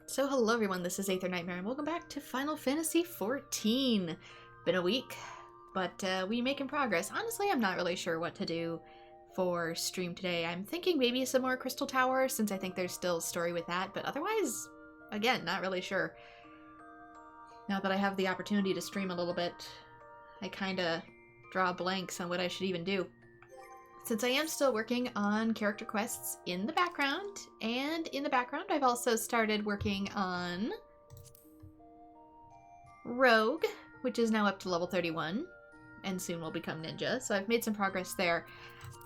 So hello everyone, this is AetherNightmare and welcome back to Final Fantasy XIV. Been a week, but we making progress. Honestly, I'm not really sure what to do for stream today. I'm thinking maybe some more Crystal Tower, since I think there's still a story with that, but otherwise, again, not really sure. Now that I have the opportunity to stream a little bit, I kinda draw blanks on what I should even do. Since I am still working on character quests in the background, and in the background I've also started working on Rogue, which is now up to level 31, and soon will become Ninja, so I've made some progress there.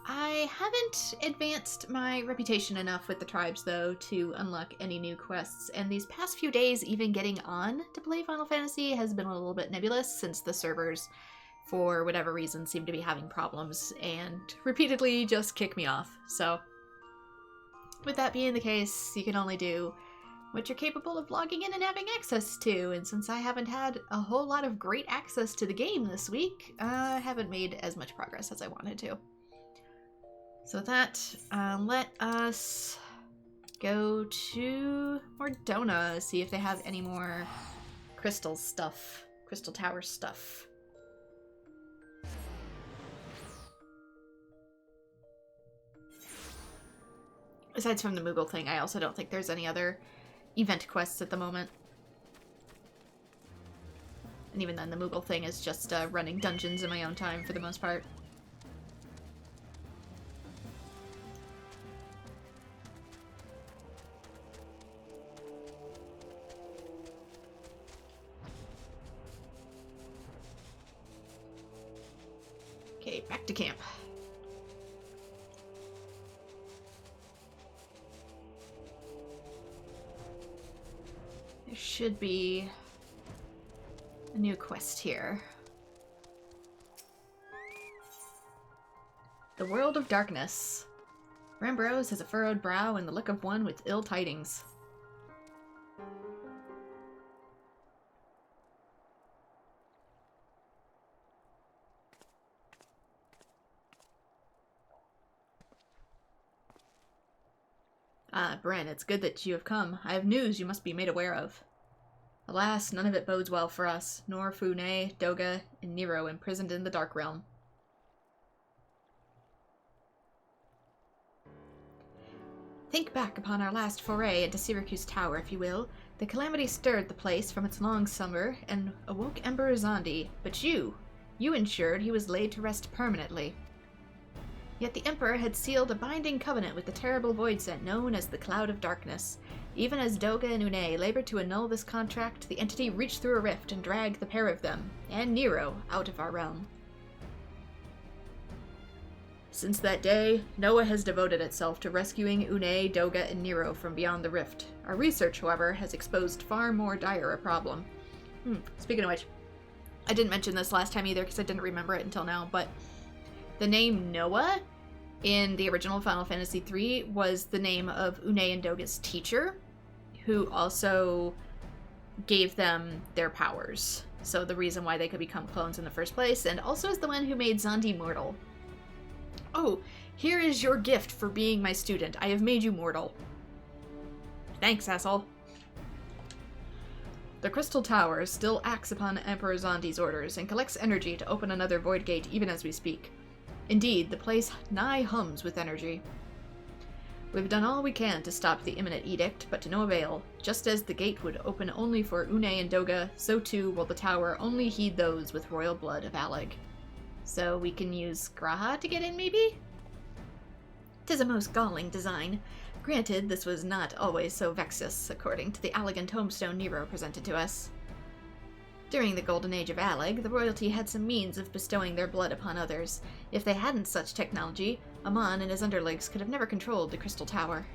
I haven't advanced my reputation enough with the tribes, though, to unlock any new quests, and these past few days, even getting on to play Final Fantasy has been a little bit nebulous, since the servers, for whatever reason, seem to be having problems and repeatedly just kick me off. So, with that being the case, you can only do what you're capable of logging in and having access to, and since I haven't had a whole lot of great access to the game this week, I haven't made as much progress as I wanted to. So with that, let us go to Mordona, see if they have any more crystal stuff, Crystal Tower stuff. Aside from the Moogle thing, I also don't think there's any other event quests at the moment. And even then, the Moogle thing is just running dungeons in my own time for the most part. Okay, back to camp. There should be a new quest here. The World of Darkness. Rambrose has a furrowed brow and the look of one with ill tidings. Ah, Bren, it's good that you have come. I have news you must be made aware of. Alas, none of it bodes well for us, nor for Une, Doga, and Nero imprisoned in the Dark Realm. Think back upon our last foray into Syracuse Tower, if you will. The calamity stirred the place from its long slumber and awoke Emperor Zondi, but you ensured he was laid to rest permanently. Yet the Emperor had sealed a binding covenant with the terrible voidsent known as the Cloud of Darkness. Even as Doga and Une labored to annul this contract, the entity reached through a rift and dragged the pair of them, and Nero, out of our realm. Since that day, Noah has devoted itself to rescuing Une, Doga, and Nero from beyond the rift. Our research, however, has exposed far more dire a problem. Speaking of which, I didn't mention this last time either because I didn't remember it until now, but the name Noah in the original Final Fantasy III was the name of Une and Doga's teacher, who also gave them their powers. So the reason why they could become clones in the first place, and also is the one who made Zondi mortal. Oh, here is your gift for being my student. I have made you mortal. Thanks, asshole. The Crystal Tower still acts upon Emperor Zondi's orders and collects energy to open another void gate even as we speak. Indeed, the place nigh hums with energy. We've done all we can to stop the imminent edict, but to no avail. Just as the gate would open only for Une and Doga, so too will the tower only heed those with royal blood of Alleg. So we can use Graha to get in, maybe? 'Tis a most galling design. Granted, this was not always so vexus, according to the elegant tombstone Nero presented to us. During the Golden Age of Alleg, the royalty had some means of bestowing their blood upon others. If they hadn't such technology, Amon and his underlings could have never controlled the Crystal Tower.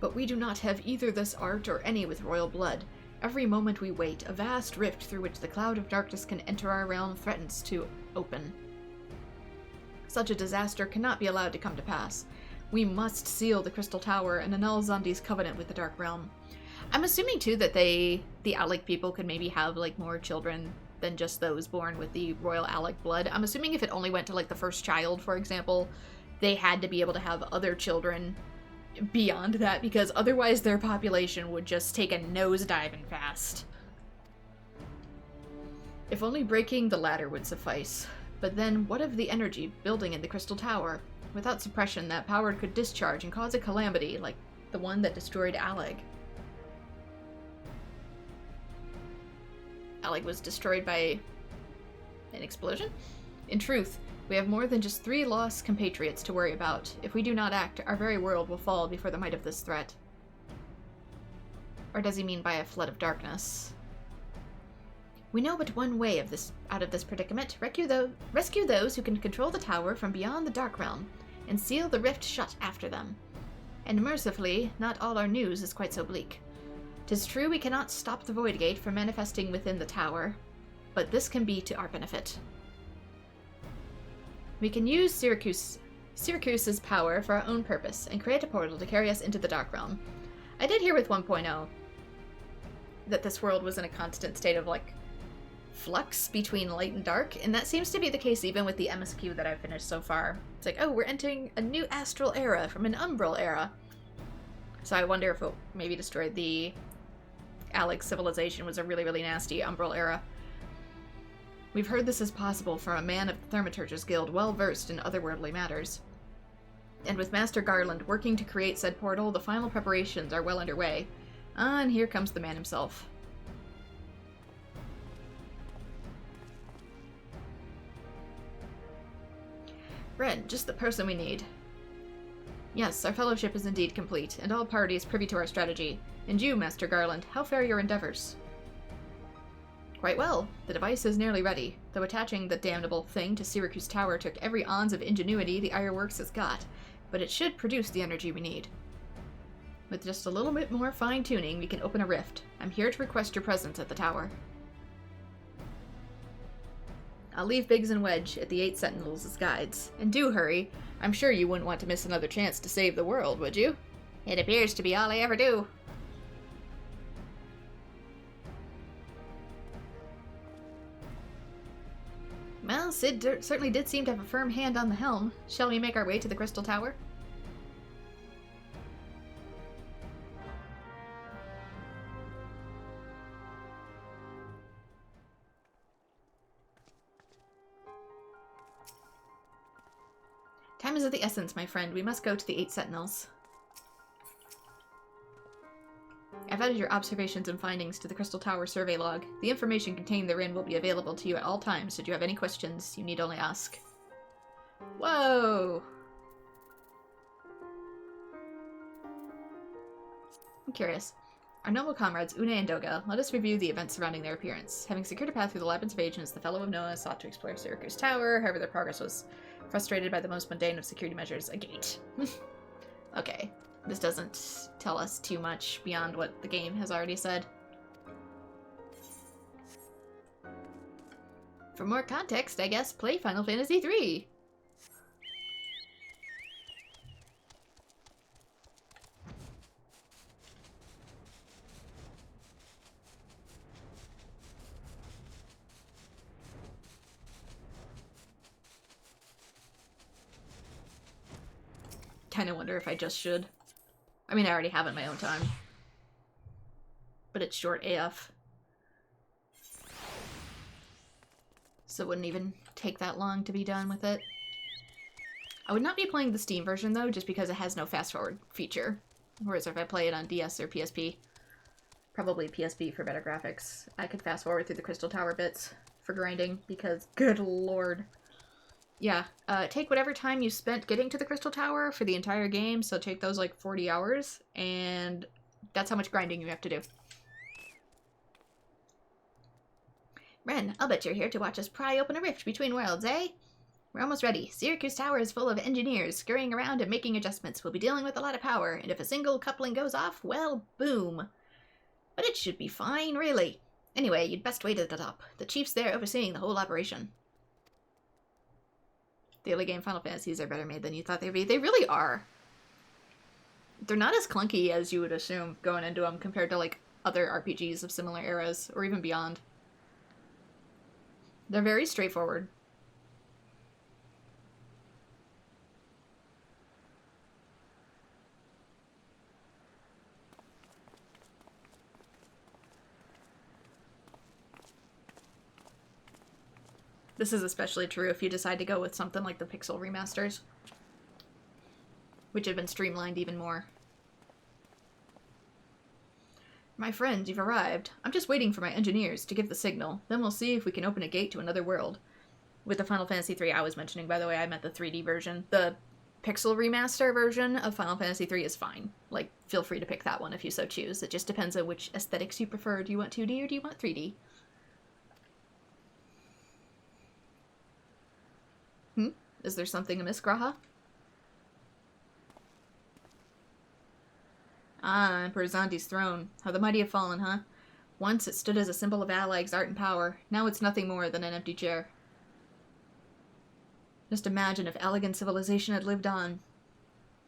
But we do not have either this art or any with royal blood. Every moment we wait, a vast rift through which the Cloud of Darkness can enter our realm threatens to open. Such a disaster cannot be allowed to come to pass. We must seal the Crystal Tower and annul Zondi's covenant with the Dark Realm. I'm assuming, too, that the Alec people could maybe have, like, more children than just those born with the royal Alec blood. I'm assuming if it only went to, like, the first child, for example, they had to be able to have other children beyond that, because otherwise their population would just take a nosedive and fast. If only breaking the ladder would suffice. But then, what of the energy building in the Crystal Tower? Without suppression, that power could discharge and cause a calamity, like the one that destroyed Alleg. Alleg was destroyed by an explosion? In truth, we have more than just 3 lost compatriots to worry about. If we do not act, our very world will fall before the might of this threat. Or does he mean by a flood of darkness? We know but one way out of this predicament. Rescue those who can control the tower from beyond the Dark Realm, and seal the rift shut after them. And mercifully, not all our news is quite so bleak. 'Tis true we cannot stop the Void Gate from manifesting within the tower, but this can be to our benefit. We can use Syracuse's power for our own purpose, and create a portal to carry us into the Dark Realm. I did hear with 1.0 that this world was in a constant state of, like, flux between light and dark, and that seems to be the case even with the MSQ that I've finished so far. It's like, oh, we're entering a new astral era from an umbral era. So I wonder if it maybe destroyed the Alex civilization was a really, really nasty umbral era. We've heard this is possible from a man of the Thaumaturge's Guild well versed in otherworldly matters. And with Master Garland working to create said portal, the final preparations are well underway. And here comes the man himself. Ren, just the person we need. Yes, our fellowship is indeed complete, and all parties privy to our strategy. And you, Master Garland, how fare your endeavors? Quite well. The device is nearly ready, though attaching the damnable thing to Syracuse Tower took every ounce of ingenuity the Ironworks has got, but it should produce the energy we need. With just a little bit more fine-tuning, we can open a rift. I'm here to request your presence at the tower. I'll leave Biggs and Wedge at the 8 Sentinels as guides. And do hurry. I'm sure you wouldn't want to miss another chance to save the world, would you? It appears to be all I ever do. Well, Sid certainly did seem to have a firm hand on the helm. Shall we make our way to the Crystal Tower? Time is of the essence, my friend. We must go to the 8 Sentinels. I've added your observations and findings to the Crystal Tower survey log. The information contained therein will be available to you at all times, should you have any questions, you need only ask. Whoa! I'm curious. Our noble comrades, Une and Doga, let us review the events surrounding their appearance. Having secured a path through the Labyrinth of Ages, the Fellow of Noah sought to explore Syracuse Tower, however their progress was frustrated by the most mundane of security measures, a gate. Okay. This doesn't tell us too much beyond what the game has already said. For more context, I guess, play Final Fantasy XIII! Kinda wonder if I just should. I mean, I already have it in my own time. But it's short AF. So it wouldn't even take that long to be done with it. I would not be playing the Steam version, though, just because it has no fast-forward feature. Whereas if I play it on DS or PSP, probably PSP for better graphics, I could fast-forward through the Crystal Tower bits for grinding, because, good lord. Yeah, take whatever time you spent getting to the Crystal Tower for the entire game, so take those like 40 hours, and that's how much grinding you have to do. Ren, I'll bet you're here to watch us pry open a rift between worlds, eh? We're almost ready. Syracuse Tower is full of engineers scurrying around and making adjustments. We'll be dealing with a lot of power, and if a single coupling goes off, well, boom. But it should be fine, really. Anyway, you'd best wait at the top. The chief's there overseeing the whole operation. The early game Final Fantasies are better made than you thought they'd be. They really are. They're not as clunky as you would assume going into them compared to, like, other RPGs of similar eras, or even beyond. They're very straightforward. This is especially true if you decide to go with something like the Pixel remasters, which have been streamlined even more. My friend, you've arrived. I'm just waiting for my engineers to give the signal. Then we'll see if we can open a gate to another world. With the Final Fantasy III I was mentioning, by the way, I meant the 3D version. The Pixel remaster version of Final Fantasy III is fine. Like, feel free to pick that one if you so choose. It just depends on which aesthetics you prefer. Do you want 2D or do you want 3D? Is there something amiss, Graha? Ah, Emperor Zandi's throne. How the mighty have fallen, huh? Once it stood as a symbol of Alag's art and power. Now it's nothing more than an empty chair. Just imagine if Allegan civilization had lived on,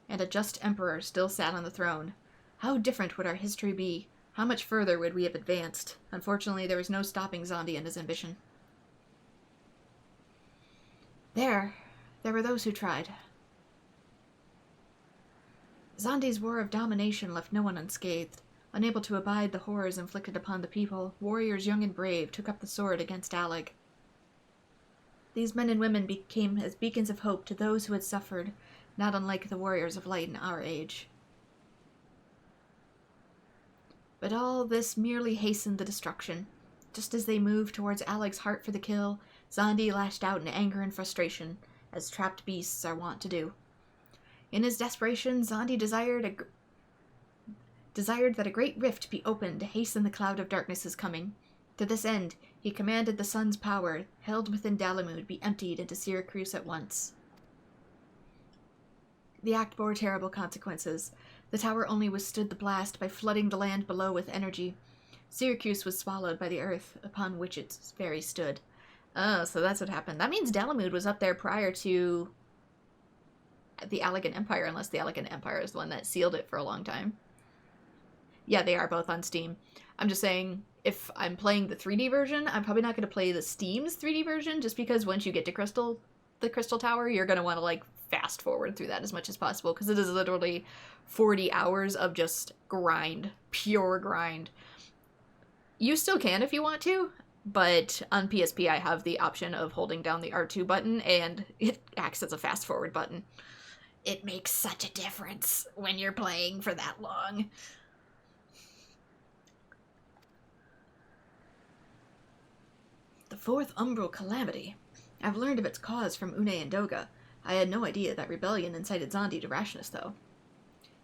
and a just emperor still sat on the throne. How different would our history be? How much further would we have advanced? Unfortunately, there was no stopping Zandi and his ambition. There were those who tried. Zandi's war of domination left no one unscathed. Unable to abide the horrors inflicted upon the people, warriors young and brave took up the sword against Alag. These men and women became as beacons of hope to those who had suffered, not unlike the warriors of light in our age. But all this merely hastened the destruction. Just as they moved towards Alag's heart for the kill, Zandi lashed out in anger and frustration, as trapped beasts are wont to do. In his desperation, Zandi desired that a great rift be opened to hasten the cloud of darkness's coming. To this end, he commanded the sun's power, held within Dalamud, be emptied into Syracuse at once. The act bore terrible consequences. The tower only withstood the blast by flooding the land below with energy. Syracuse was swallowed by the earth upon which its ferry stood. Oh, so that's what happened. That means Dalamud was up there prior to the Allegan Empire, unless the Allegan Empire is the one that sealed it for a long time. Yeah, they are both on Steam. I'm just saying, if I'm playing the 3D version, I'm probably not going to play the Steam's 3D version, just because once you get to the Crystal Tower, you're going to want to, like, fast forward through that as much as possible, because it is literally 40 hours of just grind. Pure grind. You still can if you want to, but on PSP I have the option of holding down the R2 button, and it acts as a fast forward button. It makes such a difference when you're playing for that long. The fourth umbral calamity. I've learned of its cause from Une and Doga. I had no idea that rebellion incited Zandi to rashness, though.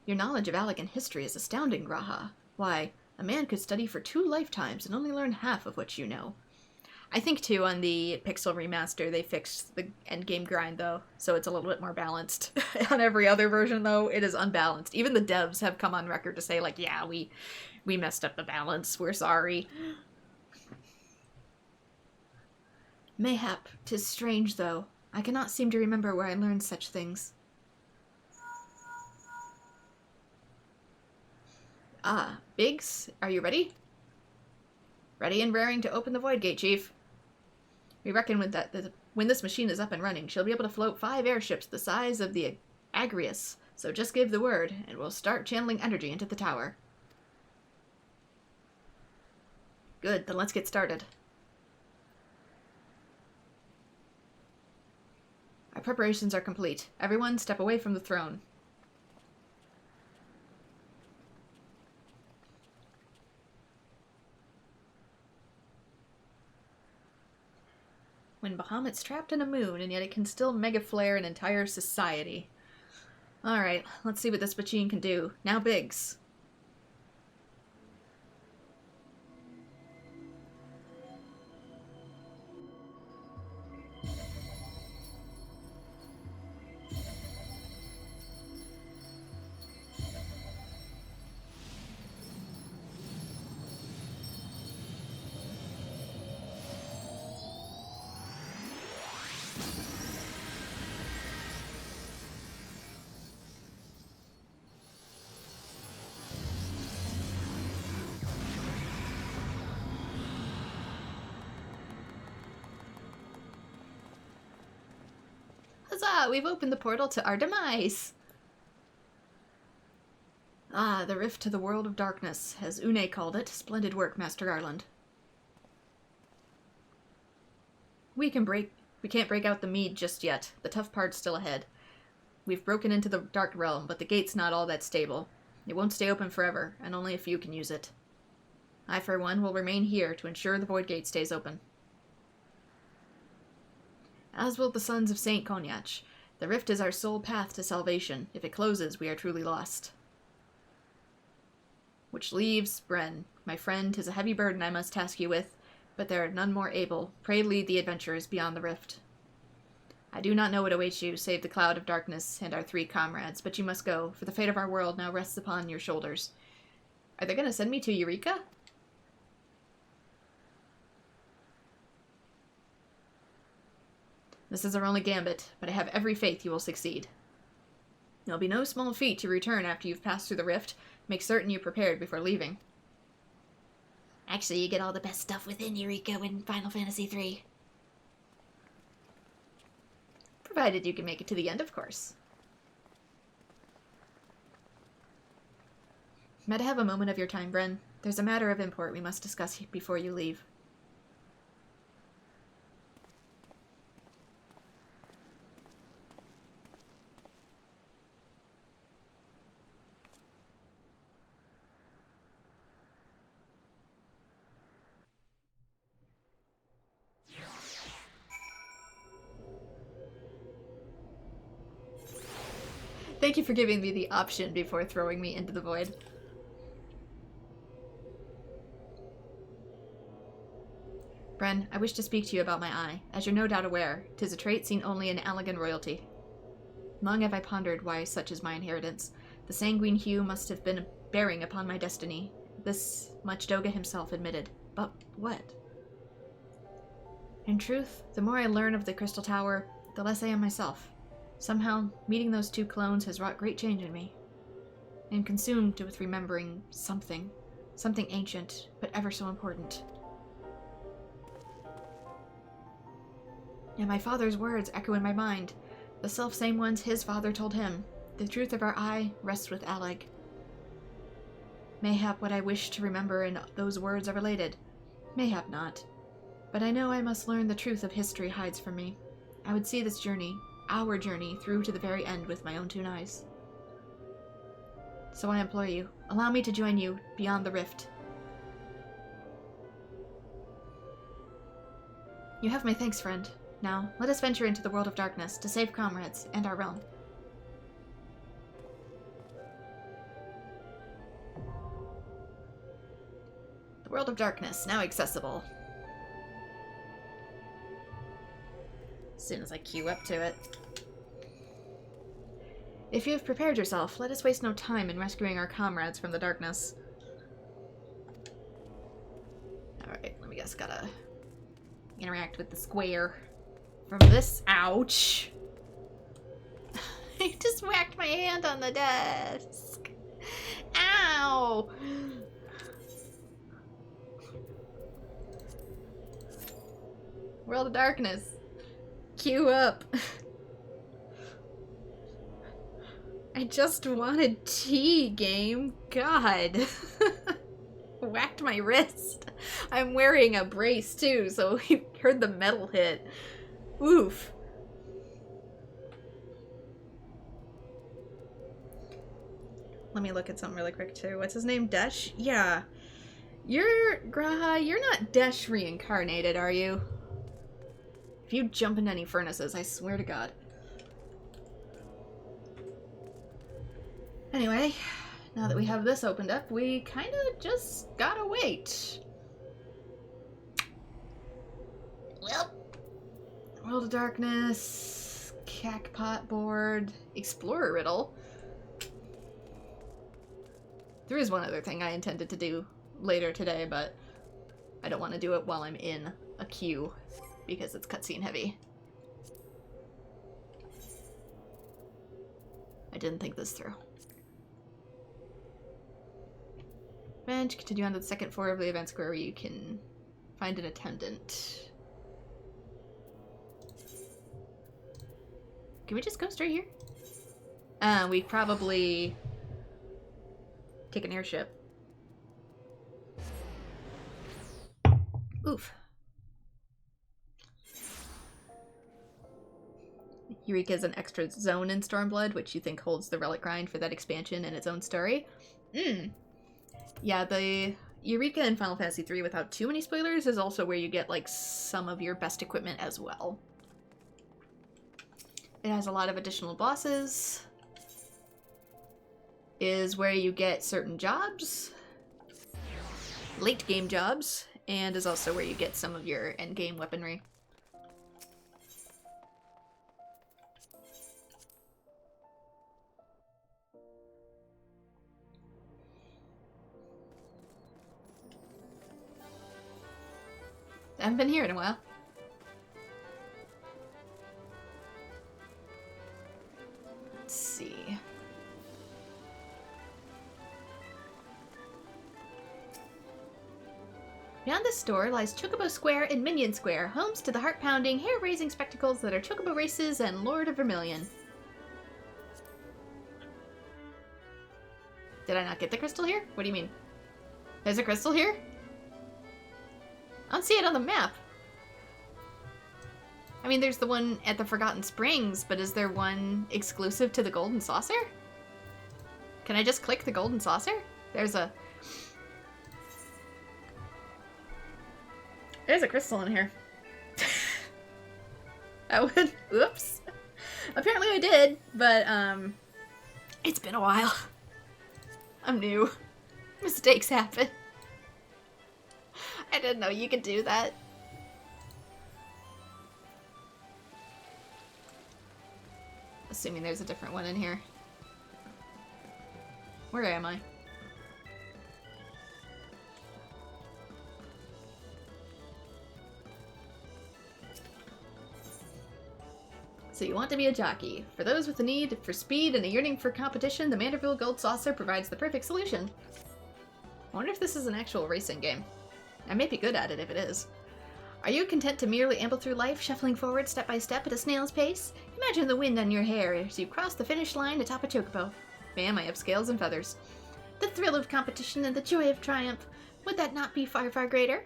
Your knowledge of Allegan history is astounding, Graha. Why, a man could study for 2 lifetimes and only learn half of what you know. I think, too, on the Pixel remaster, they fixed the endgame grind, though, so it's a little bit more balanced. On every other version, though, it is unbalanced. Even the devs have come on record to say, like, yeah, we messed up the balance. We're sorry. Mayhap, 'tis strange, though. I cannot seem to remember where I learned such things. Ah, Biggs, are you ready? Ready and raring to open the Void Gate, Chief. We reckon when this machine is up and running, she'll be able to float 5 airships the size of the Agrius, so just give the word, and we'll start channeling energy into the tower. Good, then let's get started. Our preparations are complete. Everyone, step away from the throne. When Bahamut's trapped in a moon, and yet it can still mega-flare an entire society. Alright, let's see what this machine can do. Now, Biggs. Huzzah! We've opened the portal to our demise! Ah, the rift to the world of darkness, as Une called it. Splendid work, Master Garland. we can't break out the mead just yet. The tough part's still ahead. We've broken into the Dark Realm, but the gate's not all that stable. It won't stay open forever, and only a few can use it. I, for one, will remain here to ensure the Void Gate stays open. As will the sons of Saint Cognac. The rift is our sole path to salvation. If it closes, we are truly lost. Which leaves Bren. My friend, 'tis a heavy burden I must task you with, but there are none more able. Pray lead the adventurers beyond the rift. I do not know what awaits you, save the cloud of darkness and our 3 comrades, but you must go, for the fate of our world now rests upon your shoulders. Are they going to send me to Eureka? This is our only gambit, but I have every faith you will succeed. It'll be no small feat to return after you've passed through the rift. Make certain you're prepared before leaving. Actually, you get all the best stuff within Eureka in Final Fantasy XIII. Provided you can make it to the end, of course. Might I have a moment of your time, Bren? There's a matter of import we must discuss before you leave. Thank you for giving me the option before throwing me into the void. Bren, I wish to speak to you about my eye. As you're no doubt aware, 'tis a trait seen only in Allegan royalty. Long have I pondered why such is my inheritance. The sanguine hue must have been a bearing upon my destiny. This much Doga himself admitted. But what? In truth, the more I learn of the Crystal Tower, the less I am myself. Somehow, meeting those 2 clones has wrought great change in me. I am consumed with remembering something. Something ancient, but ever so important. And my father's words echo in my mind. The self-same ones his father told him. The truth of our eye rests with Alleg. Mayhap what I wish to remember in those words are related. Mayhap not. But I know I must learn the truth of history hides from me. I would see this journey, our journey, through to the very end with my own 2 eyes. So I implore you, allow me to join you beyond the rift. You have my thanks, friend. Now, let us venture into the world of darkness to save comrades and our realm. The world of darkness, now accessible. As soon as I queue up to it. If you have prepared yourself, let us waste no time in rescuing our comrades from the darkness. Alright, let me guess, gotta interact with the square. From this, ouch! I just whacked my hand on the desk. Ow! World of Darkness. Queue up. I just wanted tea, game. God. Whacked my wrist. I'm wearing a brace too, so we heard the metal hit. Oof. Let me look at something really quick too. What's his name? Desh? Yeah. You're Graha, you're not Desh reincarnated, are you? If you jump into any furnaces, I swear to God. Anyway, now that we have this opened up, we kinda just gotta wait. Well, World of Darkness, Cackpot board, Explorer Riddle. There is one other thing I intended to do later today, but I don't want to do it while I'm in a queue because it's cutscene heavy. I didn't think this through. Bench, continue on to the 2nd floor of the event square where you can find an attendant. Can we just go straight here? We probably take an airship. Oof. Eureka is an extra zone in Stormblood, which you think holds the relic grind for that expansion and its own story. Yeah, the Eureka in Final Fantasy III, without too many spoilers, is also where you get, like, some of your best equipment as well. It has a lot of additional bosses. Is where you get certain jobs. Late game jobs. And is also where you get some of your endgame weaponry. I haven't been here in a while. Let's see. Beyond this store lies Chocobo Square and Minion Square, homes to the heart-pounding, hair-raising spectacles that are Chocobo races and Lord of Vermilion. Did I not get the crystal here? What do you mean? There's a crystal here? I don't see it on the map. I mean, there's the one at the Forgotten Springs, but is there one exclusive to the Golden Saucer? Can I just click the Golden Saucer? There's a crystal in here. I would... Oops. Apparently I did, but, it's been a while. I'm new. Mistakes happen. I didn't know you could do that. Assuming there's a different one in here. Where am I? So you want to be a jockey. For those with a need for speed and a yearning for competition, the Manderville Gold Saucer provides the perfect solution. I wonder if this is an actual racing game. I may be good at it if it is. Are you content to merely amble through life, shuffling forward step by step at a snail's pace? Imagine the wind on your hair as you cross the finish line atop a chocobo. Bam, I have scales and feathers. The thrill of competition and the joy of triumph. Would that not be far, far greater?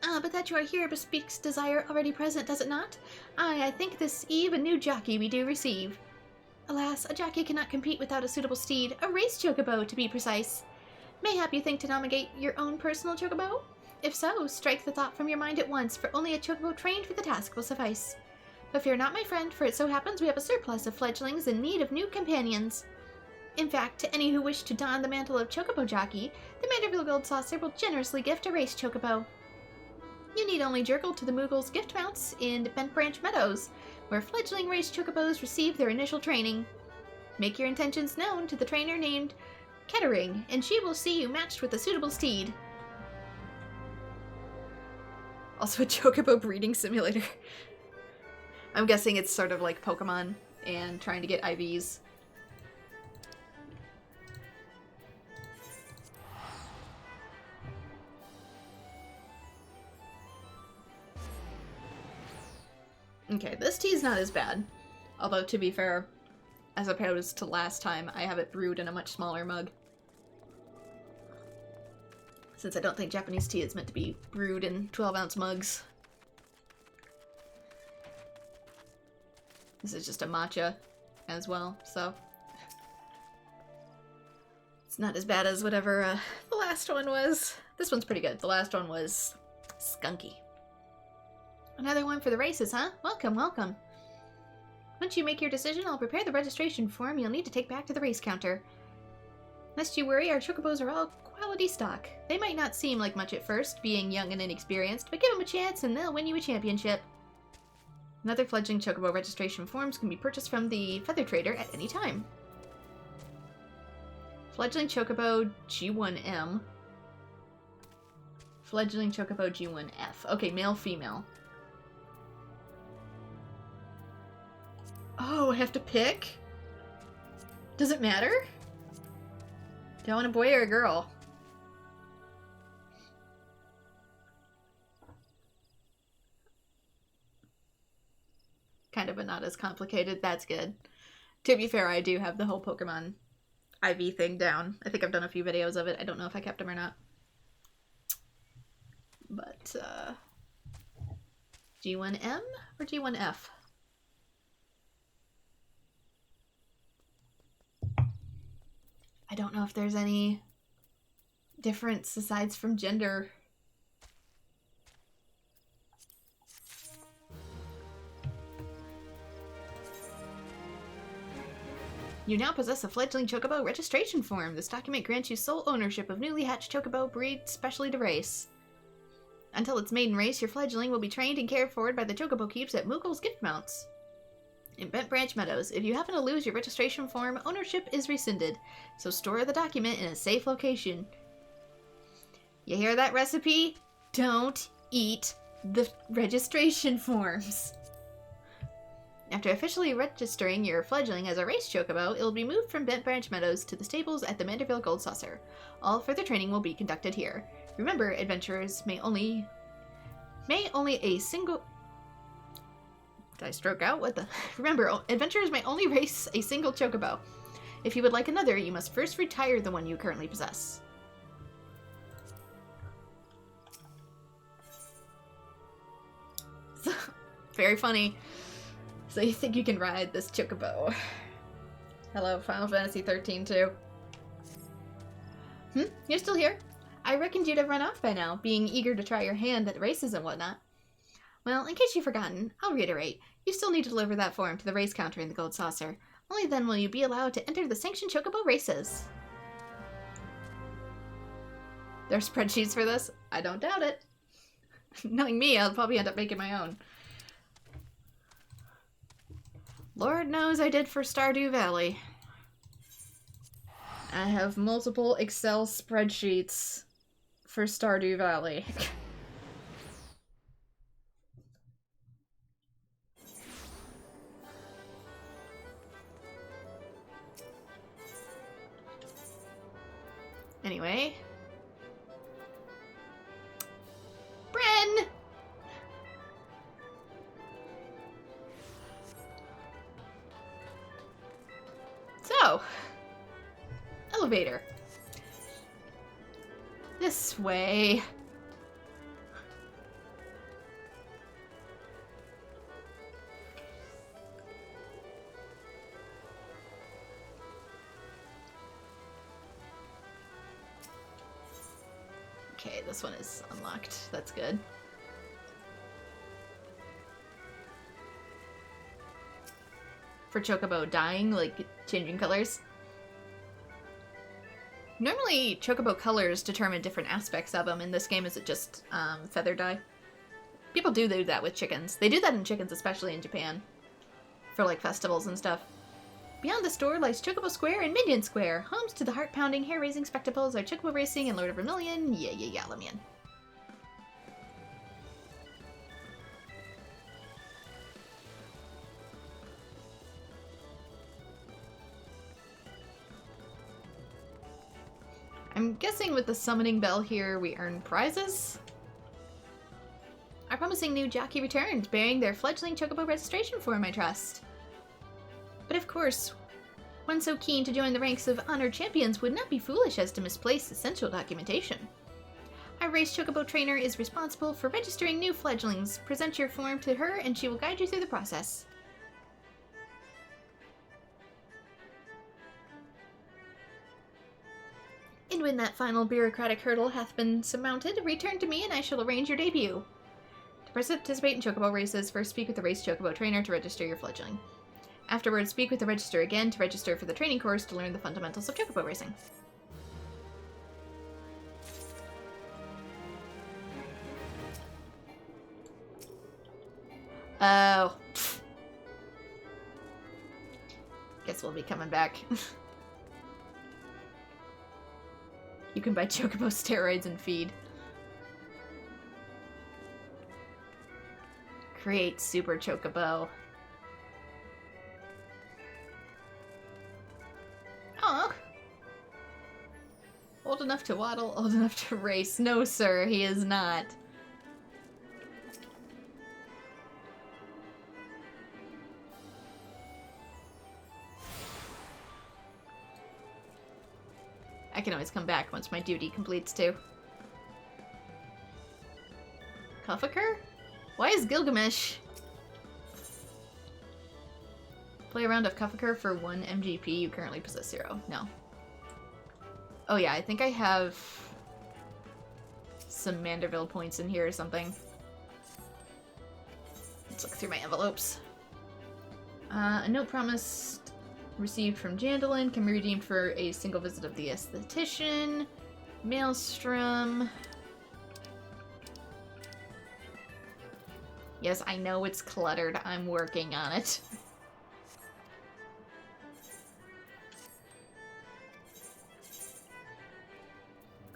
But that you are here bespeaks desire already present, does it not? Aye, I think this eve a new jockey we do receive. Alas, a jockey cannot compete without a suitable steed, a race chocobo to be precise. Mayhap you think to nominate your own personal chocobo? If so, strike the thought from your mind at once, for only a chocobo trained for the task will suffice. But fear not, my friend, for it so happens we have a surplus of fledglings in need of new companions. In fact, to any who wish to don the mantle of chocobo jockey, the Manderville Gold Saucer will generously gift a race chocobo. You need only jurgle to the Moogle's gift mounts in Bent Branch Meadows, where fledgling race chocobos receive their initial training. Make your intentions known to the trainer named Kettering, and she will see you matched with a suitable steed. Also a chocobo breeding simulator. I'm guessing it's sort of like Pokemon and trying to get IVs. Okay, this tea's not as bad. Although, to be fair, as opposed to last time, I have it brewed in a much smaller mug. Since I don't think Japanese tea is meant to be brewed in 12-ounce mugs. This is just a matcha as well, so... It's not as bad as whatever the last one was. This one's pretty good. The last one was skunky. Another one for the races, huh? Welcome, welcome. Once you make your decision, I'll prepare the registration form you'll need to take back to the race counter. Lest you worry, our chocobos are all quality stock. They might not seem like much at first, being young and inexperienced, but give them a chance and they'll win you a championship. Another fledgling chocobo registration forms can be purchased from the feather trader at any time. Fledgling chocobo G1M. Fledgling chocobo G1F. Okay, male, female. Oh, I have to pick? Does it matter? Do I want a boy or a girl? Kind of, but not as complicated. That's good. To be fair, I do have the whole Pokemon IV thing down. I think I've done a few videos of it. I don't know if I kept them or not. But, G1M or G1F? I don't know if there's any difference aside from gender. You now possess a fledgling chocobo registration form. This document grants you sole ownership of newly hatched chocobo breed specially to race. Until its maiden race, your fledgling will be trained and cared for by the chocobo keeps at Moogle's Gift Mounts in Bent Branch Meadows. If you happen to lose your registration form, ownership is rescinded, so store the document in a safe location. You hear that, recipe? Don't eat the registration forms. After officially registering your fledgling as a race chocobo, it will be moved from Bent Branch Meadows to the stables at the Manderville Gold Saucer. All further training will be conducted here. Remember, adventurers may only a single... Did I stroke out? What the... Remember, adventurers may only race a single chocobo. If you would like another, you must first retire the one you currently possess. Very funny. So you think you can ride this chocobo? Hello, Final Fantasy XIII too. You're still here? I reckoned you'd have run off by now, being eager to try your hand at races and whatnot. Well, in case you've forgotten, I'll reiterate. You still need to deliver that form to the race counter in the Gold Saucer. Only then will you be allowed to enter the sanctioned chocobo races. There's spreadsheets for this? I don't doubt it. Knowing me, I'll probably end up making my own. Lord knows I did for Stardew Valley. I have multiple Excel spreadsheets for Stardew Valley. Anyway. Bren! So, elevator. This way. Okay, this one is unlocked. That's good. For Chocobo dying, like changing colors. Normally, Chocobo colors determine different aspects of them. In this game, is it just feather dye? People do that with chickens. They do that in chickens, especially in Japan. For like festivals and stuff. Beyond the store lies Chocobo Square and Minion Square. Homes to the heart-pounding, hair-raising spectacles are Chocobo Racing and Lord of Vermilion. Yeah, let me in. I'm guessing with the summoning bell here, we earn prizes? Our promising new jockey returned, bearing their fledgling Chocobo registration form, I trust. But of course, one so keen to join the ranks of honored champions would not be foolish as to misplace essential documentation. Our race Chocobo trainer is responsible for registering new fledglings. Present your form to her and she will guide you through the process. And when that final bureaucratic hurdle hath been surmounted, return to me and I shall arrange your debut. To participate in Chocobo races, first speak with the race Chocobo trainer to register your fledgling. Afterwards, speak with the register again to register for the training course to learn the fundamentals of Chocobo racing. Oh. Guess we'll be coming back. You can buy Chocobo steroids and feed. Create Super Chocobo. Aw. Old enough to waddle, old enough to race. No, sir, he is not. I can always come back once my duty completes too. Kuffaker? Why is Gilgamesh? Play a round of Kuffaker for 1 MGP. You currently possess 0. No. Oh yeah, I think I have some Manderville points in here or something. Let's look through my envelopes. A note promised received from Jandalin can be redeemed for a single visit of the esthetician. Maelstrom. Yes, I know it's cluttered. I'm working on it.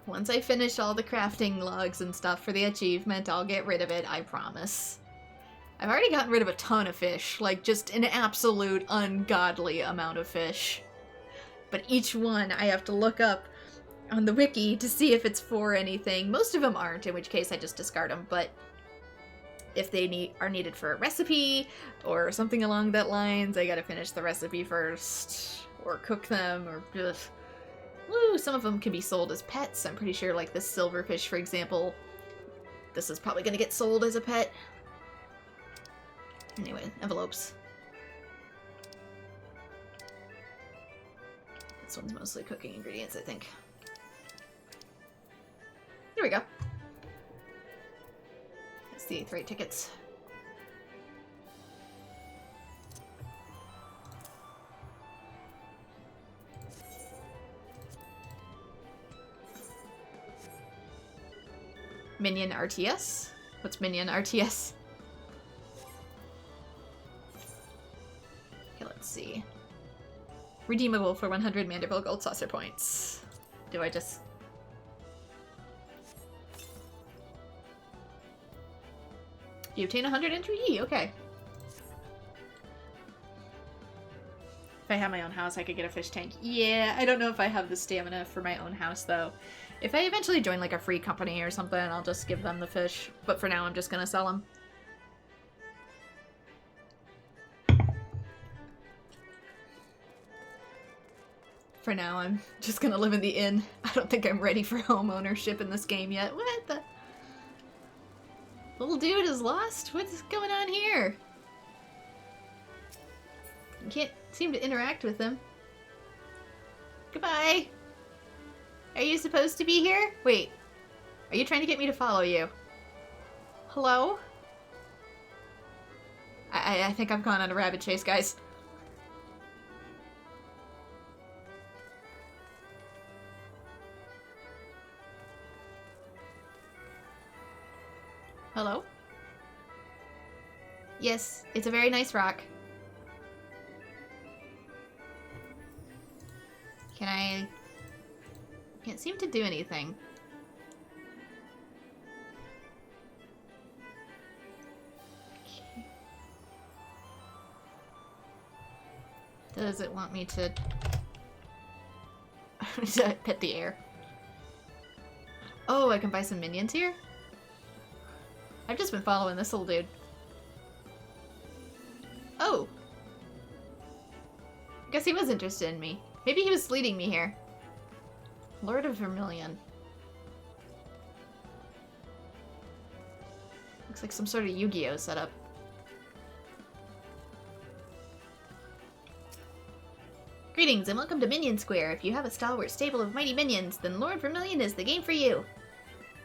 Once I finish all the crafting logs and stuff for the achievement, I'll get rid of it, I promise. I've already gotten rid of a ton of fish, like just an absolute ungodly amount of fish. But each one I have to look up on the wiki to see if it's for anything. Most of them aren't, in which case I just discard them, but if they are needed for a recipe or something along that lines, I gotta finish the recipe first, or cook them, or ugh. Woo, some of them can be sold as pets. I'm pretty sure, like this silverfish, for example, this is probably gonna get sold as a pet. Anyway, envelopes. This one's mostly cooking ingredients, I think. Here we go. That's the 8th rate tickets. Minion RTS? What's Minion RTS? Okay, let's see. Redeemable for 100 Manderville Gold Saucer points. Do I just... You obtain 100 entry E, okay. If I had my own house, I could get a fish tank. Yeah, I don't know if I have the stamina for my own house, though. If I eventually join, like, a free company or something, I'll just give them the fish. But for now, I'm just gonna sell them. For now, I'm just gonna live in the inn. I don't think I'm ready for home ownership in this game yet. What the... Little dude is lost? What's going on here? You can't seem to interact with him. Goodbye! Are you supposed to be here? Wait. Are you trying to get me to follow you? Hello? I think I've gone on a rabbit chase, guys. Hello? Yes, it's a very nice rock. Can I... Can't seem to do anything. Okay. Does it want me to... to pet the air? Oh, I can buy some minions here? I've just been following this little dude. Oh! I guess he was interested in me. Maybe he was leading me here. Lord of Vermilion. Looks like some sort of Yu-Gi-Oh setup. Greetings and welcome to Minion Square. If you have a stalwart stable of mighty minions, then Lord Vermilion is the game for you.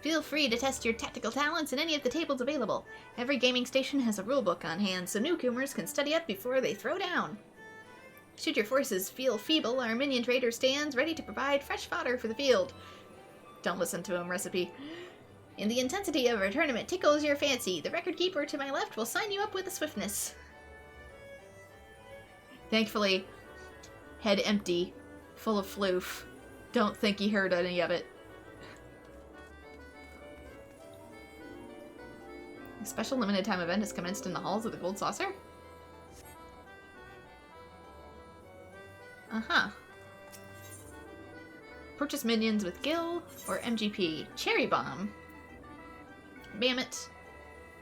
Feel free to test your tactical talents in any of the tables available. Every gaming station has a rulebook on hand, so newcomers can study up before they throw down. Should your forces feel feeble, our minion trader stands ready to provide fresh fodder for the field. Don't listen to him, recipe. In the intensity of our tournament tickles your fancy, the record keeper to my left will sign you up with a swiftness. Thankfully, head empty, full of floof. Don't think he heard any of it. A special limited time event has commenced in the halls of the Gold Saucer? Uh-huh. Purchase minions with Gil or MGP. Cherry Bomb. Mammoth.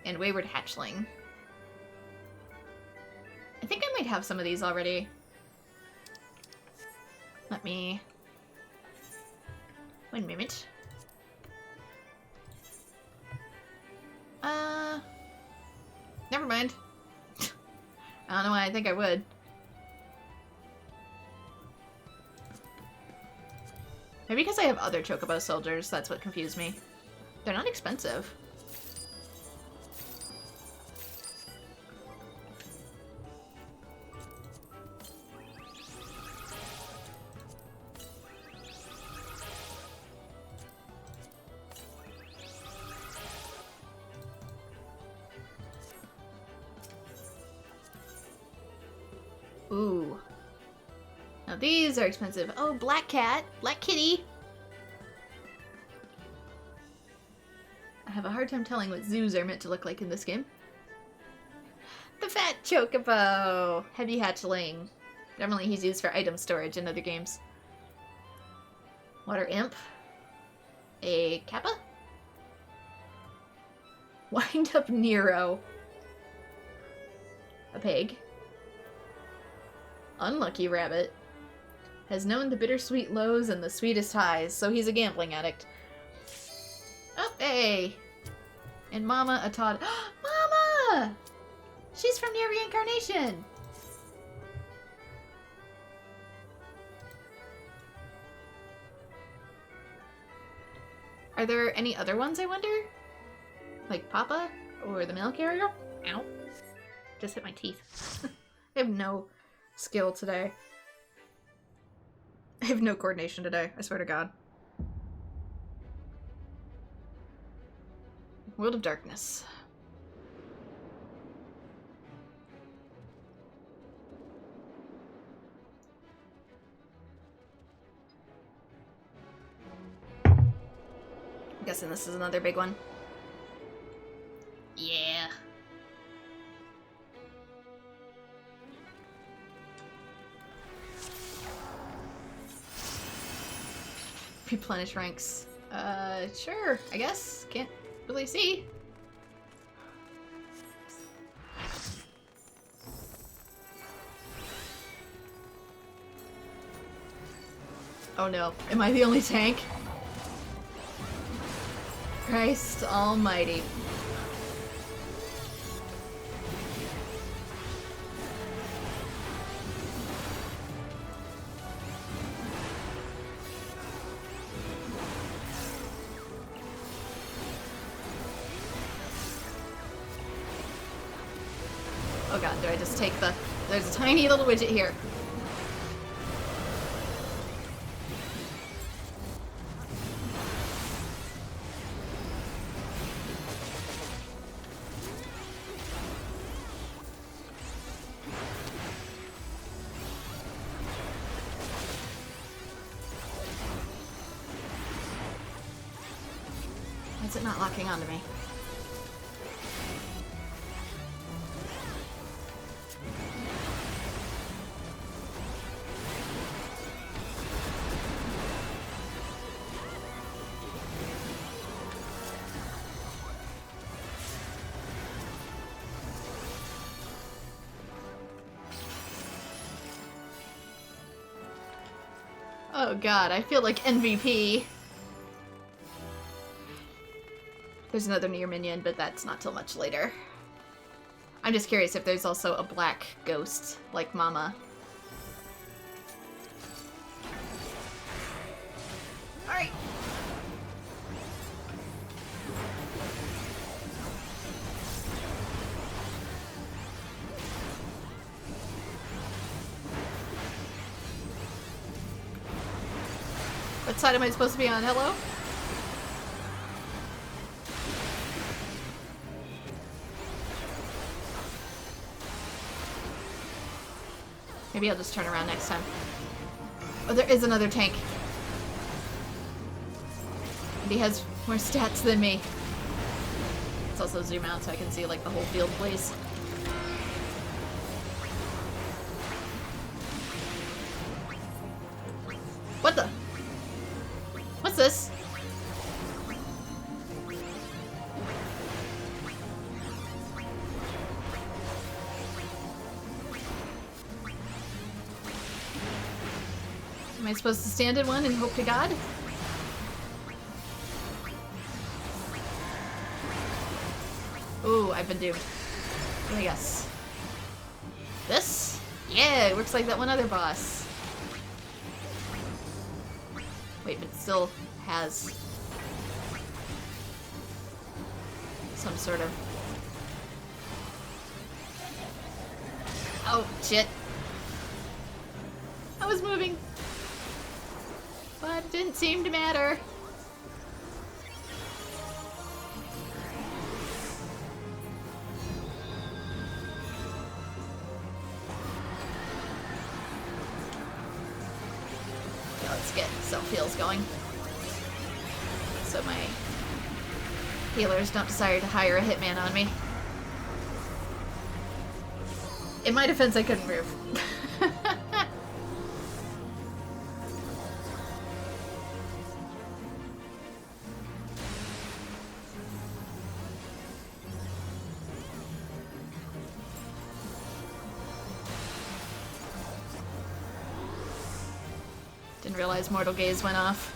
And Wayward Hatchling. I think I might have some of these already. Let me... One moment. Never mind. I don't know why I think I would. Maybe because I have other Chocobo soldiers, that's what confused me. They're not expensive. Ooh. Now these are expensive. Oh, black cat. Black kitty. I have a hard time telling what zoos are meant to look like in this game. The fat chocobo. Heavy hatchling. Normally he's used for item storage in other games. Water imp. A kappa. Wind up Nero. A pig. Unlucky rabbit. Has known the bittersweet lows and the sweetest highs, so he's a gambling addict. Oh, hey! And Mama, a Todd. Mama! She's from Near Reincarnation! Are there any other ones, I wonder? Like Papa? Or the mail carrier? Ow. Just hit my teeth. I have no skill today. I have no coordination today, I swear to God. World of Darkness. I'm guessing this is another big one. Yeah. Replenish ranks. Sure, I guess. Can't really see. Oh no, am I the only tank? Christ almighty. Oh god, do I just take the... There's a tiny little widget here. Why is it not locking onto me? Oh god, I feel like MVP. There's another near minion, but that's not till much later. I'm just curious if there's also a black ghost, like Mama. Alright. What side am I supposed to be on? Hello? Maybe I'll just turn around next time. Oh, there is another tank. And he has more stats than me. Let's also zoom out so I can see like the whole field, please. What the? What's this? Am I supposed to stand in one and hope to God? Ooh, I've been doomed. Let me guess. This? Yeah, it works like that one other boss. Wait, but it still has some sort of... Oh, shit. I was moving. But it didn't seem to matter. Okay, let's get self-heals going. So my healers don't decide to hire a hitman on me. In my defense, I couldn't move. Didn't realize Mortal Gaze went off.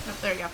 Oh, there you go.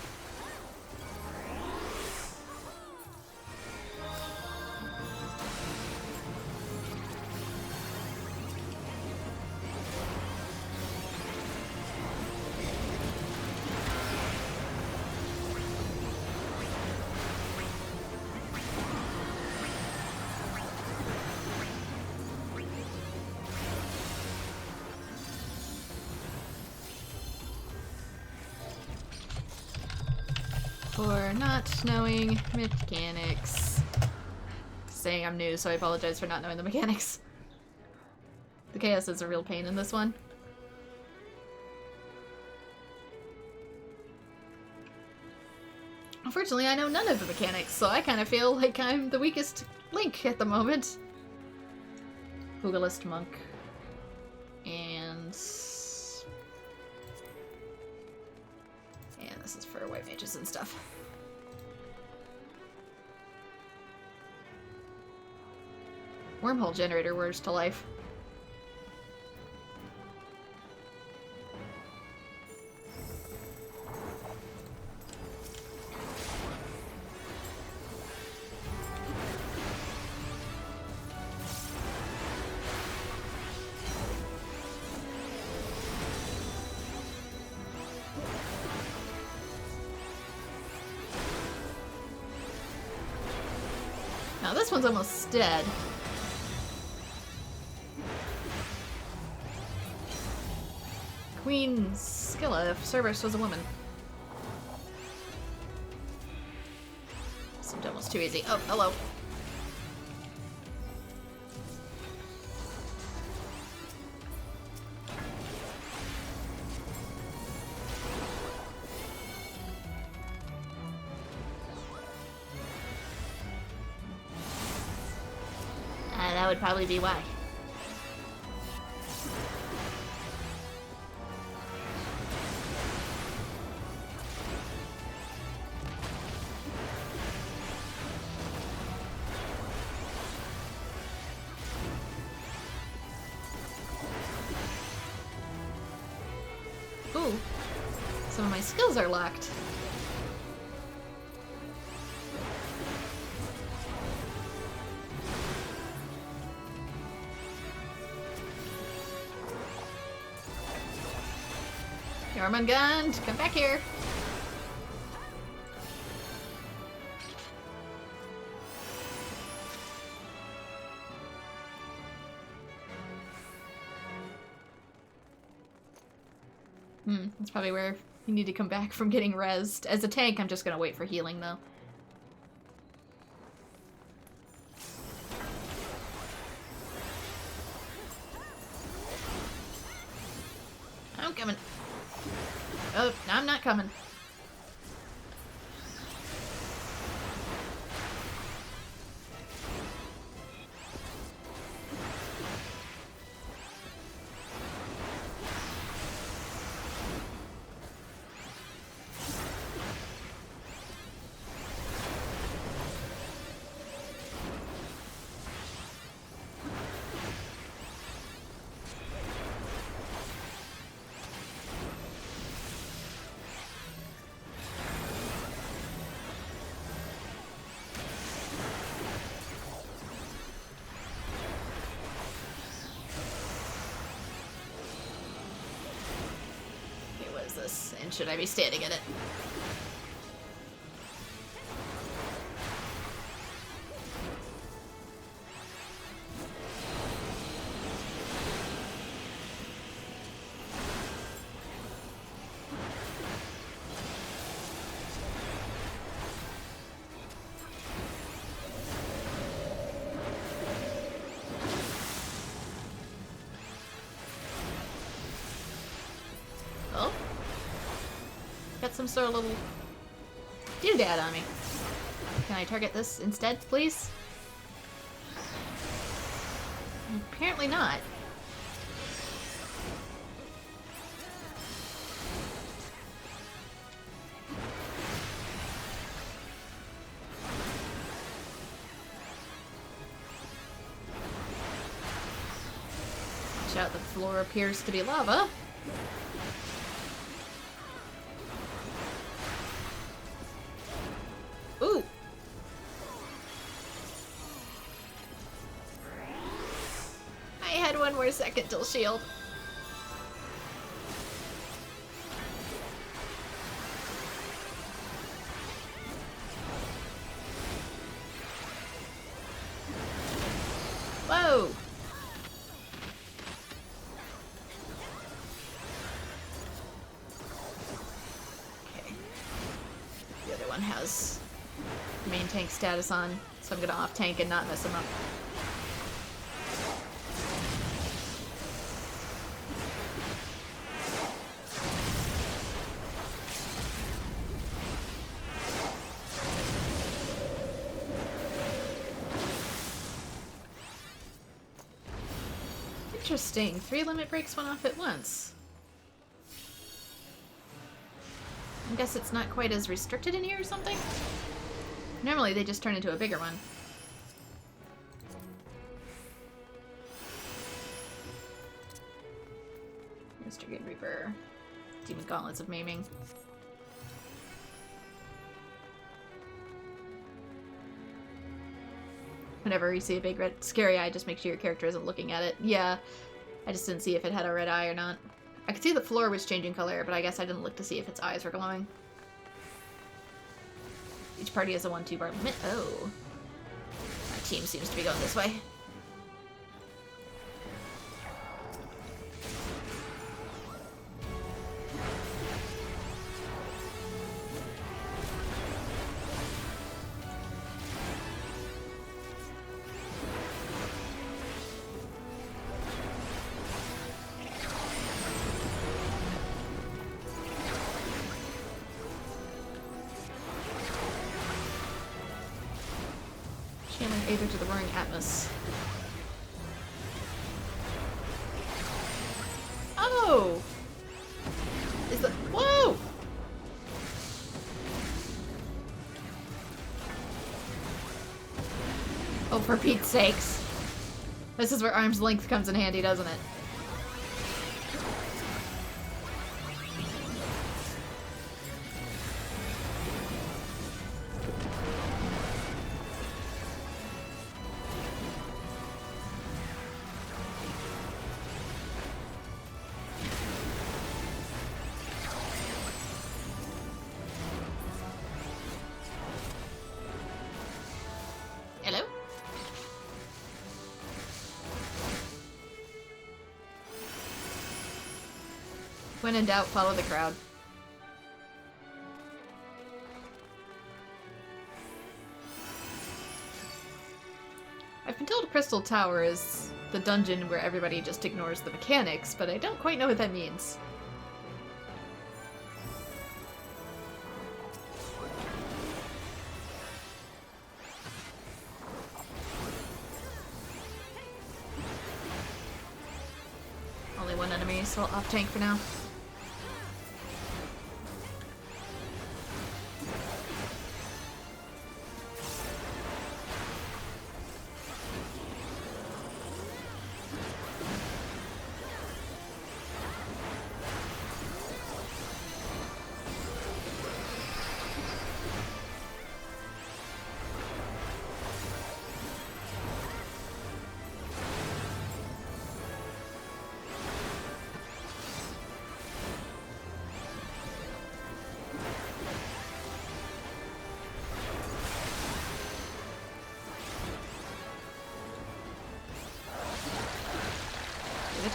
For not knowing mechanics. Saying I'm new, so I apologize for not knowing the mechanics. The chaos is a real pain in this one. Unfortunately, I know none of the mechanics, so I kind of feel like I'm the weakest link at the moment. Pugilist Monk. And this is for white mages and stuff. Wormhole generator wears to life. Now this one's almost dead. Queen Skilla, if Cerberus was a woman. Seemed almost too easy. Oh, hello. That would probably be why. Ooh, some of my skills are locked. Jormungand, come back here. That's probably where you need to come back from getting rezzed. As a tank, I'm just gonna wait for healing, though. I'm coming. Oh, I'm not coming. this, and should I be standing in it? Some sort of little doodad on me. Can I target this instead, please? Apparently not. Watch out, the floor appears to be lava. Ooh! I had one more second till shield. Whoa! Okay. The other one has main tank status on, so I'm gonna off tank and not mess him up. Interesting. 3 limit breaks went off at once. I guess it's not quite as restricted in here or something? Normally they just turn into a bigger one. Mr. Good Reaper. Demon Gauntlets of Maiming. Whenever you see a big red scary eye, just make sure your character isn't looking at it. Yeah, I just didn't see if it had a red eye or not. I could see the floor was changing color, but I guess I didn't look to see if its eyes were glowing. Each party has a 1-2 bar limit. Oh. Our team seems to be going this way. Aether to the roaring Atmos. Oh! Is the— whoa! Oh, for Pete's sakes. This is where arm's length comes in handy, doesn't it? When in doubt, follow the crowd. I've been told Crystal Tower is the dungeon where everybody just ignores the mechanics, but I don't quite know what that means. Only one enemy, so I'll off tank for now.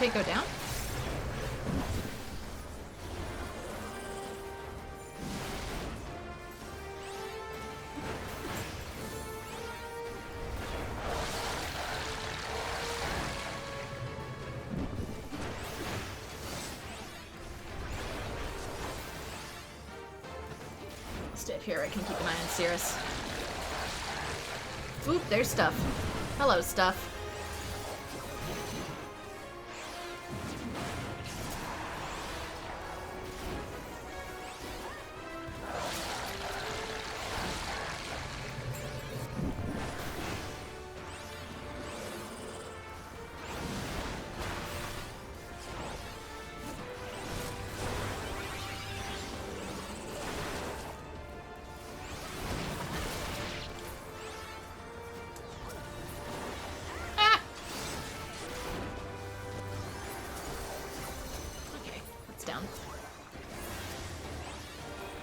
tank go down? Stay up here, I can keep an eye on Cirrus. Oop, there's stuff. Hello, stuff. Down.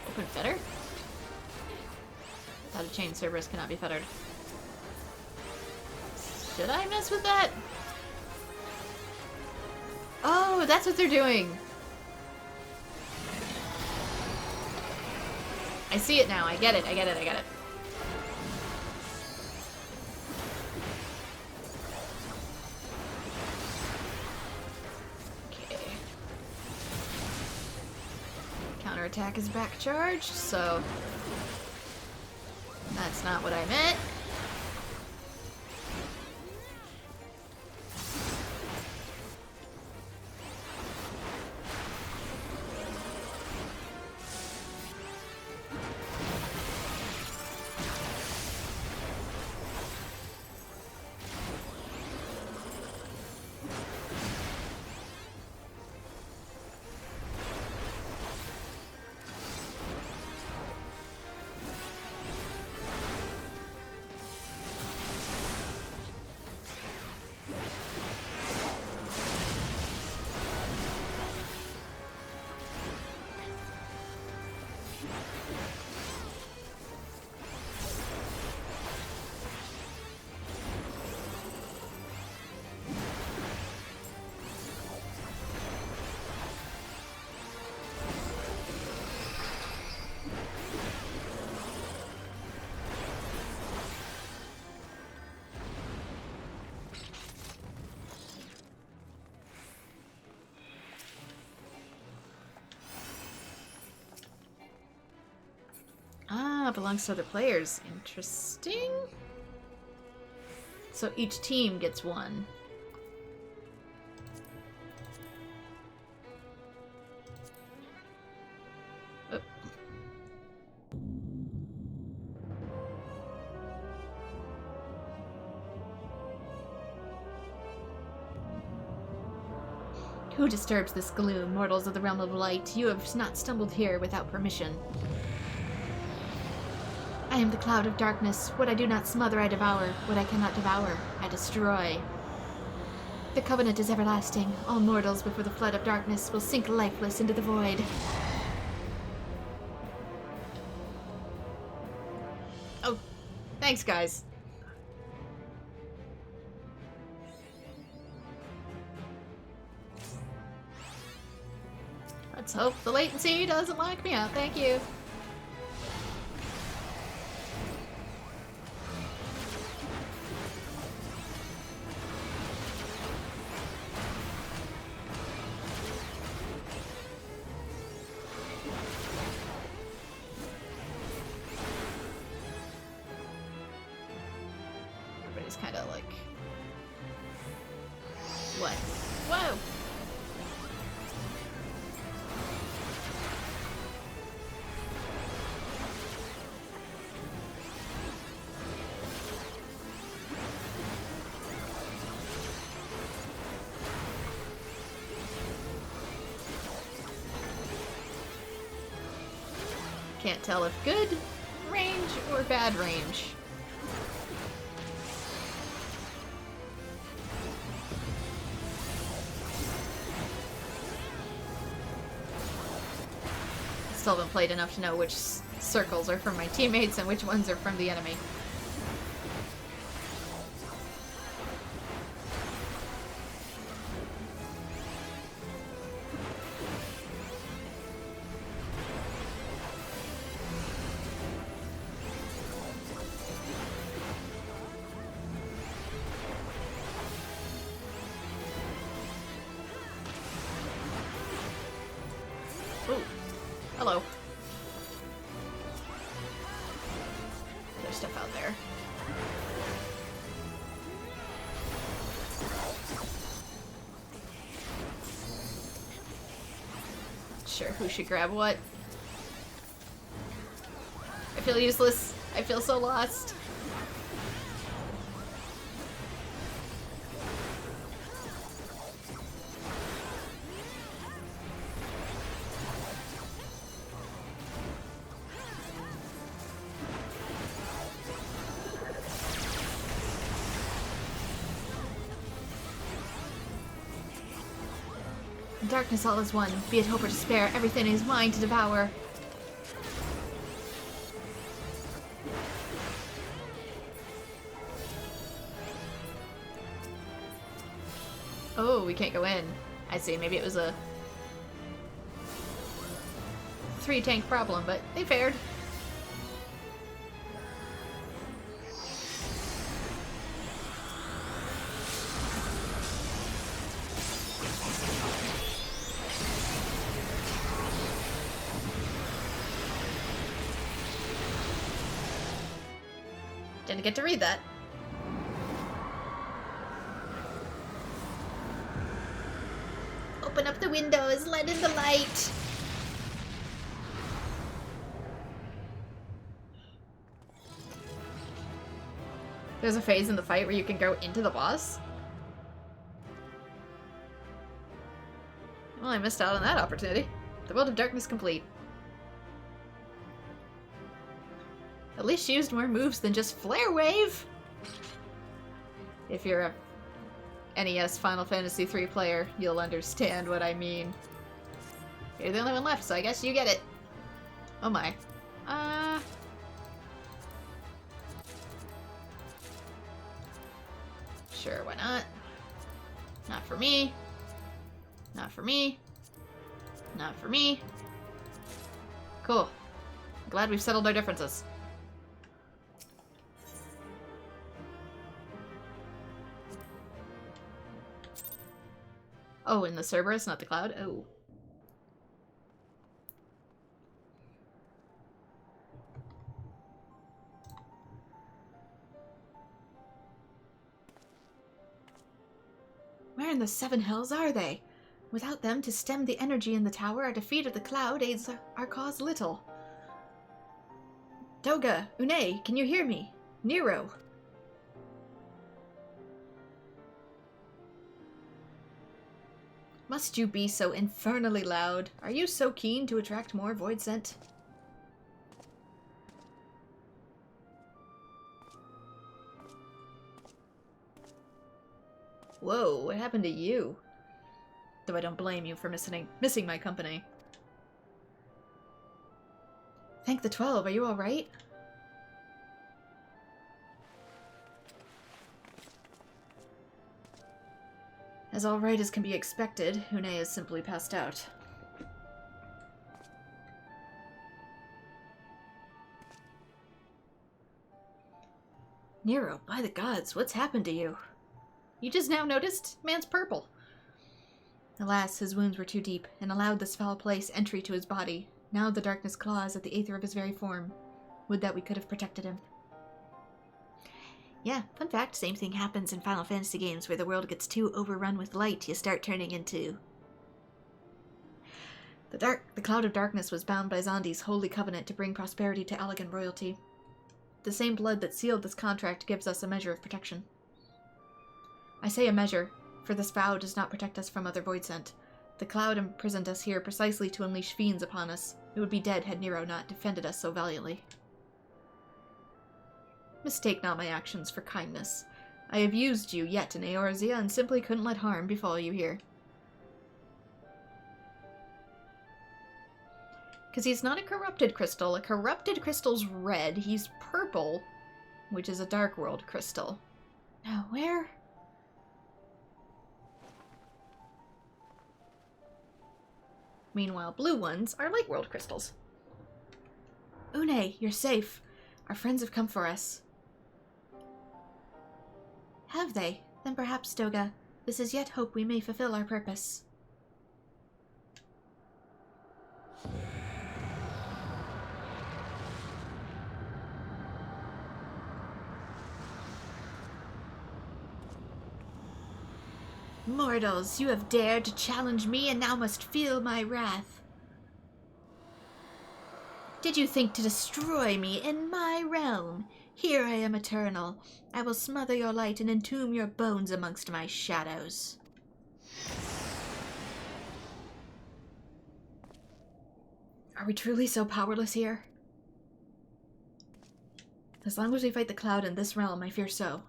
Open fetter? Without a chain, Cerberus cannot be fettered. Should I mess with that? Oh, that's what they're doing! I see it now. I get it. I get it. I get it. Attack is back charged, so that's not what I meant. Belongs to other players. Interesting. So each team gets one. Oh. Who disturbs this gloom, mortals of the realm of light? You have not stumbled here without permission. I am the cloud of darkness. What I do not smother, I devour. What I cannot devour, I destroy. The covenant is everlasting. All mortals before the flood of darkness will sink lifeless into the void. Oh, thanks, guys. Let's hope the latency doesn't lock me out. Thank you. Kind of like, what? Whoa! Can't tell if good range or bad range. Still haven't played enough to know which circles are from my teammates and which ones are from the enemy. Hello. There's stuff out there. Sure, who should grab what? I feel useless. I feel so lost. Darkness all is one, be it hope or despair, everything is mine to devour. Oh, we can't go in. I see, maybe it was a 3-tank problem, but they fared. Didn't get to read that. Open up the windows, let in the light. There's a phase in the fight where you can go into the boss. Well, I missed out on that opportunity. The World of Darkness complete. At least she used more moves than just Flare Wave! If you're a NES Final Fantasy III player, you'll understand what I mean. You're the only one left, so I guess you get it. Oh my. Sure, why not? Not for me. Not for me. Not for me. Cool. Glad we've settled our differences. Oh, in the Cerberus, not the Cloud? Oh. Where in the seven hells are they? Without them to stem the energy in the tower, our defeat of the Cloud aids our cause little. Doga, Une, can you hear me? Nero. Must you be so infernally loud? Are you so keen to attract more void scent? Whoa, what happened to you? Though I don't blame you for missing my company. Thank the 12, are you alright? As alright as can be expected, Une has simply passed out. Nero, by the gods, what's happened to you? You just now noticed? Man's purple. Alas, his wounds were too deep, and allowed this foul place entry to his body. Now the darkness claws at the aether of his very form. Would that we could have protected him. Yeah, fun fact, same thing happens in Final Fantasy games where the world gets too overrun with light, you start turning into... The Cloud of Darkness was bound by Zondi's holy covenant to bring prosperity to Allegan royalty. The same blood that sealed this contract gives us a measure of protection. I say a measure, for this vow does not protect us from other void scent. The Cloud imprisoned us here precisely to unleash fiends upon us. We would be dead had Nero not defended us so valiantly. Mistake not my actions for kindness. I have used you yet in Eorzea and simply couldn't let harm befall you here. Because he's not a corrupted crystal. A corrupted crystal's red. He's purple, which is a Dark World crystal. Now, where? Meanwhile, blue ones are Light World crystals. Une, you're safe. Our friends have come for us. Have they? Then perhaps, Doga, this is yet hope we may fulfill our purpose. mortals, you have dared to challenge me and now must feel my wrath. Did you think to destroy me in my realm? Here I am eternal. I will smother your light and entomb your bones amongst my shadows. Are we truly so powerless here? As long as we fight the cloud in this realm, I fear so.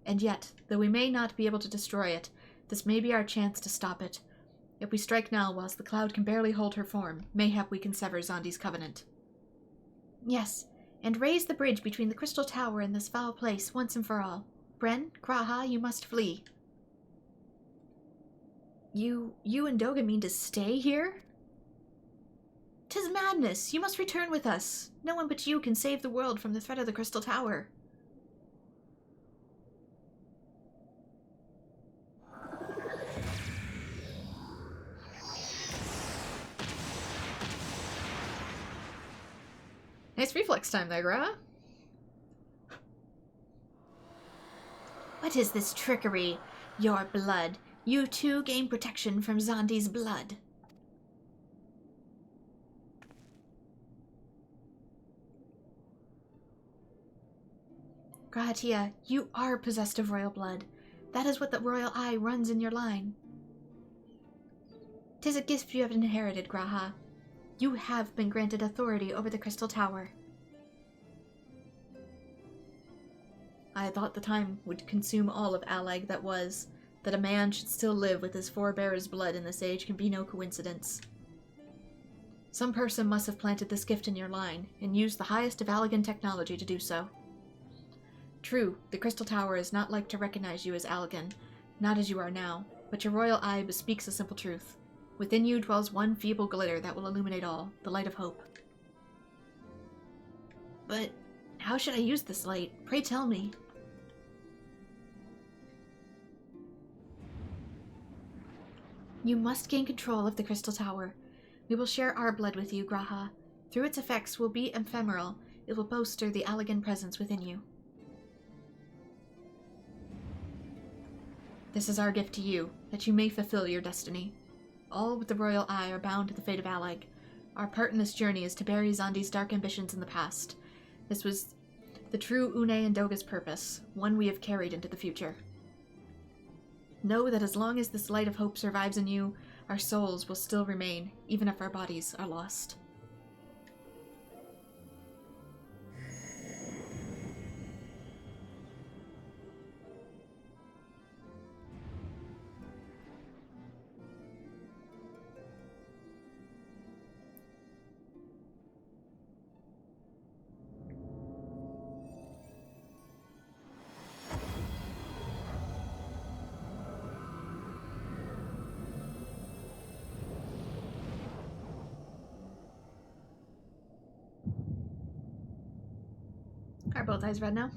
And yet, though we may not be able to destroy it, this may be our chance to stop it. If we strike now whilst the cloud can barely hold her form, mayhap we can sever Zondi's covenant. Yes, and raise the bridge between the Crystal Tower and this foul place once and for all. Bren, Kraha, you must flee. You and Doga mean to stay here? 'Tis madness! You must return with us! No one but you can save the world from the threat of the Crystal Tower. Nice reflex time there, Gra. What is this trickery? Your blood. You too gain protection from Zondi's blood. Grahatia, you are possessed of royal blood. That is what the royal eye runs in your line. 'Tis a gift you have inherited, Graha. You have been granted authority over the Crystal Tower. I had thought the time would consume all of Allag that was. That a man should still live with his forebear's blood in this age can be no coincidence. Some person must have planted this gift in your line, and used the highest of Allagan technology to do so. True, the Crystal Tower is not like to recognize you as Allagan, not as you are now, but your royal eye bespeaks a simple truth. Within you dwells one feeble glitter that will illuminate all, the light of hope. But how should I use this light? Pray tell me. You must gain control of the Crystal Tower. We will share our blood with you, Graha. Through its effects will be ephemeral. It will bolster the Allagan presence within you. This is our gift to you, that you may fulfill your destiny. All with the royal eye are bound to the fate of Allag. Our part in this journey is to bury Zondi's dark ambitions in the past. This was the true Une and Doga's purpose, one we have carried into the future. Know that as long as this light of hope survives in you, our souls will still remain, even if our bodies are lost. Are both eyes red now?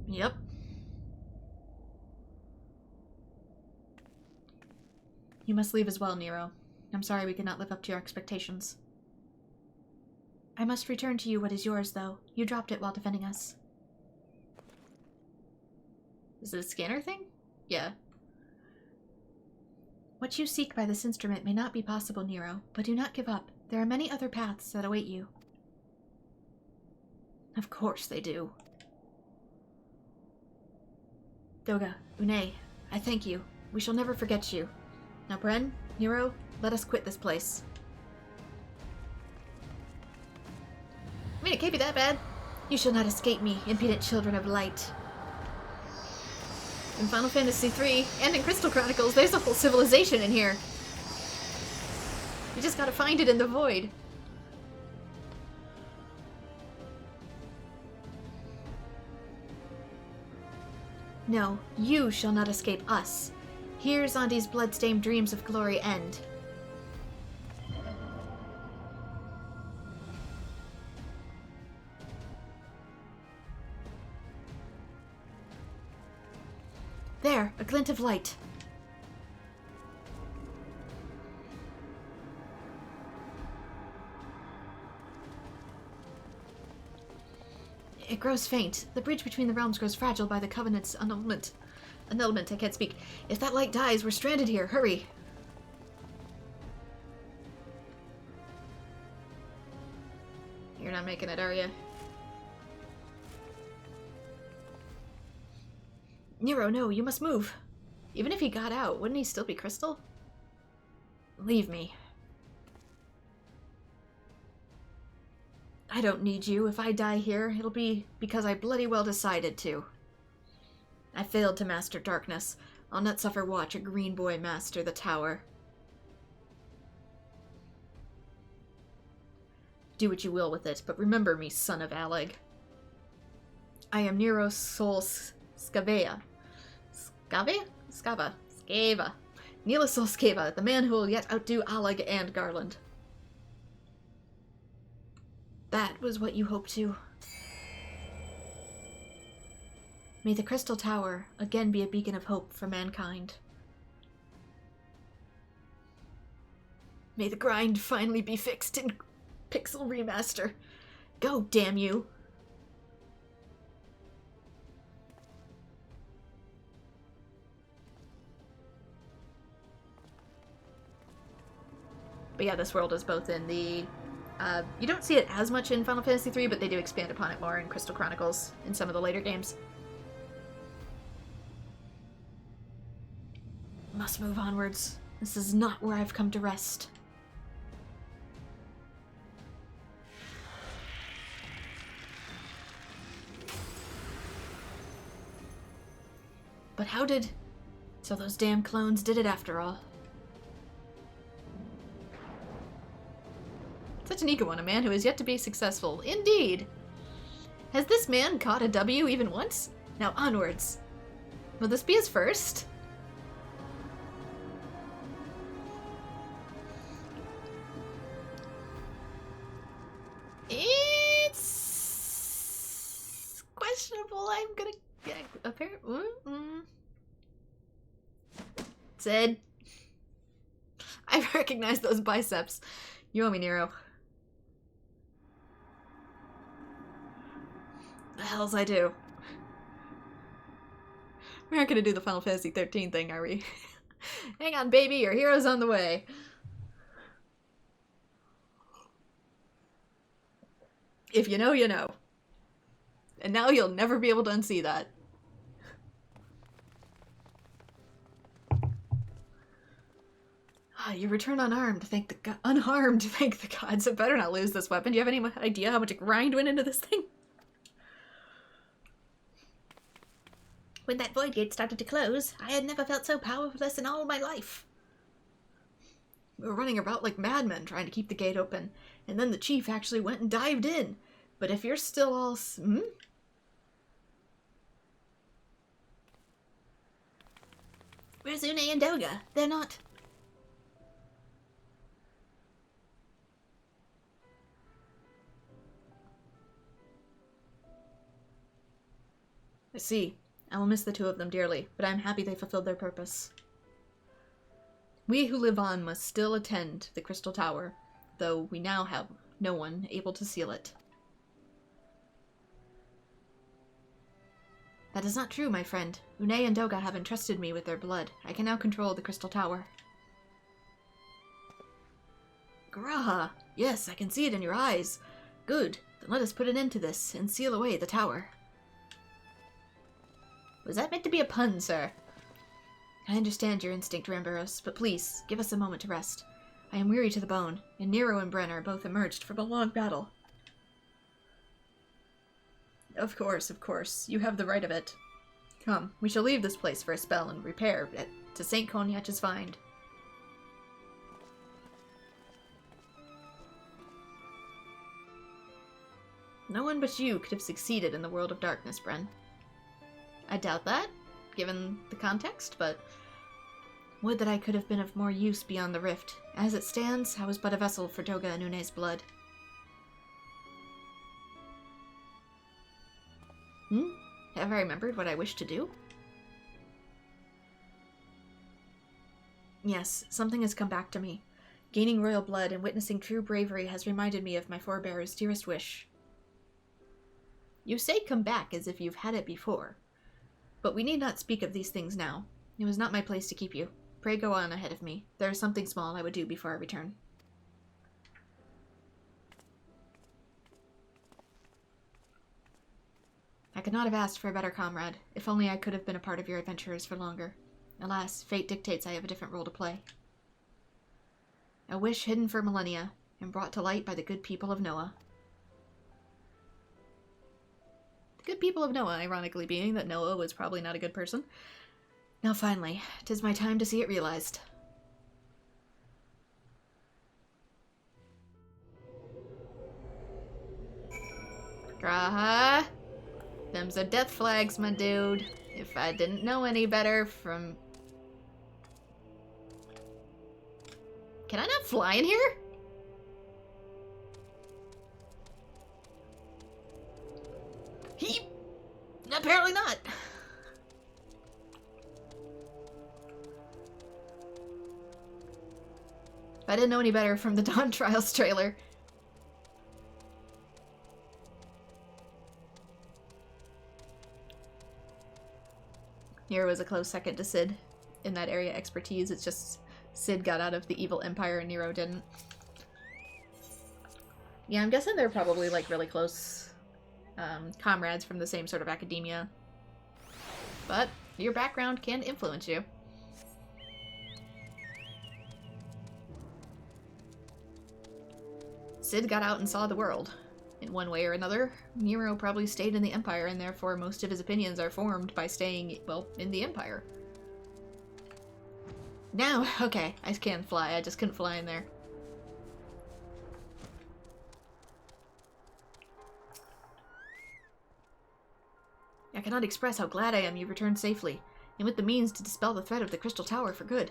Yep. You must leave as well, Nero. I'm sorry we could not live up to your expectations. I must return to you what is yours, though. You dropped it while defending us. Is it a scanner thing? Yeah. What you seek by this instrument may not be possible, Nero, but do not give up. There are many other paths that await you. Of course they do. Doga, Une, I thank you. We shall never forget you. Now, Bren, Nero, let us quit this place. I mean, it can't be that bad. You shall not escape me, impudent children of light. In Final Fantasy XIII and in Crystal Chronicles, there's a whole civilization in here. You just gotta find it in the void. No, you shall not escape us. Here Zondi's blood-stained dreams of glory end. There, a glint of light. It grows faint. The bridge between the realms grows fragile by the Covenant's annulment. Annulment, I can't speak. If that light dies, we're stranded here. Hurry! You're not making it, are you? Nero, no, you must move. Even if he got out, wouldn't he still be Crystal? Leave me. I don't need you. If I die here, it'll be because I bloody well decided to. I failed to master darkness. I'll not suffer watch a green boy master the tower. Do what you will with it, but remember me, son of Aleg. I am Nero Sol Scavea. Scava. Nero Sol Scava, the man who will yet outdo Aleg and Garland. That was what you hoped to. May the Crystal Tower again be a beacon of hope for mankind. May the grind finally be fixed in Pixel Remaster. Go, damn you! But yeah, this world is both in the... you don't see it as much in Final Fantasy III, but they do expand upon it more in Crystal Chronicles in some of the later games. Must move onwards. This is not where I've come to rest. But how did... So those damn clones did it after all. Such an eager one, a man who is yet to be successful. Indeed! Has this man caught a W even once? Now onwards. Will this be his first? It's questionable. I'm gonna apparently. Sid, I recognize those biceps. You owe me, Nero. The hells I do. We aren't gonna do the Final Fantasy XIII thing, are we? Hang on, baby, your hero's on the way. If you know, you know. And now you'll never be able to unsee that. Ah, you return unarmed, thank the unharmed, thank the gods. I better not lose this weapon. Do you have any idea how much grind went into this thing? When that void gate started to close, I had never felt so powerless in all my life. We were running about like madmen trying to keep the gate open, and then the chief actually went and dived in. But if you're still all... Where's Une and Doga? They're not... I see. I will miss the two of them dearly, but I am happy they fulfilled their purpose. We who live on must still attend the Crystal Tower, though we now have no one able to seal it. That is not true, my friend. Une and Doga have entrusted me with their blood. I can now control the Crystal Tower. Graha! Yes, I can see it in your eyes. Good. Then let us put an end to this and seal away the tower. Was that meant to be a pun, sir? I understand your instinct, Rambaros, but please, give us a moment to rest. I am weary to the bone, and Nero and Bren are both emerged from a long battle. Of course. You have the right of it. Come, we shall leave this place for a spell and repair it to St. Cognac's find. No one but you could have succeeded in the world of darkness, Bren. I doubt that, given the context, but would that I could have been of more use beyond the rift. As it stands, I was but a vessel for Doga and Une's blood. Have I remembered what I wished to do? Yes, something has come back to me. Gaining royal blood and witnessing true bravery has reminded me of my forebear's dearest wish. You say come back as if you've had it before. But we need not speak of these things now. It was not my place to keep you. Pray go on ahead of me. There is something small I would do before I return. I could not have asked for a better comrade. If only I could have been a part of your adventures for longer. Alas, fate dictates I have a different role to play. A wish hidden for millennia, and brought to light by the good people of Noah. The good people of Noah, ironically being that Noah was probably not a good person. Now finally, 'tis my time to see it realized. Graha! Them's are death flags, my dude. If I didn't know any better from... Can I not fly in here? Apparently not. If I didn't know any better from the Dawn Trials trailer. Nero was a close second to Cid in that area expertise. It's just Cid got out of the evil empire and Nero didn't. Yeah, I'm guessing they're probably like really close comrades from the same sort of academia. But your background can influence you. Cid got out and saw the world. In one way or another, Nero probably stayed in the Empire, and therefore most of his opinions are formed by staying, well, in the Empire. Now, okay, I can fly, I just couldn't fly in there. I cannot express how glad I am you returned safely, and with the means to dispel the threat of the Crystal Tower for good.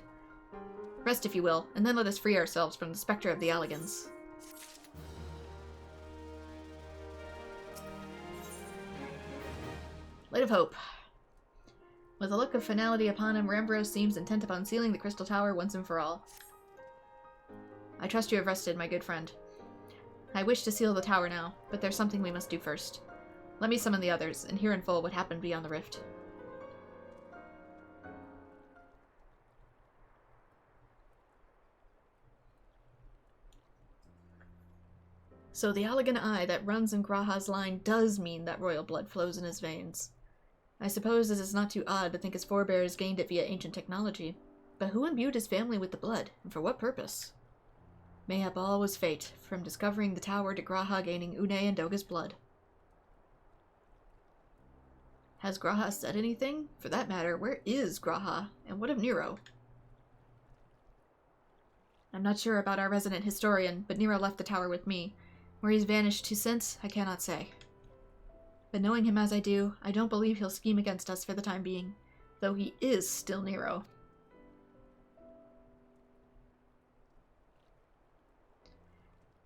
Rest if you will, and then let us free ourselves from the specter of the Alligans. Light of Hope. With a look of finality upon him, Rambros seems intent upon sealing the Crystal Tower once and for all. I trust you have rested, my good friend. I wish to seal the tower now, but there's something we must do first. Let me summon the others, and hear in full what happened beyond the rift. So the Allagan eye that runs in Graha's line does mean that royal blood flows in his veins. I suppose this is not too odd to think his forebears gained it via ancient technology. But who imbued his family with the blood, and for what purpose? Mayhap all was fate, from discovering the tower to Graha gaining Une and Doga's blood. Has Graha said anything? For that matter, where is Graha? And what of Nero? I'm not sure about our resident historian, but Nero left the tower with me. Where he's vanished to since, I cannot say. But knowing him as I do, I don't believe he'll scheme against us for the time being, though he is still Nero.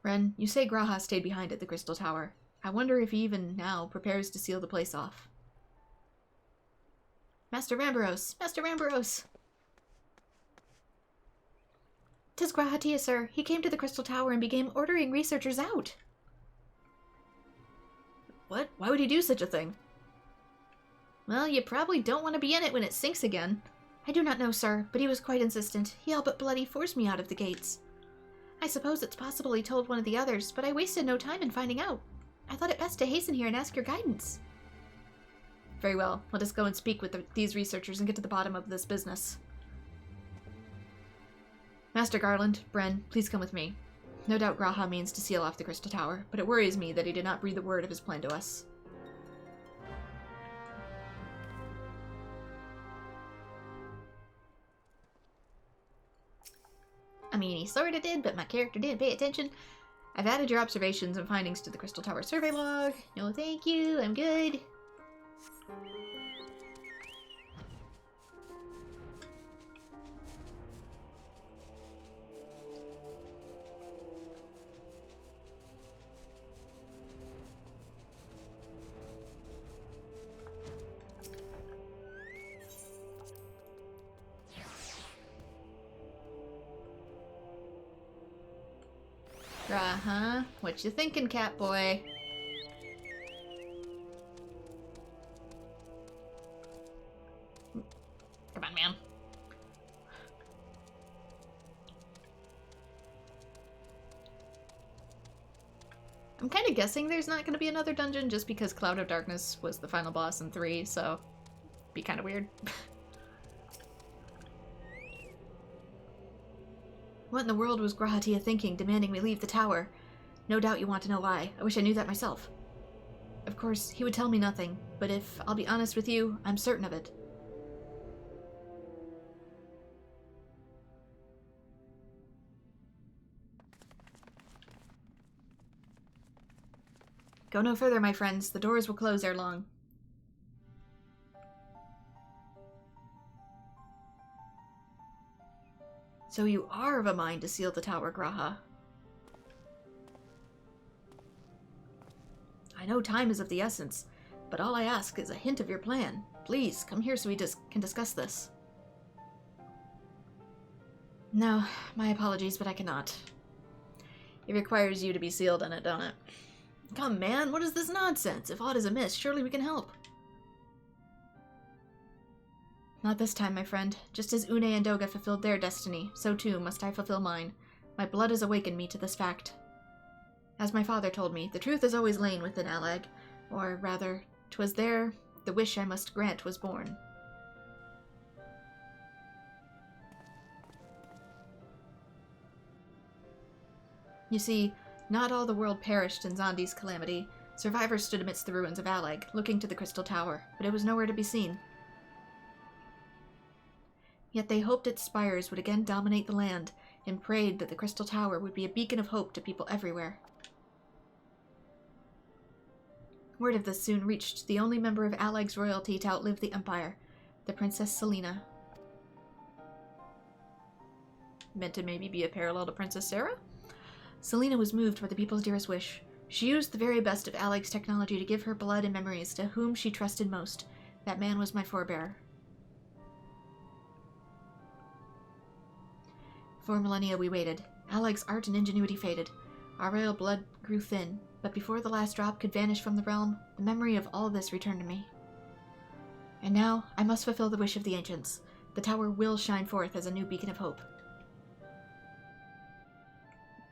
Ren, you say Graha stayed behind at the Crystal Tower. I wonder if he even now prepares to seal the place off. Master Ramboros! Master Ramboros! 'Tis Grahatia, sir. He came to the Crystal Tower and began ordering researchers out. What? Why would he do such a thing? Well, you probably don't want to be in it when it sinks again. I do not know, sir, but he was quite insistent. He all but bloody forced me out of the gates. I suppose it's possible he told one of the others, but I wasted no time in finding out. I thought it best to hasten here and ask your guidance. Very well. Let us go and speak with these researchers and get to the bottom of this business. Master Garland, Bren, please come with me. No doubt Graha means to seal off the Crystal Tower, but it worries me that he did not breathe a word of his plan to us. I mean, he sorta did, but my character didn't pay attention. I've added your observations and findings to the Crystal Tower survey log. No thank you, I'm good. What you thinking, Catboy? I'm kind of guessing there's not going to be another dungeon just because Cloud of Darkness was the final boss in 3, so be kind of weird. What in the world was Grahatia thinking, demanding we leave the tower? No doubt you want to know why. I wish I knew that myself. Of course, he would tell me nothing, but if I'll be honest with you, I'm certain of it. Go no further, my friends. The doors will close ere long. So you are of a mind to seal the tower, Graha. I know time is of the essence, but all I ask is a hint of your plan. Please, come here so we can discuss this. No, my apologies, but I cannot. It requires you to be sealed in it, don't it? Come, man, what is this nonsense? If aught is amiss, surely we can help. Not this time, my friend. Just as Une and Doga fulfilled their destiny, so too must I fulfill mine. My blood has awakened me to this fact. As my father told me, the truth has always lain within Allag, or rather, 'twas there the wish I must grant was born. You see, not all the world perished in Zondi's calamity. Survivors stood amidst the ruins of Allag, looking to the Crystal Tower, but it was nowhere to be seen. Yet they hoped its spires would again dominate the land, and prayed that the Crystal Tower would be a beacon of hope to people everywhere. Word of this soon reached the only member of Allag's royalty to outlive the Empire, the Princess Selena. Meant to maybe be a parallel to Princess Sarah? Selena was moved by the people's dearest wish. She used the very best of Allag's technology to give her blood and memories to whom she trusted most. That man was my forebearer. For millennia we waited. Allag's art and ingenuity faded. Our royal blood grew thin, but before the last drop could vanish from the realm, the memory of all this returned to me. And now, I must fulfill the wish of the ancients. The tower will shine forth as a new beacon of hope.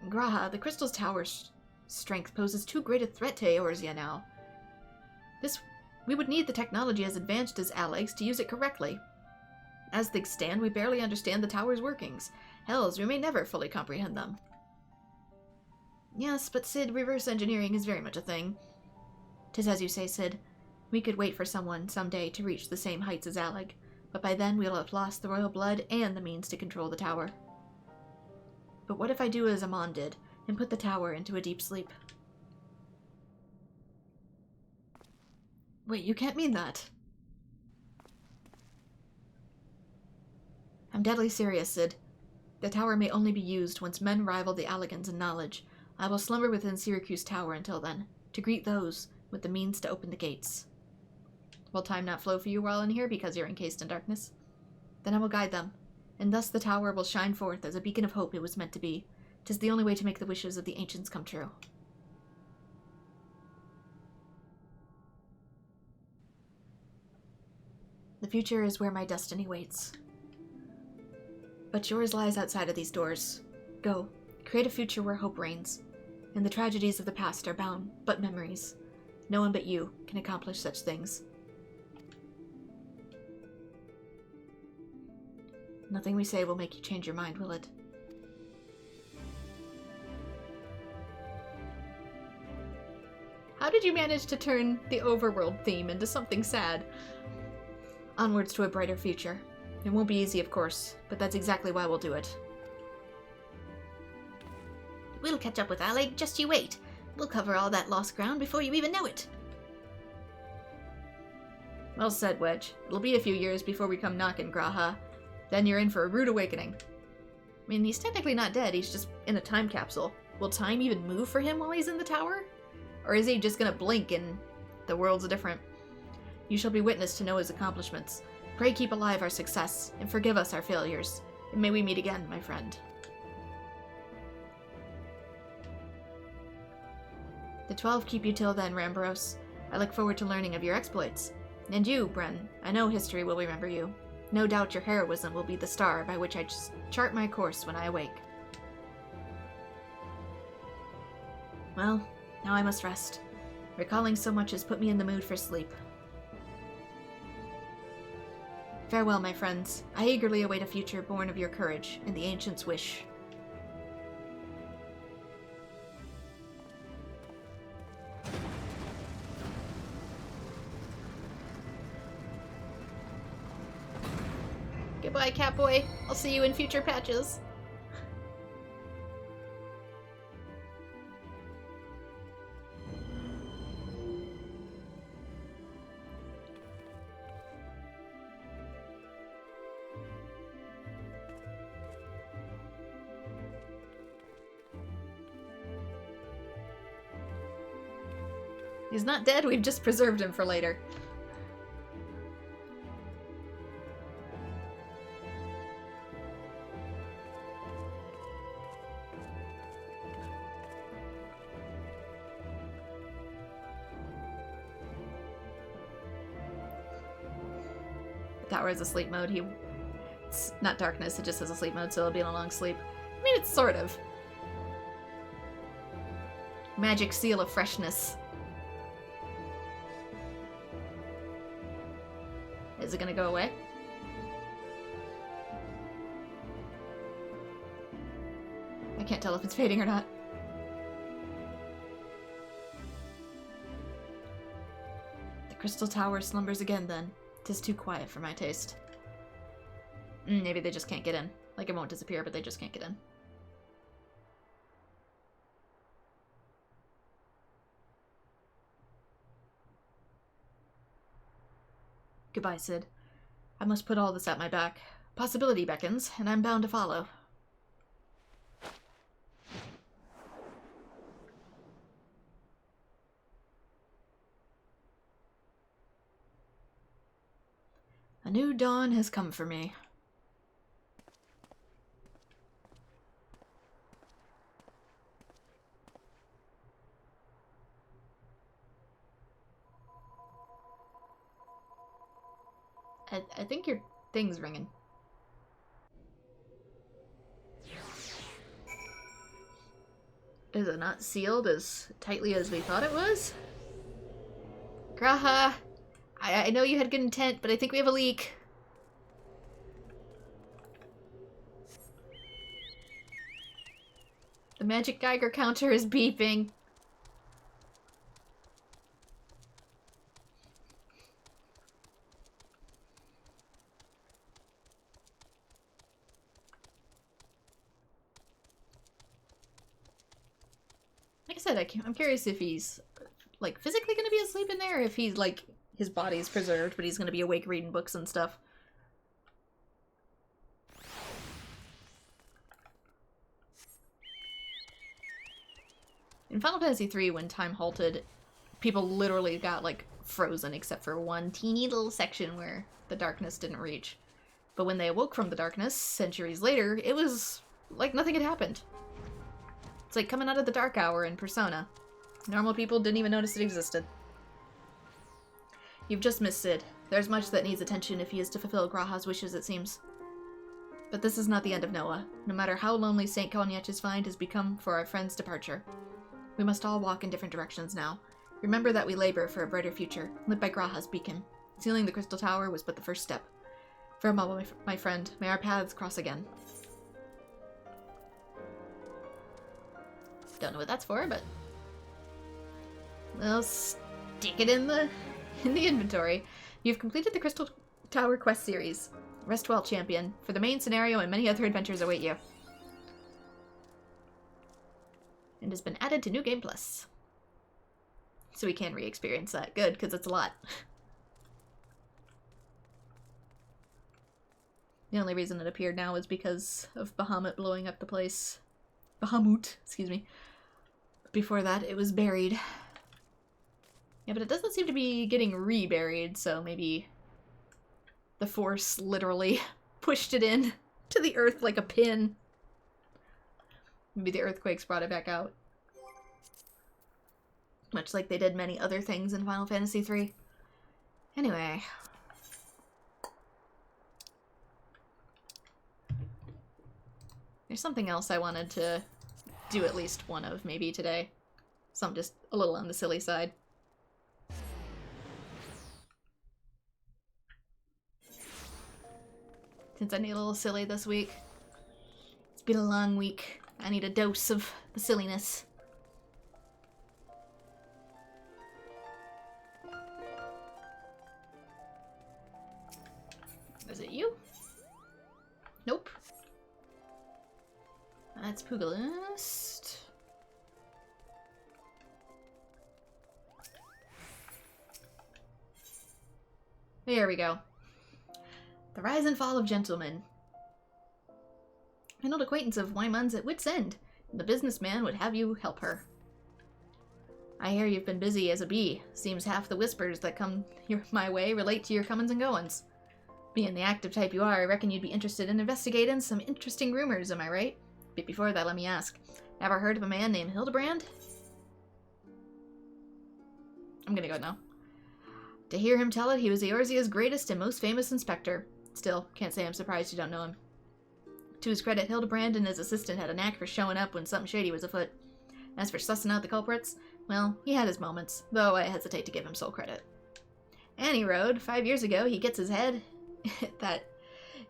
Graha, the Crystal Tower's strength poses too great a threat to Eorzea now. We would need the technology as advanced as Allag's to use it correctly. As things stand, we barely understand the tower's workings. Hells, we may never fully comprehend them. Yes, but Sid, reverse engineering is very much a thing. 'Tis as you say, Sid. We could wait for someone, someday, to reach the same heights as Allag, but by then we'll have lost the royal blood and the means to control the tower. But what if I do as Amon did, and put the tower into a deep sleep? Wait, you can't mean that. I'm deadly serious, Sid. The tower may only be used once men rival the Allagans in knowledge. I will slumber within Syracuse Tower until then, to greet those with the means to open the gates. Will time not flow for you while in here because you're encased in darkness? Then I will guide them, and thus the tower will shine forth as a beacon of hope it was meant to be. 'Tis the only way to make the wishes of the ancients come true. The future is where my destiny waits. But yours lies outside of these doors. Go, create a future where hope reigns, and the tragedies of the past are bound but memories. No one but you can accomplish such things. Nothing we say will make you change your mind, will it? How did you manage to turn the overworld theme into something sad? Onwards to a brighter future. It won't be easy, of course, but that's exactly why we'll do it. We'll catch up with Allag, just you wait. We'll cover all that lost ground before you even know it. Well said, Wedge. It'll be a few years before we come knocking, Graha. Then you're in for a rude awakening. I mean, he's technically not dead, he's just in a time capsule. Will time even move for him while he's in the tower? Or is he just gonna blink and the world's different? You shall be witness to Noah's accomplishments. Pray keep alive our success, and forgive us our failures. And may we meet again, my friend. The 12 keep you till then, Rambaros. I look forward to learning of your exploits. And you, Bren, I know history will remember you. No doubt your heroism will be the star by which I chart my course when I awake. Well, Now I must rest. Recalling so much has put me in the mood for sleep. Farewell, my friends. I eagerly await a future born of your courage and the ancient's wish. Goodbye, Catboy. I'll see you in future patches. He's not dead, we've just preserved him for later. The tower has a sleep mode. It's not darkness, it just has a sleep mode, so it'll be in a long sleep. I mean, it's sort of. Magic seal of freshness. Is it gonna go away? I can't tell if it's fading or not. The Crystal Tower slumbers again, then. 'Tis too quiet for my taste. Maybe they just can't get in. Like, it won't disappear, but they just can't get in. Goodbye, Sid. I must put all this at my back. Possibility beckons, and I'm bound to follow. A new dawn has come for me. I think your thing's ringing. Is it not sealed as tightly as we thought it was? Graha! I know you had good intent, but I think we have a leak. The magic Geiger counter is beeping. Like I said, I'm curious if he's, like, physically gonna be asleep in there, or if he's, like, his body's preserved, but he's gonna be awake reading books and stuff. In Final Fantasy III, when time halted, people literally got, like, frozen, except for one teeny little section where the darkness didn't reach. But when they awoke from the darkness, centuries later, it was like nothing had happened. It's like coming out of the dark hour in Persona. Normal people didn't even notice it existed. You've just missed Sid. There's much that needs attention if he is to fulfill Graha's wishes, it seems. But this is not the end of Noah. No matter how lonely St. Konyach's find has become for our friend's departure. We must all walk in different directions now. Remember that we labor for a brighter future, lit by Graha's beacon. Sealing the Crystal Tower was but the first step. Farewell, my friend. May our paths cross again. Don't know what that's for, but we'll stick it in the inventory. You've completed the Crystal Tower quest series. Rest well, champion, for the main scenario and many other adventures await you. And has been added to New Game Plus. So we can re-experience that. Good, because it's a lot. The only reason it appeared now is because of Bahamut blowing up the place. Bahamut, excuse me. Before that, it was buried. Yeah, but it doesn't seem to be getting reburied, so maybe the Force literally pushed it in to the earth like a pin. Maybe the earthquakes brought it back out. Much like they did many other things in Final Fantasy III. Anyway. There's something else I wanted to do at least one of maybe today. Some just a little on the silly side. Since I need a little silly this week. It's been a long week. I need a dose of the silliness. Is it you? Nope. That's Pugalist. There we go. The Rise and Fall of Gentlemen. An old acquaintance of Wymon's at wit's end. The businessman would have you help her. I hear you've been busy as a bee. Seems half the whispers that come my way relate to your comings and goings. Being the active type you are, I reckon you'd be interested in investigating some interesting rumors, am I right? But before that, let me ask. Ever heard of a man named Hildibrand? I'm gonna go now. To hear him tell it, he was Eorzea's greatest and most famous inspector. Still, can't say I'm surprised you don't know him. To his credit, Hildibrand and his assistant had a knack for showing up when something shady was afoot. As for sussing out the culprits, well, he had his moments, though I hesitate to give him sole credit. Annie Road, 5 years ago, he gets in his head that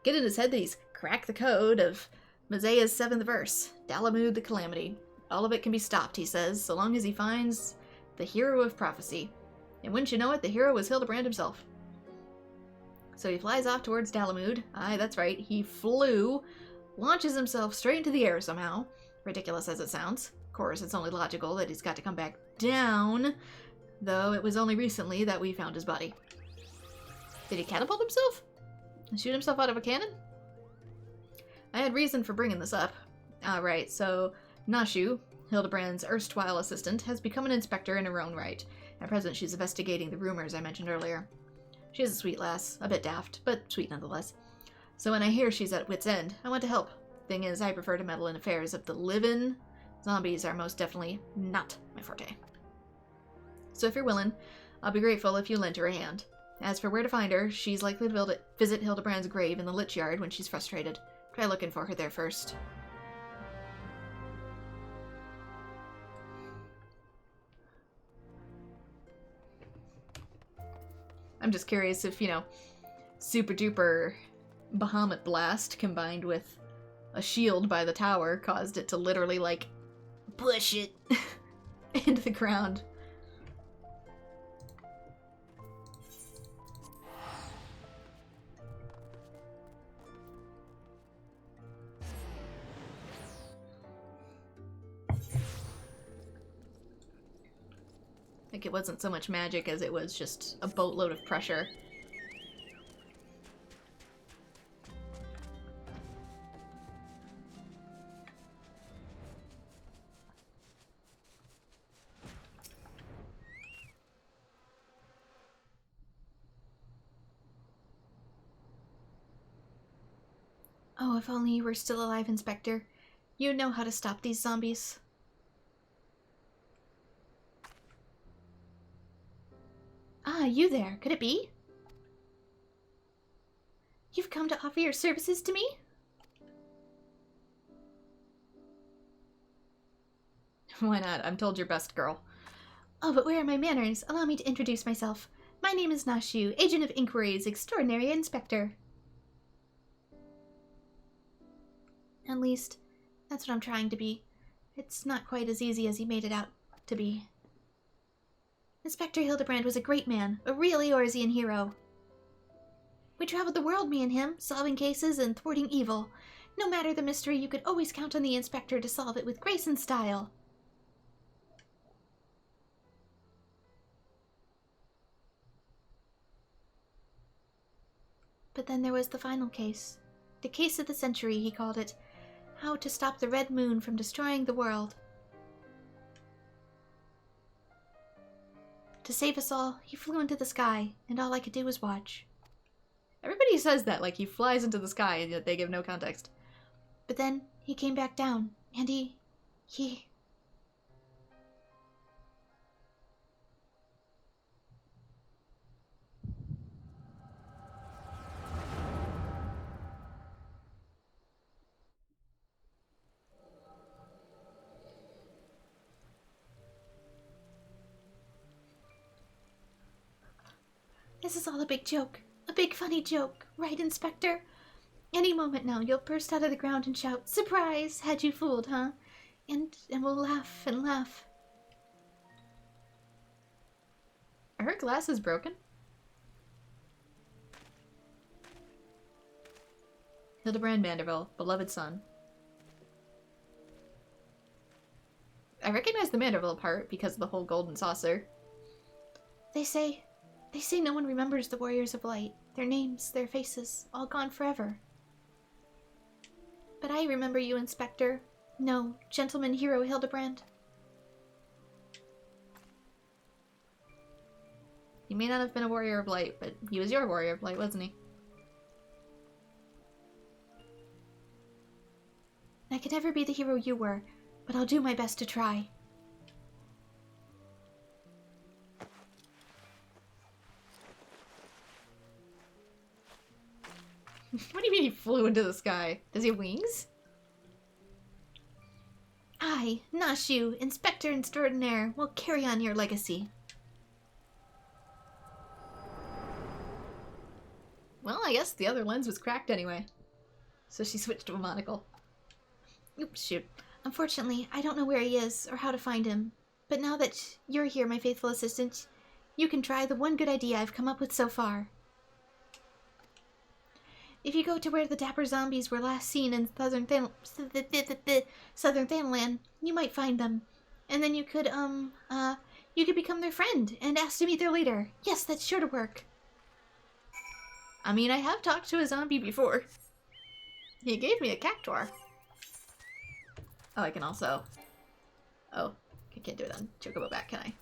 he's cracked the code of Mosaia's 7th verse, Dalamud the Calamity. All of it can be stopped, he says, so long as he finds the hero of prophecy. And wouldn't you know it, the hero was Hildibrand himself. So he flies off towards Dalamud. Aye, that's right, he flew, launches himself straight into the air somehow, ridiculous as it sounds. Of course, it's only logical that he's got to come back down, though it was only recently that we found his body. Did he catapult himself? Shoot himself out of a cannon? I had reason for bringing this up. Right, so Nashu, Hildibrand's erstwhile assistant, has become an inspector in her own right. At present, she's investigating the rumors I mentioned earlier. She's a sweet lass, a bit daft, but sweet nonetheless. So when I hear she's at wit's end, I want to help. Thing is, I prefer to meddle in affairs of the living. Zombies are most definitely not my forte. So if you're willing, I'll be grateful if you lend her a hand. As for where to find her, she's likely to visit Hildibrand's grave in the Lich Yard when she's frustrated. Try looking for her there first. I'm just curious if, super duper Bahamut Blast combined with a shield by the tower caused it to literally, push it into the ground. It wasn't so much magic as it was just a boatload of pressure. Oh, if only you were still alive, Inspector. You know how to stop these zombies. Ah, you there. Could it be? You've come to offer your services to me? Why not? I'm told you're best, girl. Oh, but where are my manners? Allow me to introduce myself. My name is Nashu, Agent of Inquiries, Extraordinary Inspector. At least, that's what I'm trying to be. It's not quite as easy as he made it out to be. Inspector Hildibrand was a great man, a real Eorzean hero. We traveled the world, me and him, solving cases and thwarting evil. No matter the mystery, you could always count on the Inspector to solve it with grace and style. But then there was the final case. The case of the century, he called it. How to stop the Red Moon from destroying the world. To save us all, he flew into the sky, and all I could do was watch. Everybody says that, like he flies into the sky, and yet they give no context. But then, he came back down, and he... This is all a big joke. A big funny joke, right, Inspector? Any moment now, you'll burst out of the ground and shout, "Surprise! Had you fooled, huh?" And we'll laugh and laugh. Are her glasses broken? Hildibrand Manderville, beloved son. I recognize the Manderville part because of the whole golden saucer. They say no one remembers the Warriors of Light. Their names, their faces, all gone forever. But I remember you, Inspector. No, Gentleman Hero Hildibrand. He may not have been a Warrior of Light, but he was your Warrior of Light, wasn't he? I could never be the hero you were, but I'll do my best to try. What do you mean he flew into the sky? Does he have wings? I, Nashu, Inspector Extraordinaire, will carry on your legacy. Well, I guess the other lens was cracked anyway. So she switched to a monocle. Oops, shoot. Unfortunately, I don't know where he is or how to find him. But now that you're here, my faithful assistant, you can try the one good idea I've come up with so far. If you go to where the dapper zombies were last seen in Southern Thanalan, you might find them. And then you could become their friend and ask to meet their leader. Yes, that's sure to work. I mean, I have talked to a zombie before. He gave me a cactuar. Oh, I can also... Oh, I can't do it on Chocobo Bat, can I?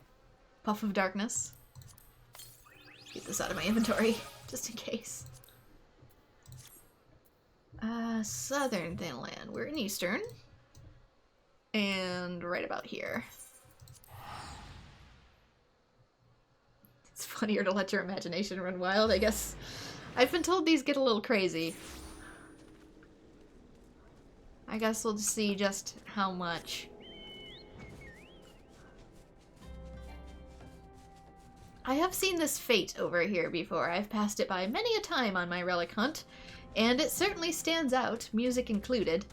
Puff of Darkness. Get this out of my inventory, just in case. Southern Thanalan. We're in Eastern. And right about here. It's funnier to let your imagination run wild, I guess. I've been told these get a little crazy. I guess we'll see just how much. I have seen this fate over here before. I've passed it by many a time on my relic hunt, and it certainly stands out, music included,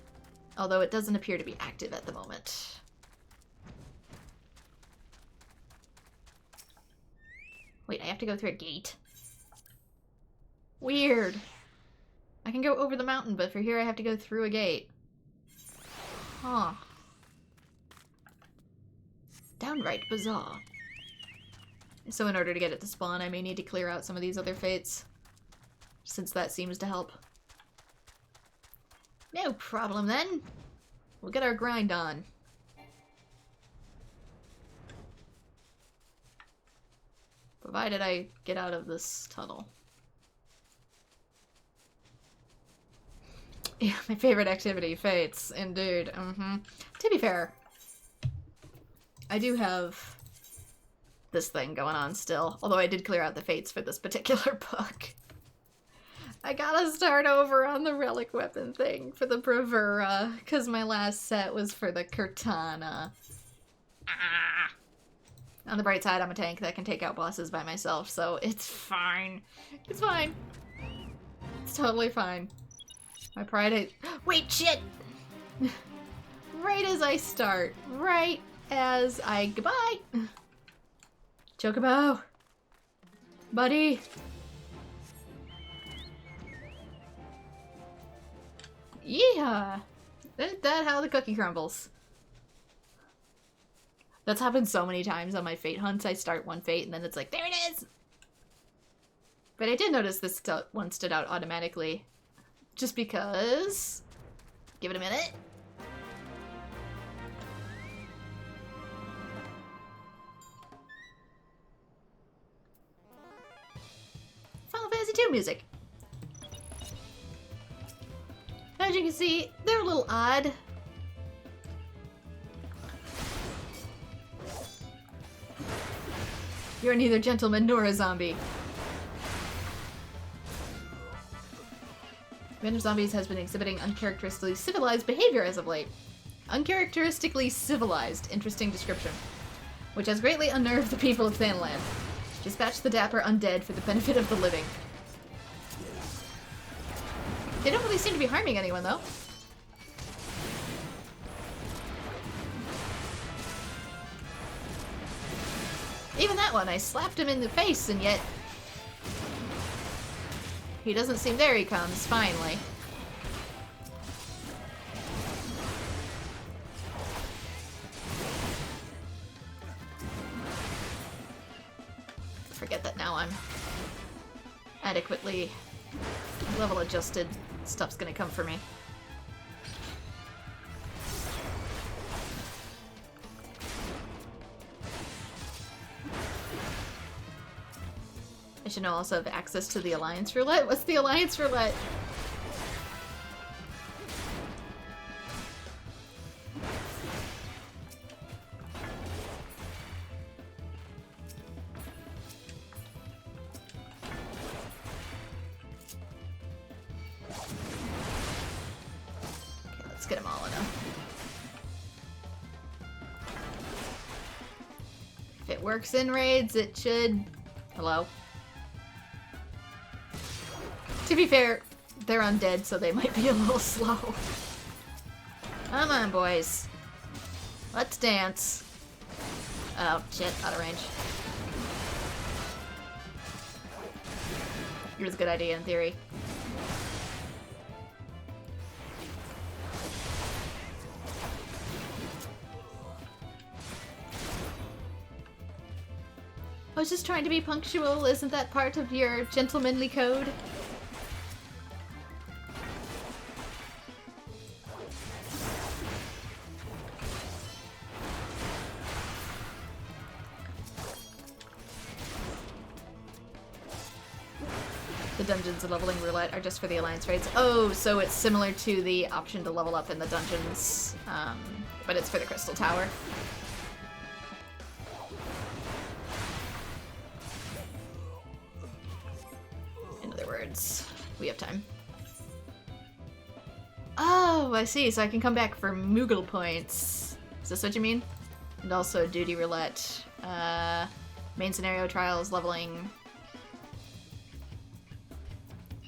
although it doesn't appear to be active at the moment. Wait, I have to go through a gate? Weird. I can go over the mountain, but for here I have to go through a gate. Huh. Downright bizarre. So in order to get it to spawn, I may need to clear out some of these other fates, since that seems to help. No problem then. We'll get our grind on. Provided I get out of this tunnel. Yeah, my favorite activity, fates, indeed. To be fair, I do have this thing going on still, although I did clear out the fates for this particular book. I gotta start over on the relic weapon thing for the Bravura, because my last set was for the Cortana. Ah. On the bright side, I'm a tank that can take out bosses by myself, so it's fine. It's fine. It's totally fine. My pride Wait, shit! Right as I start. Right as I... Goodbye! Chocobo! Buddy! Yeah! Isn't that how the cookie crumbles? That's happened so many times on my fate hunts. I start one fate and then it's like, there it is! But I did notice this one stood out automatically. Just because... Give it a minute. Final Fantasy II music. As you can see, they're a little odd. You're neither gentleman nor a zombie. Random Zombies has been exhibiting uncharacteristically civilized behavior as of late. Uncharacteristically civilized, interesting description. Which has greatly unnerved the people of Thanalan. Dispatch the dapper undead for the benefit of the living. They don't really seem to be harming anyone, though. Even that one, I slapped him in the face, and yet... he doesn't seem... there he comes, finally. Forget that now I'm adequately level adjusted. Stuff's gonna come for me. I should know also have access to the Alliance Roulette. What's the Alliance Roulette? Okay, let's get them all in them. If it works in raids, it should... hello? To be fair, they're undead, so they might be a little slow. Come on, boys. Let's dance. Oh, shit. Out of range. It was a good idea in theory. I was just trying to be punctual. Isn't that part of your gentlemanly code? Dungeons and leveling roulette are just for the Alliance raids. Oh, so it's similar to the option to level up in the dungeons, but it's for the Crystal Tower. In other words, we have time. Oh, I see. So I can come back for Moogle points. Is this what you mean? And also duty roulette. Main scenario trials, leveling...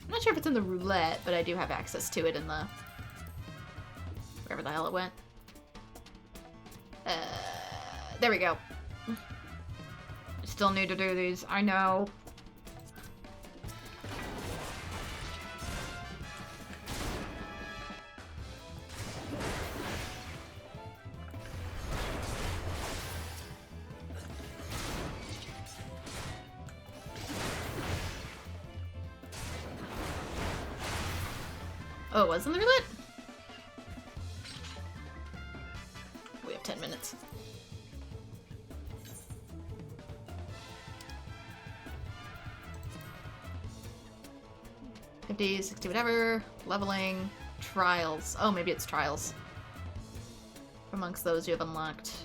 I'm not sure if it's in the roulette, but I do have access to it in the... wherever the hell it went. There we go. Still need to do these, I know. Oh, it was in the roulette? We have 10 minutes. $50, $60, whatever. Leveling. Trials. Oh, maybe it's trials. Amongst those you have unlocked.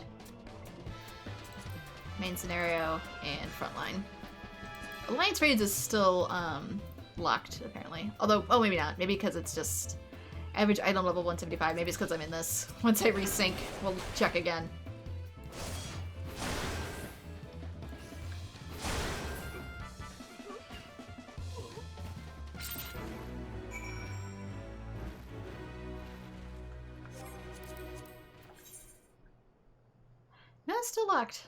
Main scenario and frontline. Alliance raids is still, locked, apparently. Although, oh, maybe not. Maybe because it's just average item level 175. Maybe it's because I'm in this. Once I resync, we'll check again. No, it's still locked.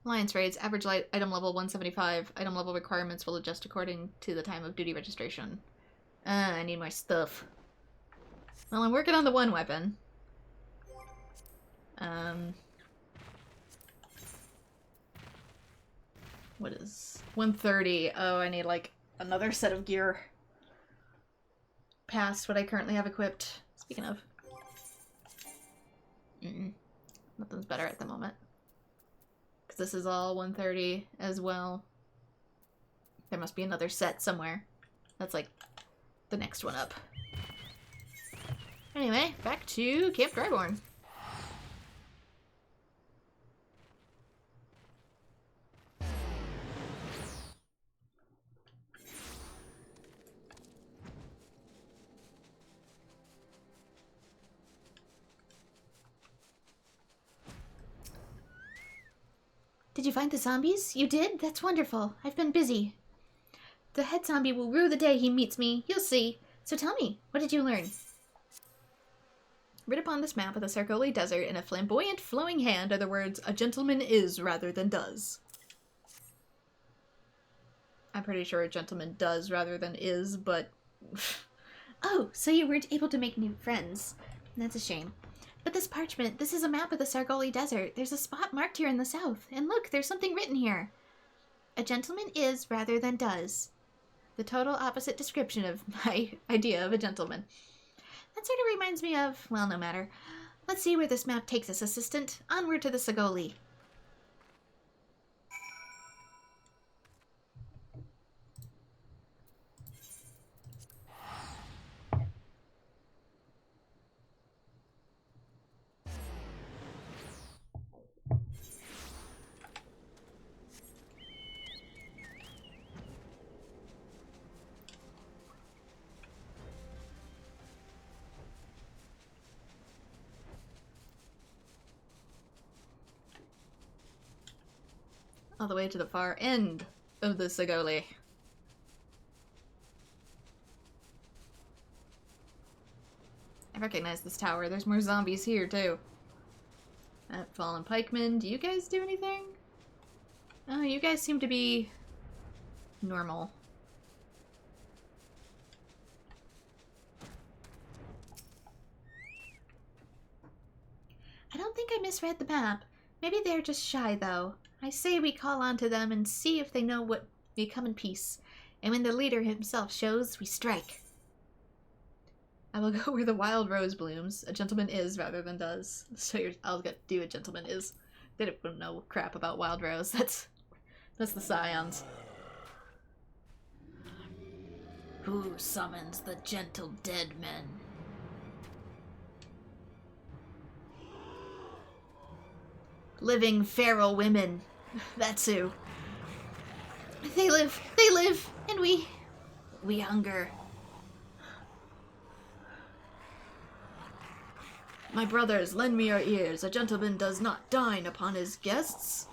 Alliance raids, average item level 175. Item level requirements will adjust according to the time of duty registration. I need my stuff. Well, I'm working on the one weapon. What is... 130. Oh, I need, like, another set of gear. Past what I currently have equipped. Speaking of. Nothing's better at the moment. This is all 130 as well. There must be another set somewhere. That's like the next one up. Anyway, back to Camp Reborn. Did Did you find the zombies? You did? That's wonderful. I've been busy. The head zombie will rue the day he meets me. You'll see. So tell me, what did you learn? Writ upon this map of the Sargoli Desert in a flamboyant, flowing hand are the words, "A gentleman is rather than does." I'm pretty sure a gentleman does rather than is, but... Oh, so you weren't able to make new friends. That's a shame. But this parchment, this is a map of the Sargoli Desert. There's a spot marked here in the south. And look, there's something written here. A gentleman is rather than does. The total opposite description of my idea of a gentleman. That sort of reminds me of, well, no matter. Let's see where this map takes us, assistant. Onward to the Sargoli. All the way to the far end of the Sargoli. I recognize this tower. There's more zombies here, too. Fallen pikemen. Do you guys do anything? Oh, you guys seem to be normal. I don't think I misread the map. Maybe they're just shy, though. I say we call on to them and see if they know what we come in peace. And when the leader himself shows, we strike. I will go where the wild rose blooms. A gentleman is rather than does. So I'll do a gentleman is. They don't know crap about wild rose. That's the scions. Who summons the gentle dead men? Living feral women. That's who. They live, and we hunger. My brothers, lend me your ears. A gentleman does not dine upon his guests.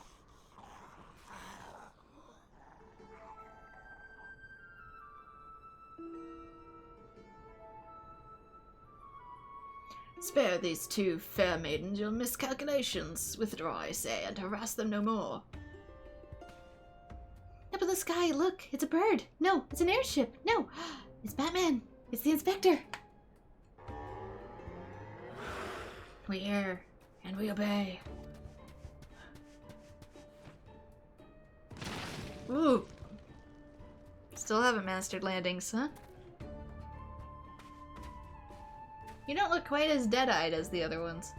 Spare these two fair maidens your miscalculations. Withdraw, I say, and harass them no more. Up in the sky, look, it's a bird. No, it's an airship. No, it's Batman. It's the inspector. We hear, and we obey. Ooh. Still haven't mastered landings, huh? You don't look quite as dead-eyed as the other ones.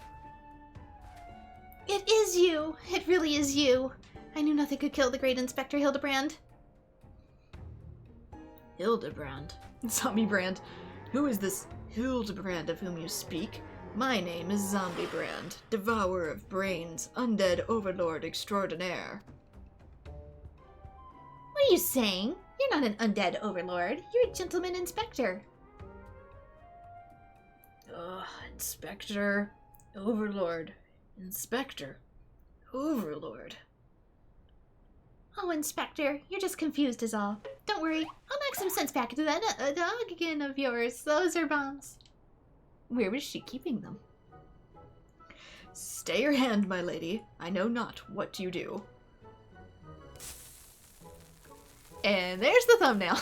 It is you! It really is you! I knew nothing could kill the great Inspector Hildibrand. Hildibrand? Zombiebrand. Who is this Hildibrand of whom you speak? My name is Zombiebrand, devourer of brains, undead overlord extraordinaire. What are you saying? You're not an undead overlord. You're a gentleman inspector. Ugh, Inspector, Overlord, Inspector, Overlord. Oh, Inspector, you're just confused is all. Don't worry, I'll knock some sense back into that dog again of yours. Those are bombs. Where was she keeping them? Stay your hand, my lady. I know not what you do. And there's the thumbnail.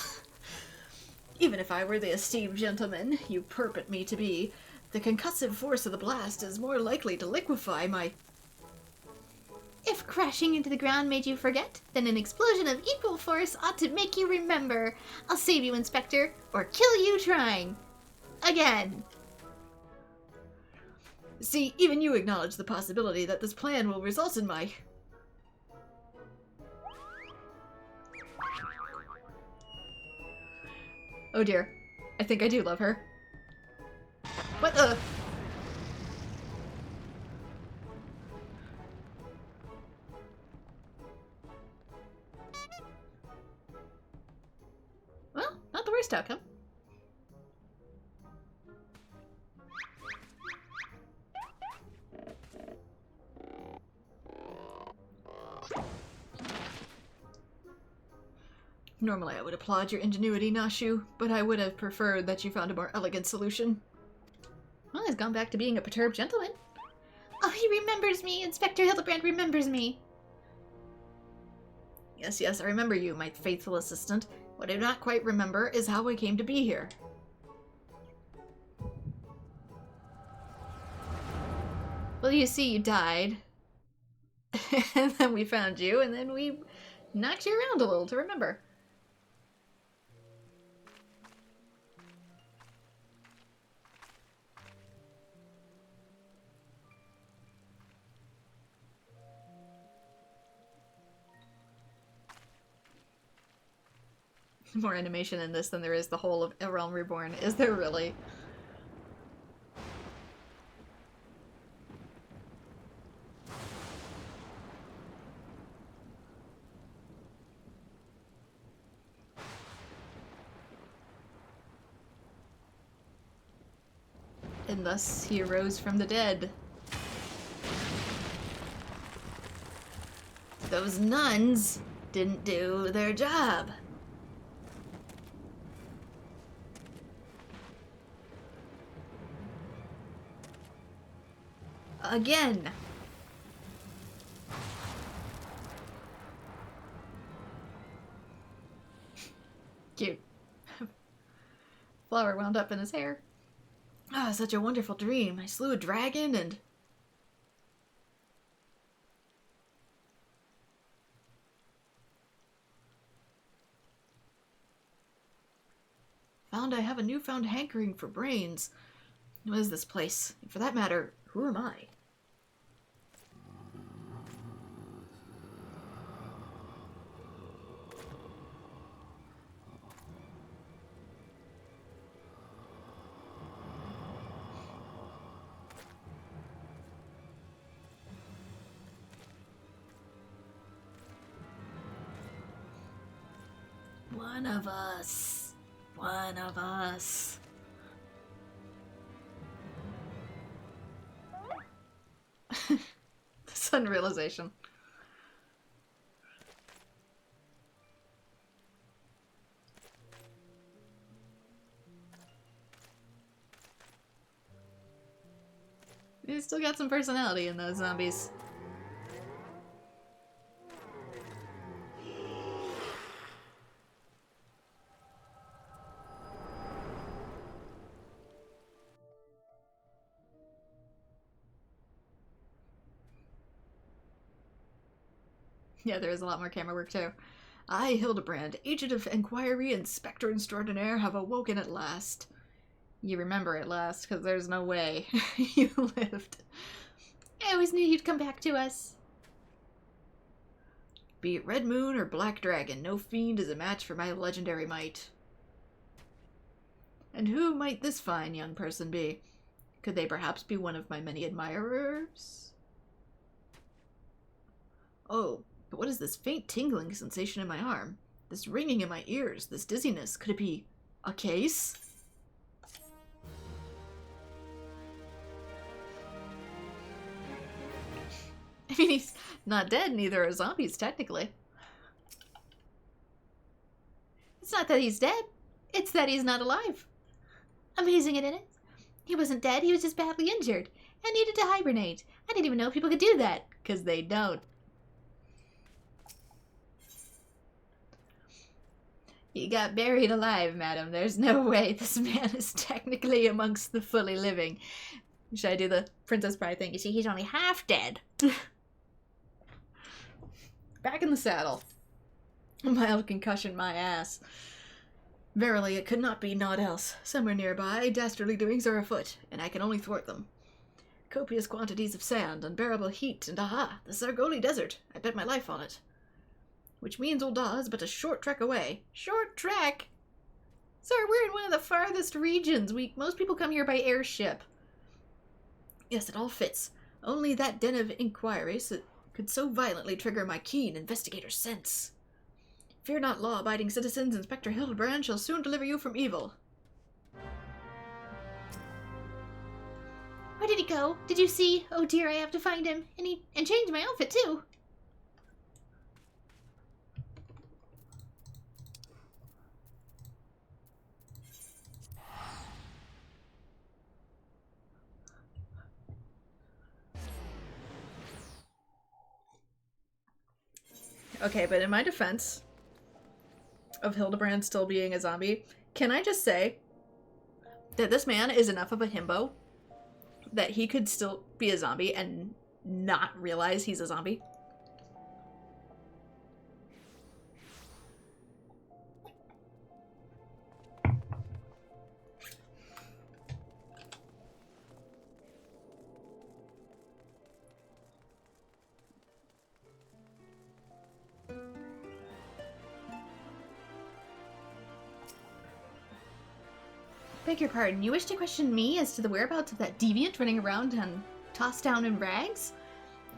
Even if I were the esteemed gentleman you purport me to be, the concussive force of the blast is more likely to liquefy my... If crashing into the ground made you forget, then an explosion of equal force ought to make you remember. I'll save you, Inspector, or kill you trying. Again. See, even you acknowledge the possibility that this plan will result in my... Oh dear. I think I do love her. What the? Well, not the worst outcome. Normally I would applaud your ingenuity, Nashu, but I would have preferred that you found a more elegant solution. Well, he's gone back to being a perturbed gentleman. Oh, he remembers me! Inspector Hildibrand remembers me! Yes, yes, I remember you, my faithful assistant. What I do not quite remember is how I came to be here. Well, you see, you died. And then we found you, and then we knocked you around a little to remember. More animation in this than there is the whole of A Realm Reborn. Is there really? And thus he arose from the dead. Those nuns didn't do their job. Again. Cute. Flower wound up in his hair. Ah, such a wonderful dream. I slew a dragon and... found I have a newfound hankering for brains. What is this place? And for that matter, who am I? One of us. One of us. The sudden realization. You still got some personality in those zombies. Yeah, there is a lot more camera work, too. I, Hildibrand, Agent of Inquiry and Spectre Extraordinaire, have awoken at last. You remember at last, because there's no way you lived. I always knew you'd come back to us. Be it Red Moon or Black Dragon, no fiend is a match for my legendary might. And who might this fine young person be? Could they perhaps be one of my many admirers? Oh. But what is this faint tingling sensation in my arm? This ringing in my ears? This dizziness? Could it be a case? I mean, he's not dead, neither are zombies, technically. It's not that he's dead. It's that he's not alive. Amazing, isn't it? He wasn't dead, he was just badly injured and needed to hibernate. I didn't even know people could do that, because they don't. He got buried alive, madam. There's no way this man is technically amongst the fully living. Should I do the Princess Bride thing? You see, he's only half dead. Back in the saddle. A mild concussion, my ass. Verily, it could not be naught else. Somewhere nearby, dastardly doings are afoot, and I can only thwart them. Copious quantities of sand, unbearable heat, and aha, the Sargoli Desert. I bet my life on it. Which means Ul'dah is but a short trek away. Short trek? Sir, we're in one of the farthest regions. Most people come here by airship. Yes, it all fits. Only that den of inquiries could so violently trigger my keen investigator's sense. Fear not, law-abiding citizens. Inspector Hildibrand shall soon deliver you from evil. Where did he go? Did you see? Oh dear, I have to find him. And change my outfit, too. Okay, but in my defense of Hildibrand still being a zombie, can I just say that this man is enough of a himbo that he could still be a zombie and not realize he's a zombie? Beg your pardon, you wish to question me as to the whereabouts of that deviant running around and tossed down in rags?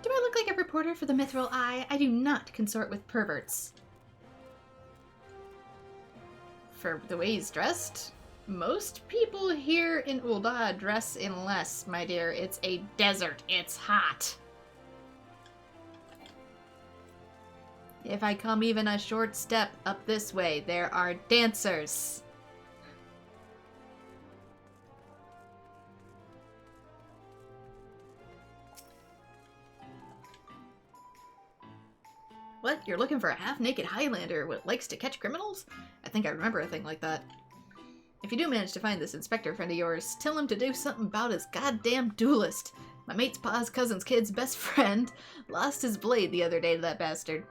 Do I look like a reporter for the Mithril Eye? I do not consort with perverts. For the way he's dressed, most people here in Ul'dah dress in less, my dear. It's a desert. It's hot. If I come even a short step up this way, there are dancers. What? You're looking for a half-naked Highlander who likes to catch criminals? I think I remember a thing like that. If you do manage to find this inspector friend of yours, tell him to do something about his goddamn duelist. My mate's pa's cousin's kid's best friend lost his blade the other day to that bastard.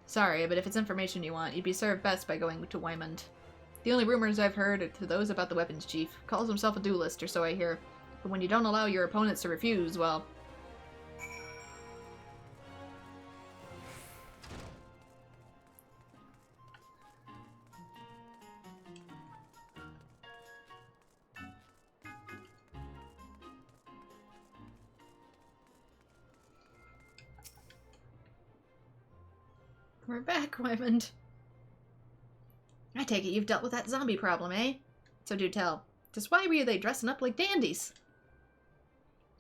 Sorry, but if it's information you want, you'd be served best by going to Wymond. The only rumors I've heard are to those about the weapons chief. Calls himself a duelist, or so I hear. But when you don't allow your opponents to refuse, well... We're back, Wymond. I take it you've dealt with that zombie problem, eh? So do tell. Just why were they dressing up like dandies?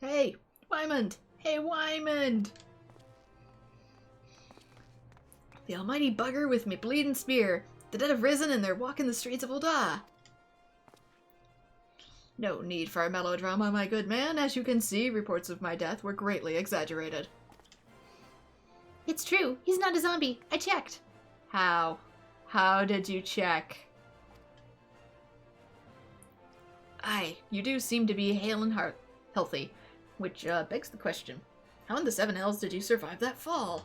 Hey, Wymond! Hey, Wymond! The almighty bugger with me bleeding spear. The dead have risen and they're walking the streets of Ul'dah. No need for a melodrama, my good man. As you can see, reports of my death were greatly exaggerated. It's true. He's not a zombie. I checked. How? How did you check? Aye, you do seem to be hale and healthy, which begs the question. How in the seven hells did you survive that fall?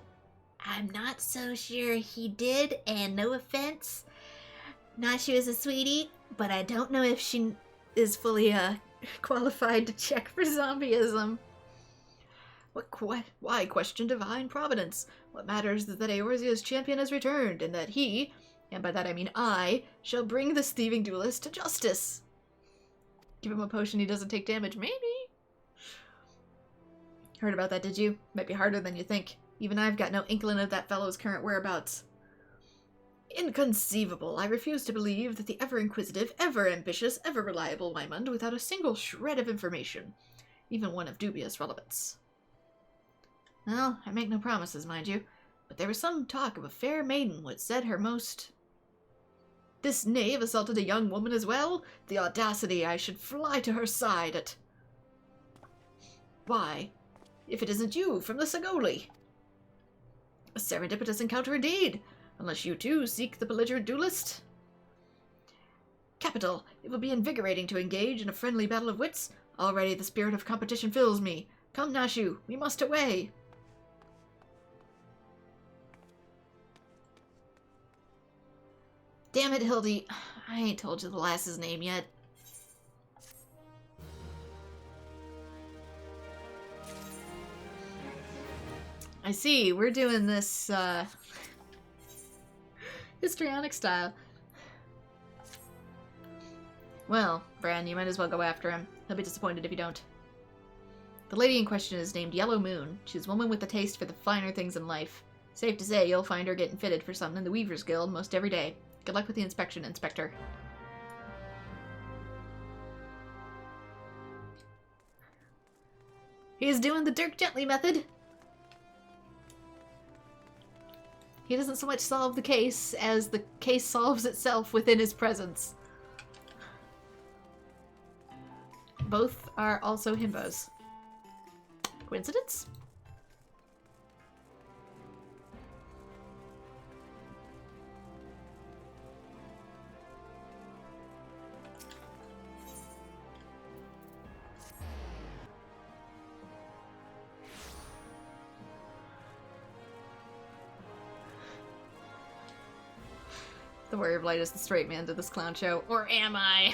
I'm not so sure he did, and no offense. Not she was a sweetie, but I don't know if she is fully qualified to check for zombieism. Why question divine providence? What matters is that Eorzea's champion has returned, and that he, and by that I mean I, shall bring this thieving duelist to justice. Give him a potion he doesn't take damage, maybe? Heard about that, did you? Might be harder than you think. Even I've got no inkling of that fellow's current whereabouts. Inconceivable. I refuse to believe that the ever-inquisitive, ever-ambitious, ever-reliable Wymond without a single shred of information, even one of dubious relevance. Well, I make no promises, mind you, but there was some talk of a fair maiden which said her most... This knave assaulted a young woman as well? The audacity! I should fly to her side at... Why, if it isn't you from the Sagoli? A serendipitous encounter indeed, unless you too seek the belligerent duelist. Capital! It will be invigorating to engage in a friendly battle of wits. Already the spirit of competition fills me. Come, Nashu, we must away! Damn it, Hildy. I ain't told you the lass's name yet. I see, we're doing this, histrionic style. Well, Bran, you might as well go after him. He'll be disappointed if you don't. The lady in question is named Yellow Moon. She's a woman with a taste for the finer things in life. Safe to say, you'll find her getting fitted for something in the Weaver's Guild most every day. Good luck with the inspection, Inspector. He's doing the Dirk Gently method. He doesn't so much solve the case as the case solves itself within his presence. Both are also himbos. Coincidence? The Warrior of Light is the straight man to this clown show. Or am I?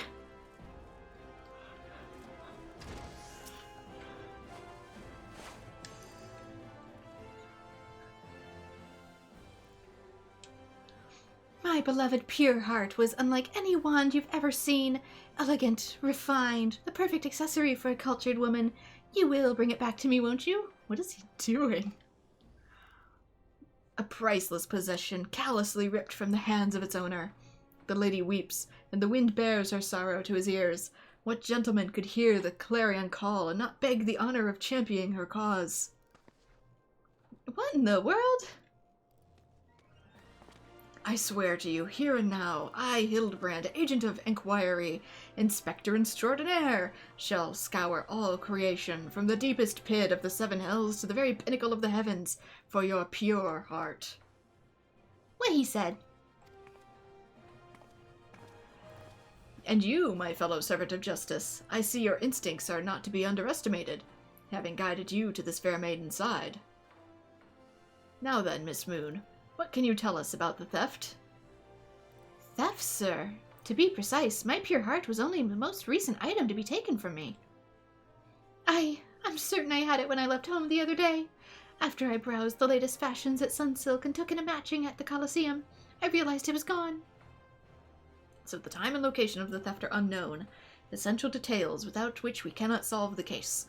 My beloved pure heart was unlike any wand you've ever seen. Elegant, refined, the perfect accessory for a cultured woman. You will bring it back to me, won't you? What is he doing? A priceless possession, callously ripped from the hands of its owner. The lady weeps, and the wind bears her sorrow to his ears. What gentleman could hear the clarion call and not beg the honor of championing her cause? What in the world? I swear to you, here and now, I, Hildibrand, agent of inquiry, inspector extraordinaire, shall scour all creation, from the deepest pit of the seven hells to the very pinnacle of the heavens, for your pure heart. What he said. And you, my fellow servant of justice, I see your instincts are not to be underestimated, having guided you to this fair maiden's side. Now then, Miss Moon, what can you tell us about the theft? Theft, sir? To be precise, my pure heart was only the most recent item to be taken from me. I'm certain I had it when I left home the other day. After I browsed the latest fashions at Sunsilk and took in a matching at the Colosseum, I realized it was gone. So the time and location of the theft are unknown, essential details without which we cannot solve the case.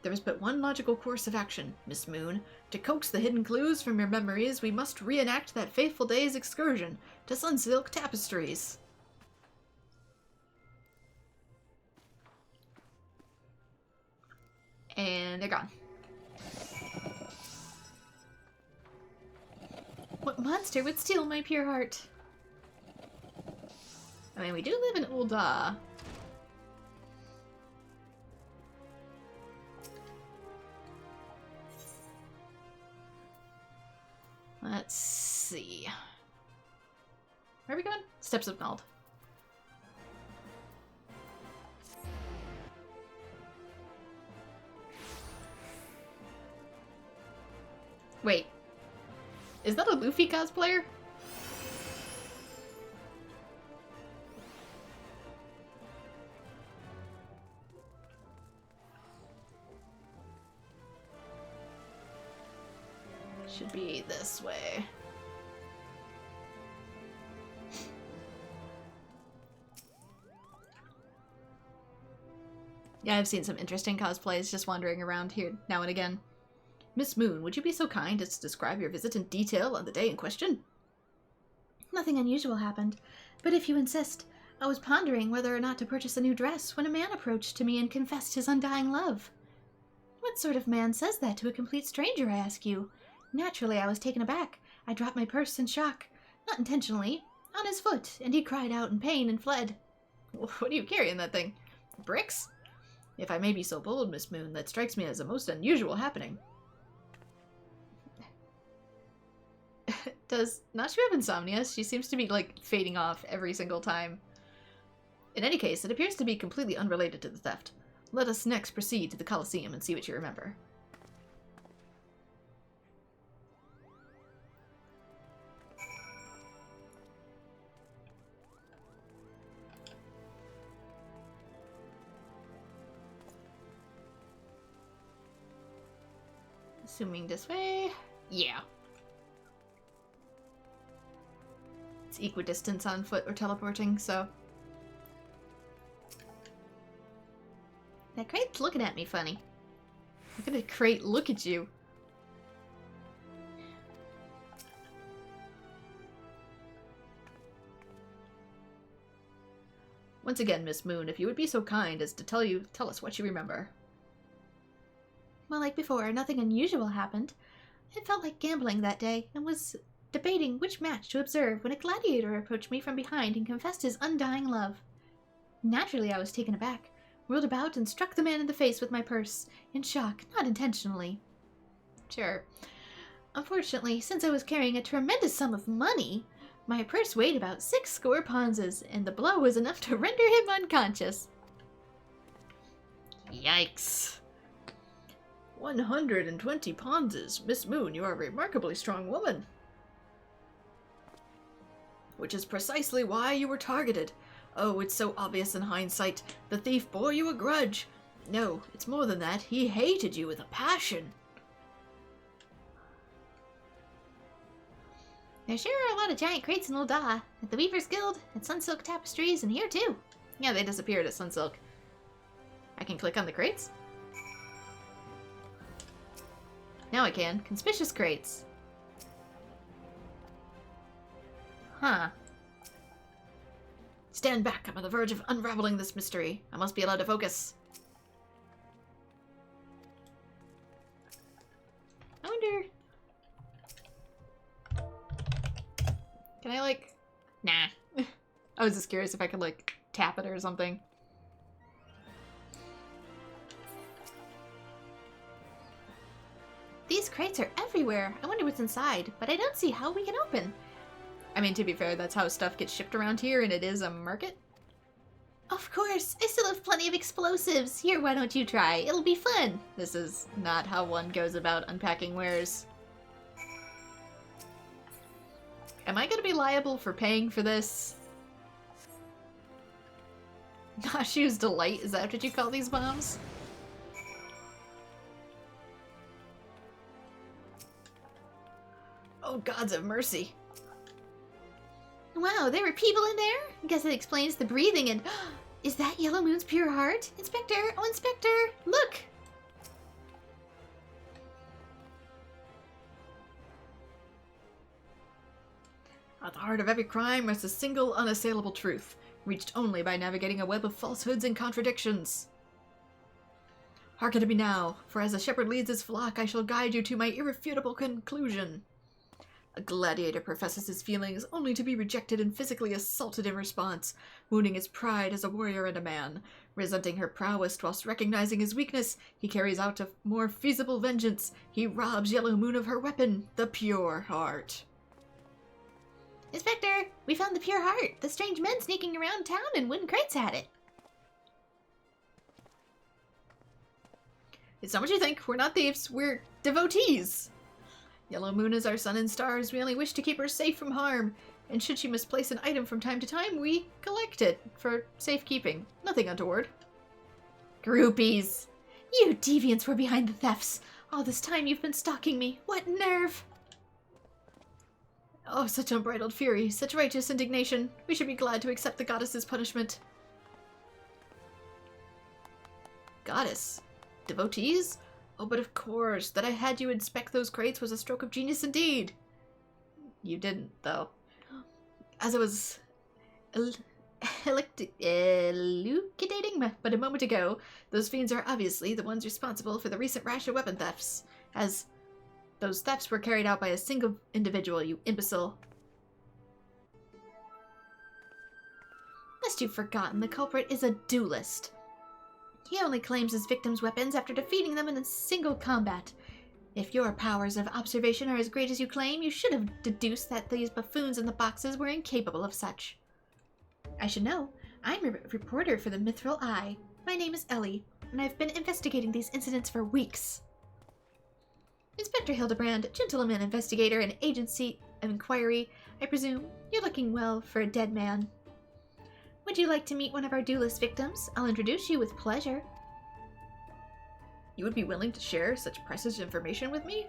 There is but one logical course of action, Miss Moon. To coax the hidden clues from your memories, we must reenact that fateful day's excursion to Sunsilk Tapestries. And they're gone. What monster would steal my pure heart? I mean, we do live in Ul'dah. Let's see. Where are we going? Steps of Nald. Wait. Is that a Luffy cosplayer? Should be this way. Yeah, I've seen some interesting cosplays just wandering around here now and again. Miss Moon, would you be so kind as to describe your visit in detail on the day in question? Nothing unusual happened, but if you insist, I was pondering whether or not to purchase a new dress when a man approached to me and confessed his undying love. What sort of man says that to a complete stranger, I ask you? Naturally, I was taken aback. I dropped my purse in shock, not intentionally, on his foot, and he cried out in pain and fled. What are you carrying, that thing? Bricks? If I may be so bold, Miss Moon, that strikes me as a most unusual happening. Does Nachu have insomnia? She seems to be, like, fading off every single time. In any case, it appears to be completely unrelated to the theft. Let us next proceed to the Colosseum and see what you remember. Assuming this way? Yeah. It's equidistance on foot or teleporting, so... That crate's looking at me funny. Look at the crate look at you. Once again, Miss Moon, if you would be so kind as to tell us what you remember. Well, like before, nothing unusual happened. It felt like gambling that day, and was debating which match to observe when a gladiator approached me from behind and confessed his undying love. Naturally, I was taken aback, whirled about, and struck the man in the face with my purse, in shock, not intentionally. Sure. Unfortunately, since I was carrying a tremendous sum of money, my purse weighed about 6 ponzas, and the blow was enough to render him unconscious. Yikes. 120 ponzas. Miss Moon, you are a remarkably strong woman. Which is precisely why you were targeted. Oh, it's so obvious in hindsight. The thief bore you a grudge. No, it's more than that. He hated you with a passion. There sure are a lot of giant crates in Ul'dah. At the Weaver's Guild, at Sunsilk Tapestries, and here too. Yeah, they disappeared at Sunsilk. I can click on the crates? Now I can. Conspicuous crates. Huh. Stand back. I'm on the verge of unraveling this mystery. I must be allowed to focus. I wonder... Can I, like... Nah. I was just curious if I could, like, tap it or something. These crates are everywhere. I wonder what's inside, but I don't see how we can open. I mean, to be fair, that's how stuff gets shipped around here, and it is a market. Of course. I still have plenty of explosives. Here, why don't you try? It'll be fun. This is not how one goes about unpacking wares. Am I going to be liable for paying for this? Nashu's Delight, is that what you call these bombs? Oh, gods of mercy. Wow, there were people in there? I guess that explains the breathing and... Is that Yellow Moon's pure heart? Inspector! Oh, Inspector! Look! At the heart of every crime rests a single unassailable truth, reached only by navigating a web of falsehoods and contradictions. Hearken to me now, for as a shepherd leads his flock, I shall guide you to my irrefutable conclusion. A gladiator professes his feelings only to be rejected and physically assaulted in response, wounding his pride as a warrior and a man. Resenting her prowess whilst recognizing his weakness, he carries out a more feasible vengeance. He robs Yellow Moon of her weapon, the pure heart. Inspector, we found the pure heart. The strange men sneaking around town and wooden crates had it. It's not what you think. We're not thieves. We're devotees. Yellow Moon is our sun and stars. We only wish to keep her safe from harm. And should she misplace an item from time to time, we collect it for safekeeping. Nothing untoward. Groupies. You deviants were behind the thefts. All this time you've been stalking me. What nerve! Oh, such unbridled fury, such righteous indignation. We should be glad to accept the goddess's punishment. Goddess? Devotees? Oh, but of course, that I had you inspect those crates was a stroke of genius indeed. You didn't, though. As I was elucidating but a moment ago, those fiends are obviously the ones responsible for the recent rash of weapon thefts, as those thefts were carried out by a single individual, you imbecile. Lest you've forgotten, the culprit is a duelist. He only claims his victims' weapons after defeating them in a single combat. If your powers of observation are as great as you claim, you should have deduced that these buffoons in the boxes were incapable of such. I should know. I'm a reporter for the Mithril Eye. My name is Ellie, and I've been investigating these incidents for weeks. Inspector Hildibrand, gentleman investigator and agency of inquiry, I presume you're looking well for a dead man. Would you like to meet one of our duelist victims? I'll introduce you with pleasure. You would be willing to share such precious information with me?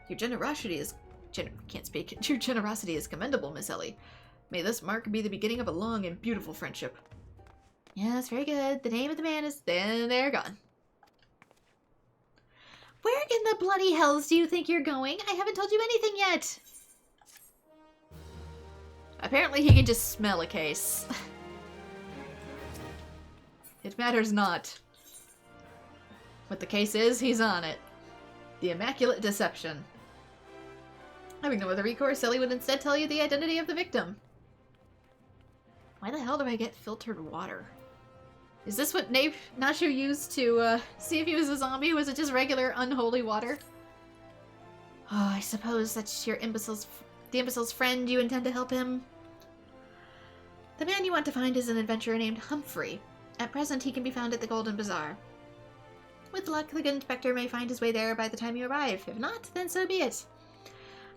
Your generosity is... can't speak. Your generosity is commendable, Miss Ellie. May this mark be the beginning of a long and beautiful friendship. Yes, very good. The name of the man is... Then they're gone. Where in the bloody hells do you think you're going? I haven't told you anything yet. Apparently he can just smell a case. It matters not. What the case is, he's on it. The Immaculate Deception. Having no other recourse, Ellie would instead tell you the identity of the victim. Why the hell do I get filtered water? Is this what Nacho used to see if he was a zombie? Was it just regular unholy water? Oh, I suppose that's the imbecile's friend. You intend to help him? The man you want to find is an adventurer named Humphrey. At present, he can be found at the Golden Bazaar. With luck, the good inspector may find his way there by the time you arrive. If not, then so be it.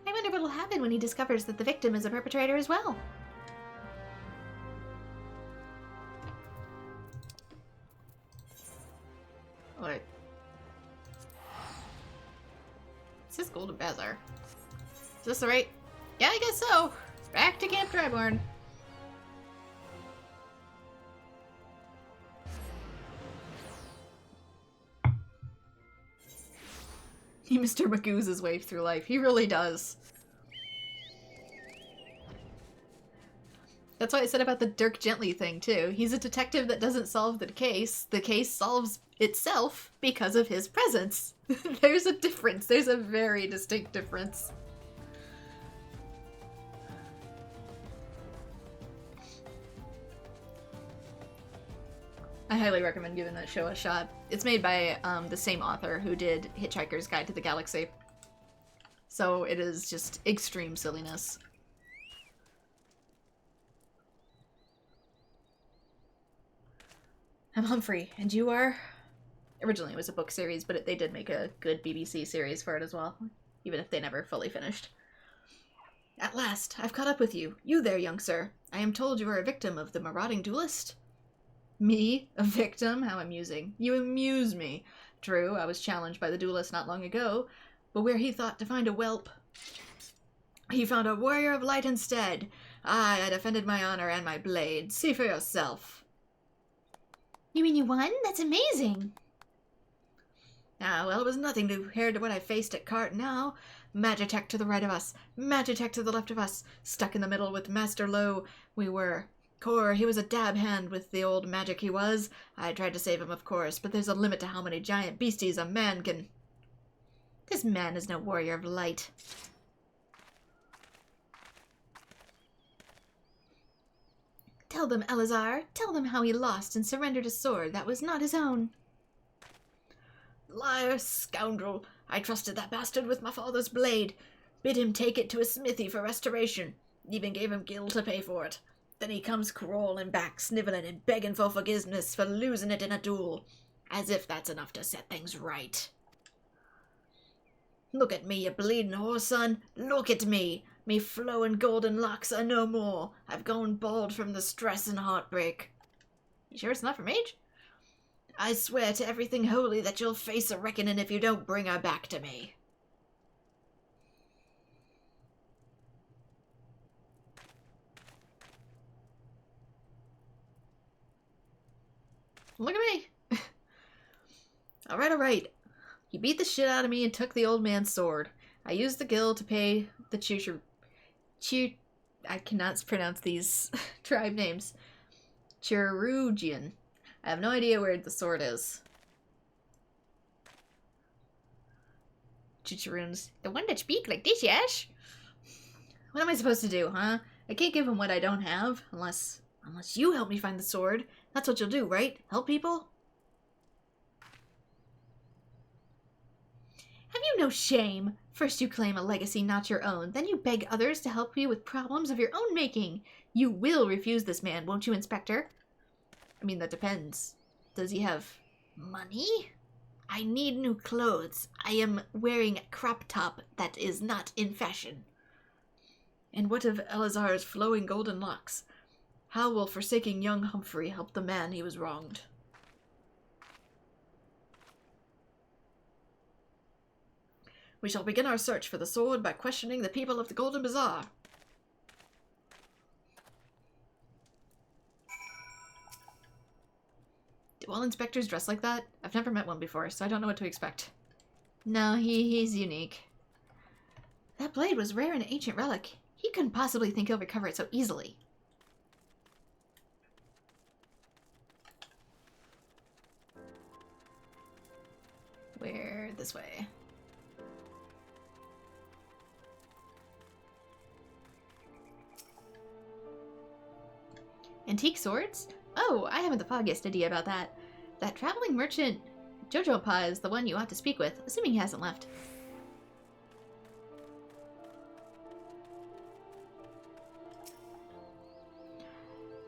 I wonder what will happen when he discovers that the victim is a perpetrator as well. What? It says Golden Bazaar. Is this the right? Yeah, I guess so. Back to Camp Reborn. He Mr. Magoo's his way through life. He really does. That's what I said about the Dirk Gently thing, too. He's a detective that doesn't solve the case. The case solves itself because of his presence. There's a difference. There's a very distinct difference. I highly recommend giving that show a shot. It's made by the same author who did Hitchhiker's Guide to the Galaxy. So it is just extreme silliness. I'm Humphrey, and you are? Originally it was a book series, but they did make a good BBC series for it as well, even if they never fully finished. At last, I've caught up with you. You there, young sir. I am told you are a victim of the marauding duelist. Me? A victim? How amusing. You amuse me. True, I was challenged by the duelist not long ago, but where he thought to find a whelp, he found a warrior of light instead. I defended my honor and my blade. See for yourself. You mean you won? That's amazing. Ah, well, it was nothing compared to what I faced at Cart now. Magitech to the right of us, Magitech to the left of us. Stuck in the middle with Master Lowe, we were. Core, he was a dab hand with the old magic he was. I tried to save him, of course, but there's a limit to how many giant beasties a man can... This man is no warrior of light. Tell them, Eleazar. Tell them how he lost and surrendered a sword that was not his own. Liar, scoundrel. I trusted that bastard with my father's blade. Bid him take it to a smithy for restoration. Even gave him gil to pay for it. Then he comes crawling back, sniveling and begging for forgiveness for losing it in a duel. As if that's enough to set things right. Look at me, you bleeding horse, son. Look at me. Me flowing golden locks are no more. I've gone bald from the stress and heartbreak. You sure it's not from age? I swear to everything holy that you'll face a reckoning if you don't bring her back to me. Look at me. All right. You beat the shit out of me and took the old man's sword. I used the gil to pay the I cannot pronounce these tribe names. Cherugian. I have no idea where the sword is. Chicharoons. The one that speak like this, yes? What am I supposed to do, huh? I can't give him what I don't have, unless you help me find the sword. That's what you'll do, right? Help people? Have you no shame? First you claim a legacy not your own, then you beg others to help you with problems of your own making. You will refuse this man, won't you, Inspector? I mean, that depends. Does he have money? I need new clothes. I am wearing a crop top that is not in fashion. And what of Eleazar's flowing golden locks? How will forsaking young Humphrey help the man he was wronged? We shall begin our search for the sword by questioning the people of the Golden Bazaar. Do all inspectors dress like that? I've never met one before, so I don't know what to expect. No, he's unique. That blade was rare and an ancient relic. He couldn't possibly think he'll recover it so easily. Where? This way. Antique swords? Oh, I haven't the foggiest idea about that. That traveling merchant Jojo Pa is the one you ought to speak with, assuming he hasn't left.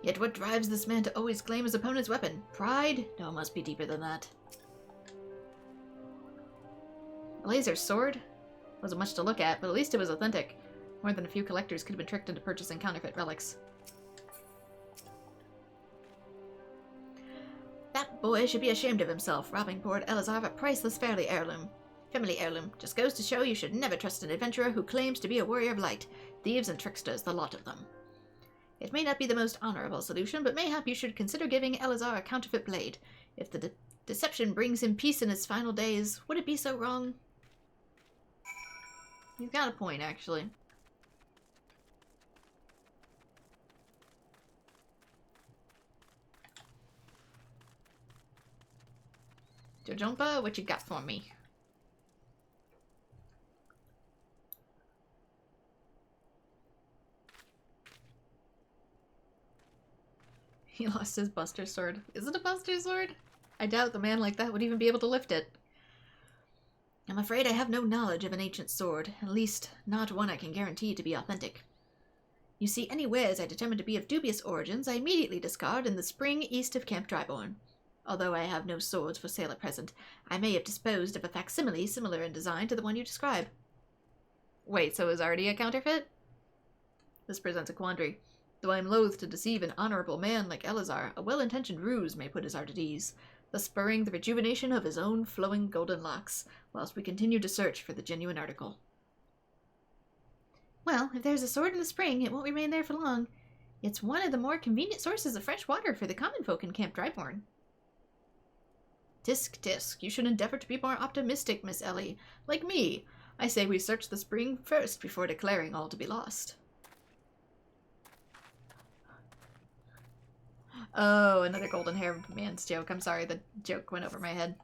Yet what drives this man to always claim his opponent's weapon? Pride? No, it must be deeper than that. A laser sword? Wasn't much to look at, but at least it was authentic. More than a few collectors could have been tricked into purchasing counterfeit relics. That boy should be ashamed of himself, robbing poor Elazar of a priceless family heirloom. Just goes to show you should never trust an adventurer who claims to be a warrior of light. Thieves and tricksters, the lot of them. It may not be the most honorable solution, but mayhap you should consider giving Elazar a counterfeit blade. If the deception brings him peace in his final days, would it be so wrong? He's got a point, actually. Jojompa, what you got for me? He lost his Buster Sword. Is it a Buster Sword? I doubt the man like that would even be able to lift it. I'm afraid I have no knowledge of an ancient sword, at least not one I can guarantee to be authentic. You see, any wares I determine to be of dubious origins, I immediately discard in the spring east of Camp Dryborn. Although I have no swords for sale at present, I may have disposed of a facsimile similar in design to the one you describe. Wait, so is already a counterfeit? This presents a quandary. Though I am loath to deceive an honorable man like Elazar, a well-intentioned ruse may put his heart at ease, thus spurring the rejuvenation of his own flowing golden locks, whilst we continue to search for the genuine article. Well, if there's a sword in the spring, it won't remain there for long. It's one of the more convenient sources of fresh water for the common folk in Camp Dryborn. Tisk, tisk, you should endeavor to be more optimistic, Miss Ellie. Like me, I say we search the spring first before declaring all to be lost. Oh, another golden hair man's joke. I'm sorry, the joke went over my head.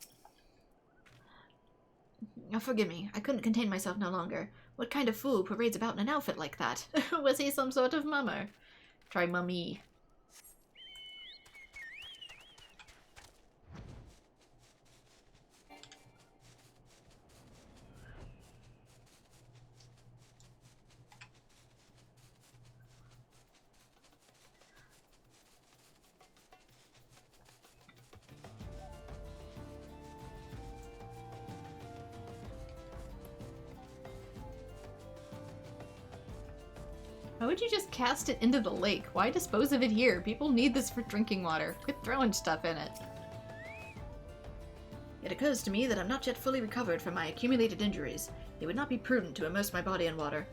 Oh, forgive me, I couldn't contain myself no longer. What kind of fool parades about in an outfit like that? Was he some sort of mummer? Try mummy. Why would you just cast it into the lake? Why dispose of it here? People need this for drinking water. Quit throwing stuff in it. It occurs to me that I'm not yet fully recovered from my accumulated injuries. It would not be prudent to immerse my body in water.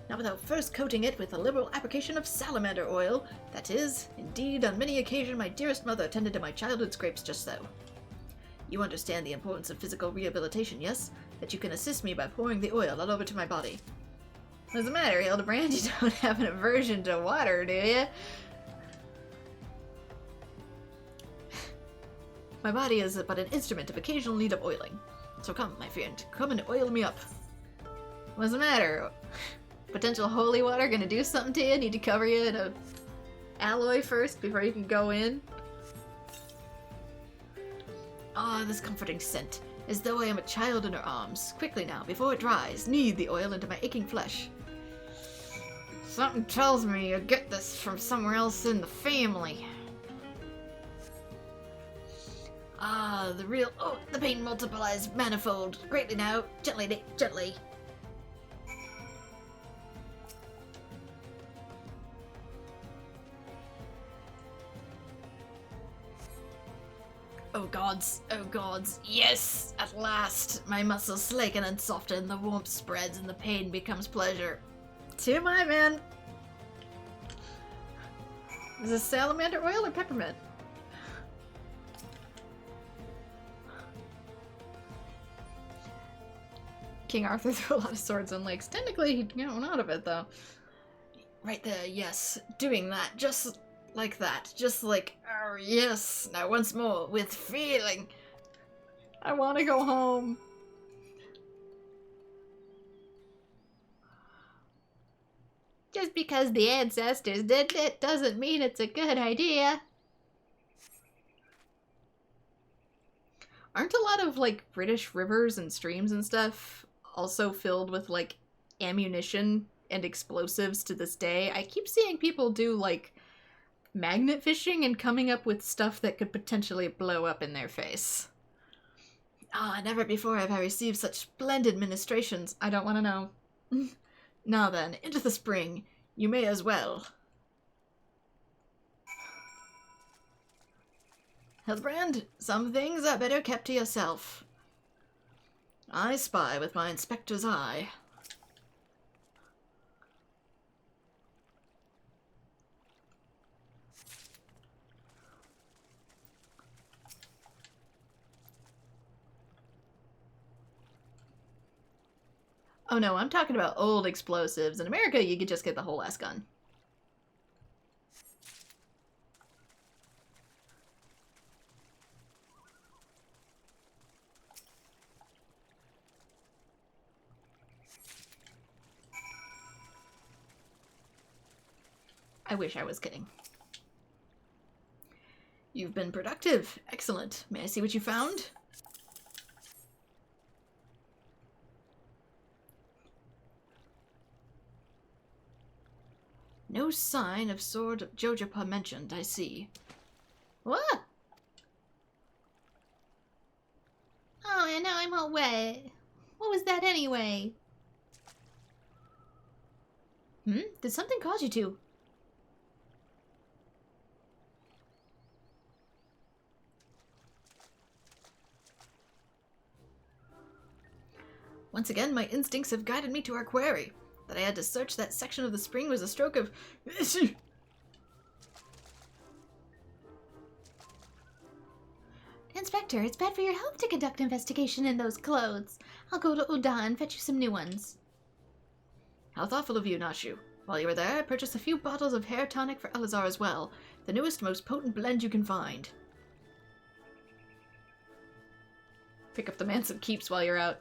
Not without first coating it with a liberal application of salamander oil. That is, indeed, on many occasions my dearest mother tended to my childhood scrapes just so. You understand the importance of physical rehabilitation, yes? That you can assist me by pouring the oil all over to my body. What's the matter, Hildibrand? You don't have an aversion to water, do you? My body is but an instrument of occasional need of oiling. So come, my friend, come and oil me up. What's the matter? Potential holy water gonna do something to you? Need to cover you in a alloy first before you can go in? Ah, this comforting scent. As though I am a child in her arms. Quickly now, before it dries, knead the oil into my aching flesh. Something tells me you get this from somewhere else in the family. Ah, the pain multiplies manifold. Greatly now. Gently, gently. Oh gods, yes! At last! My muscles slacken and soften, the warmth spreads and the pain becomes pleasure. To my man! Is this salamander oil or peppermint? King Arthur threw a lot of swords in lakes. Technically, he got one out of it, though. Right there, yes. Doing that, just like that. Just like, oh yes. Now once more, with feeling. I want to go home. Yeah, Just because the ancestors did it doesn't mean it's a good idea. Aren't a lot of, like, British rivers and streams and stuff also filled with, like, ammunition and explosives to this day? I keep seeing people do, like, magnet fishing and coming up with stuff that could potentially blow up in their face. Ah, never before have I received such splendid ministrations. I don't want to know. Now then, into the spring. You may as well. Hildibrand, some things are better kept to yourself. I spy with my inspector's eye. Oh no, I'm talking about old explosives. In America, you could just get the whole ass gun. I wish I was kidding. You've been productive. Excellent. May I see what you found? No sign of sword Jojapa mentioned, I see. What? Oh, and now I'm all wet. What was that anyway? Did something cause you to? Once again, my instincts have guided me to our quarry. That I had to search that section of the spring was a stroke of... Inspector, it's bad for your health to conduct investigation in those clothes. I'll go to Uda and fetch you some new ones. How thoughtful of you, Nashu. While you were there, I purchased a few bottles of hair tonic for Elazar as well. The newest, most potent blend you can find. Pick up the man some keeps while you're out.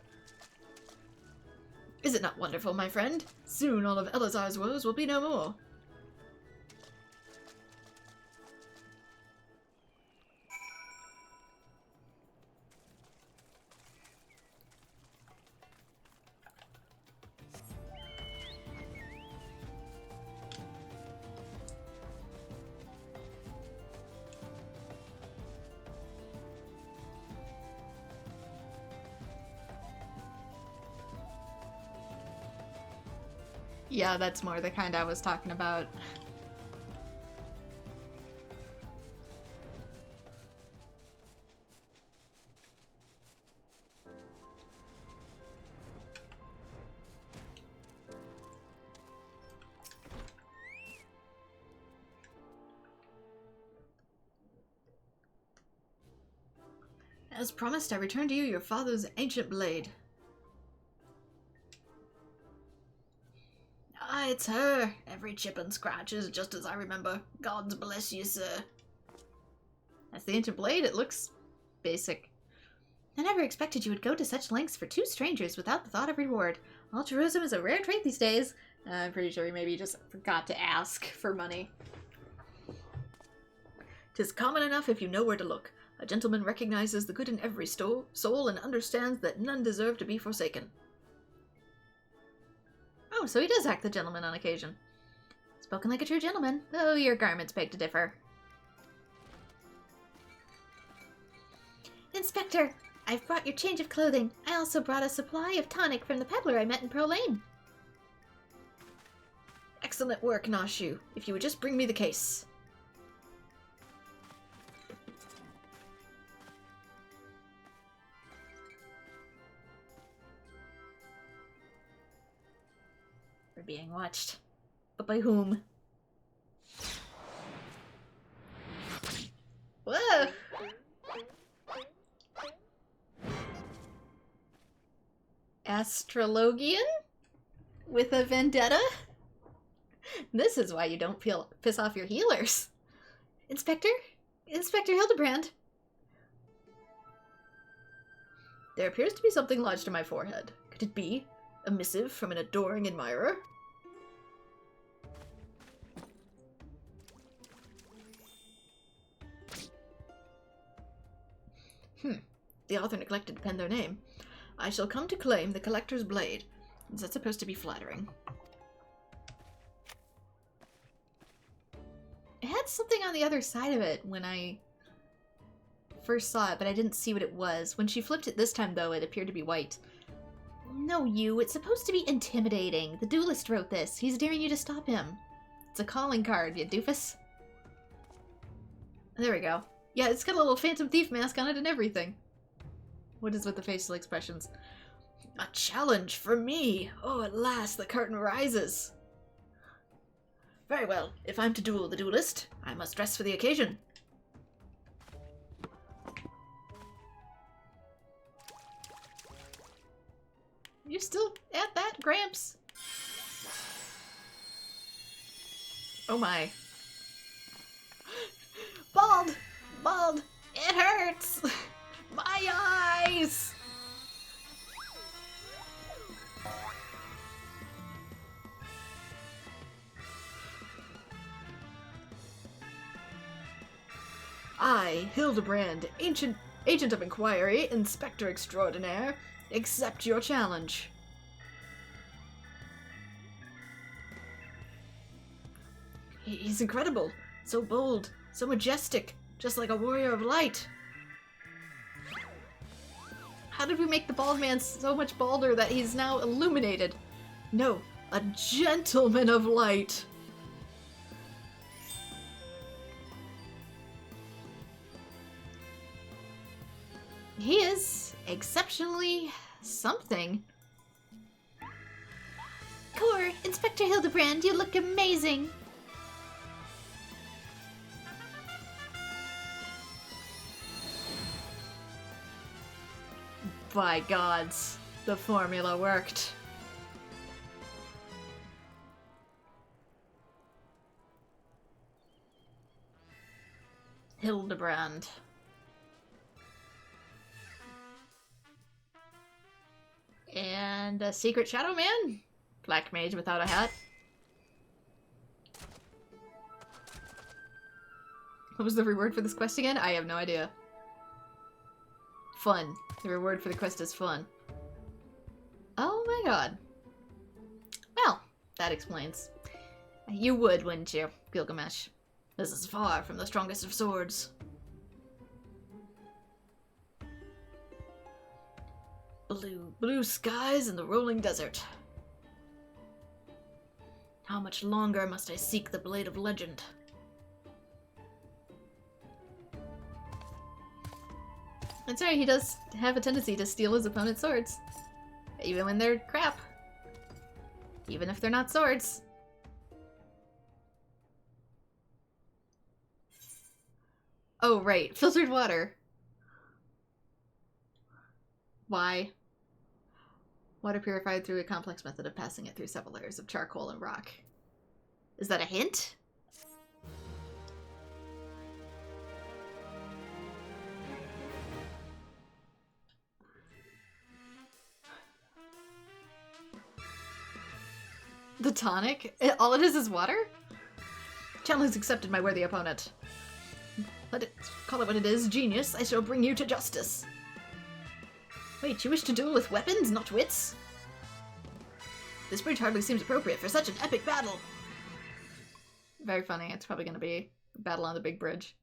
Is it not wonderful, my friend? Soon all of Elazar's woes will be no more. Yeah, that's more the kind I was talking about. As promised, I return to you your father's ancient blade. Ah, it's her. Every chip and scratch is just as I remember. God bless you, sir. That's the ancient blade. It looks basic. I never expected you would go to such lengths for two strangers without the thought of reward. Altruism is a rare trait these days. I'm pretty sure he maybe just forgot to ask for money. 'Tis common enough if you know where to look. A gentleman recognizes the good in every soul and understands that none deserve to be forsaken. Oh, so he does act the gentleman on occasion. Spoken like a true gentleman, though your garments beg to differ. Inspector, I've brought your change of clothing. I also brought a supply of tonic from the peddler I met in Pearl Lane. Excellent work, Nashu. If you would just bring me the case. We're being watched. But by whom? Whoa! Astrologian? With a vendetta? This is why you don't piss off your healers. Inspector? Inspector Hildibrand? There appears to be something lodged in my forehead. Could it be a missive from an adoring admirer? the author neglected to pen their name. I shall come to claim the collector's blade. Is that supposed to be flattering? It had something on the other side of it when I first saw it, but I didn't see what it was. When she flipped it this time, though, it appeared to be white. No, you. It's supposed to be intimidating. The duelist wrote this. He's daring you to stop him. It's a calling card, you doofus. There we go. Yeah, it's got a little Phantom Thief mask on it and everything. What is with the facial expressions? A challenge for me! Oh, at last the curtain rises! Very well. If I'm to duel the duelist, I must dress for the occasion. You still at that, Gramps? Oh my. Bald! Bald! It hurts! My eyes! I, Hildibrand, Agent of Inquiry, Inspector Extraordinaire, accept your challenge. He's incredible. So bold. So majestic. Just like a warrior of light. How did we make the bald man so much balder that he's now illuminated? No, a gentleman of light. He is exceptionally something. Core, Inspector Hildibrand, you look amazing. By gods, the formula worked. Hildibrand. And a secret shadow man? Black mage without a hat. What was the reward for this quest again? I have no idea. Fun. The reward for the quest is fun. Oh my god. Well, that explains. You would, wouldn't you, Gilgamesh? This is far from the strongest of swords. Blue skies and the rolling desert. How much longer must I seek the Blade of Legend? That's right, he does have a tendency to steal his opponent's swords. Even when they're crap. Even if they're not swords. Oh, right. Filtered water. Why? Water purified through a complex method of passing it through several layers of charcoal and rock. Is that a hint? The tonic? All it is water? Challenge accepted, my worthy opponent. Let it call it what it is, genius. I shall bring you to justice. Wait, you wish to duel with weapons, not wits? This bridge hardly seems appropriate for such an epic battle. Very funny. It's probably going to be a battle on the big bridge.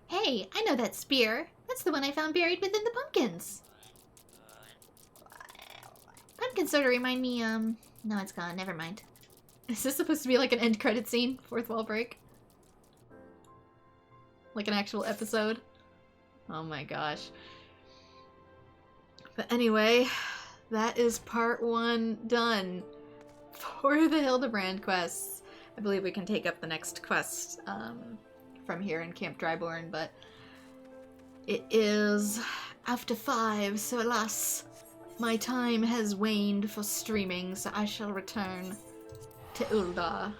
Hey, I know that spear. That's the one I found buried within the pumpkins. Pumpkins sort of remind me, no, it's gone. Never mind. Is this supposed to be like an end credit scene? Fourth wall break? Like an actual episode? Oh my gosh. But anyway, that is part 1 done for the Hildibrand quests. I believe we can take up the next quest from here in Camp Dryborn, but it is after 5, so alas, my time has waned for streaming, so I shall return to Uldar.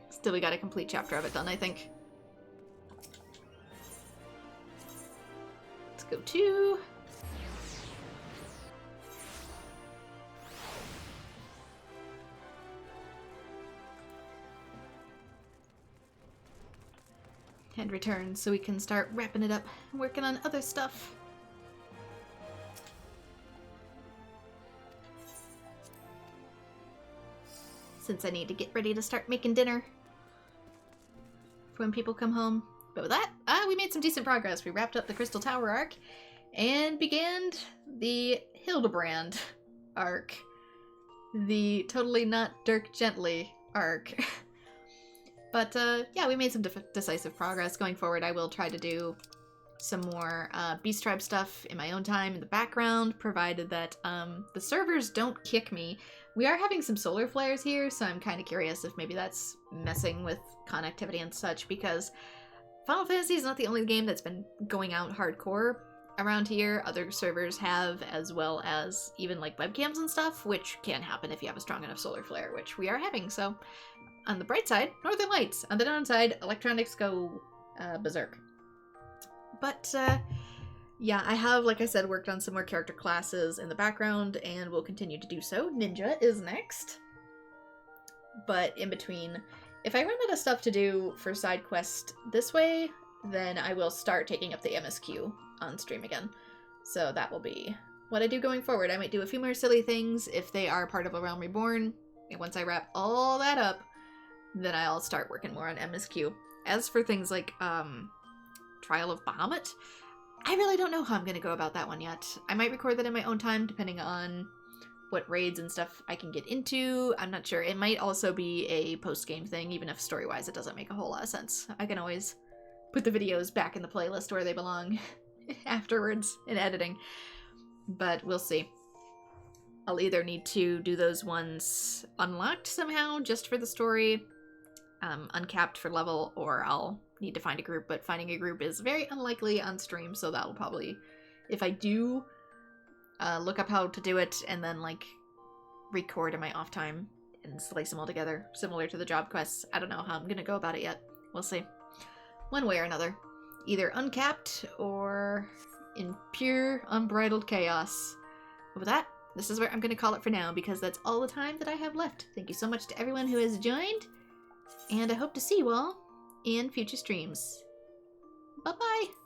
Still, we got a complete chapter of it done, I think. Let's go to and return so we can start wrapping it up and working on other stuff. Since I need to get ready to start making dinner for when people come home. But with that, we made some decent progress. We wrapped up the Crystal Tower arc and began the Hildibrand arc. The totally not Dirk Gently arc. But yeah, we made some decisive progress. Going forward, I will try to do some more Beast Tribe stuff in my own time in the background, provided that the servers don't kick me. We are having some solar flares here, so I'm kind of curious if maybe that's messing with connectivity and such, because Final Fantasy is not the only game that's been going out hardcore around here. Other servers have, as well as even like webcams and stuff, which can happen if you have a strong enough solar flare, which we are having. So on the bright side, Northern Lights. On the downside, electronics go berserk. But yeah, I have, like I said, worked on some more character classes in the background, and will continue to do so. Ninja is next. But in between, if I run out of stuff to do for side quest this way, then I will start taking up the MSQ on stream again. So that will be what I do going forward. I might do a few more silly things if they are part of A Realm Reborn. And once I wrap all that up, then I'll start working more on MSQ. As for things like Trial of Bahamut, I really don't know how I'm going to go about that one yet. I might record that in my own time, depending on what raids and stuff I can get into. I'm not sure. It might also be a post-game thing, even if story-wise it doesn't make a whole lot of sense. I can always put the videos back in the playlist where they belong afterwards in editing. But we'll see. I'll either need to do those ones unlocked somehow, just for the story, uncapped for level, or I'll need to find a group, but finding a group is very unlikely on stream, so that'll probably, if I do look up how to do it and then like record in my off time and slice them all together, similar to the job quests. I don't know how I'm gonna go about it yet. We'll see. One way or another. Either uncapped or in pure unbridled chaos. But with that, this is where I'm gonna call it for now, because that's all the time that I have left. Thank you so much to everyone who has joined, and I hope to see you all in future streams. Bye-bye!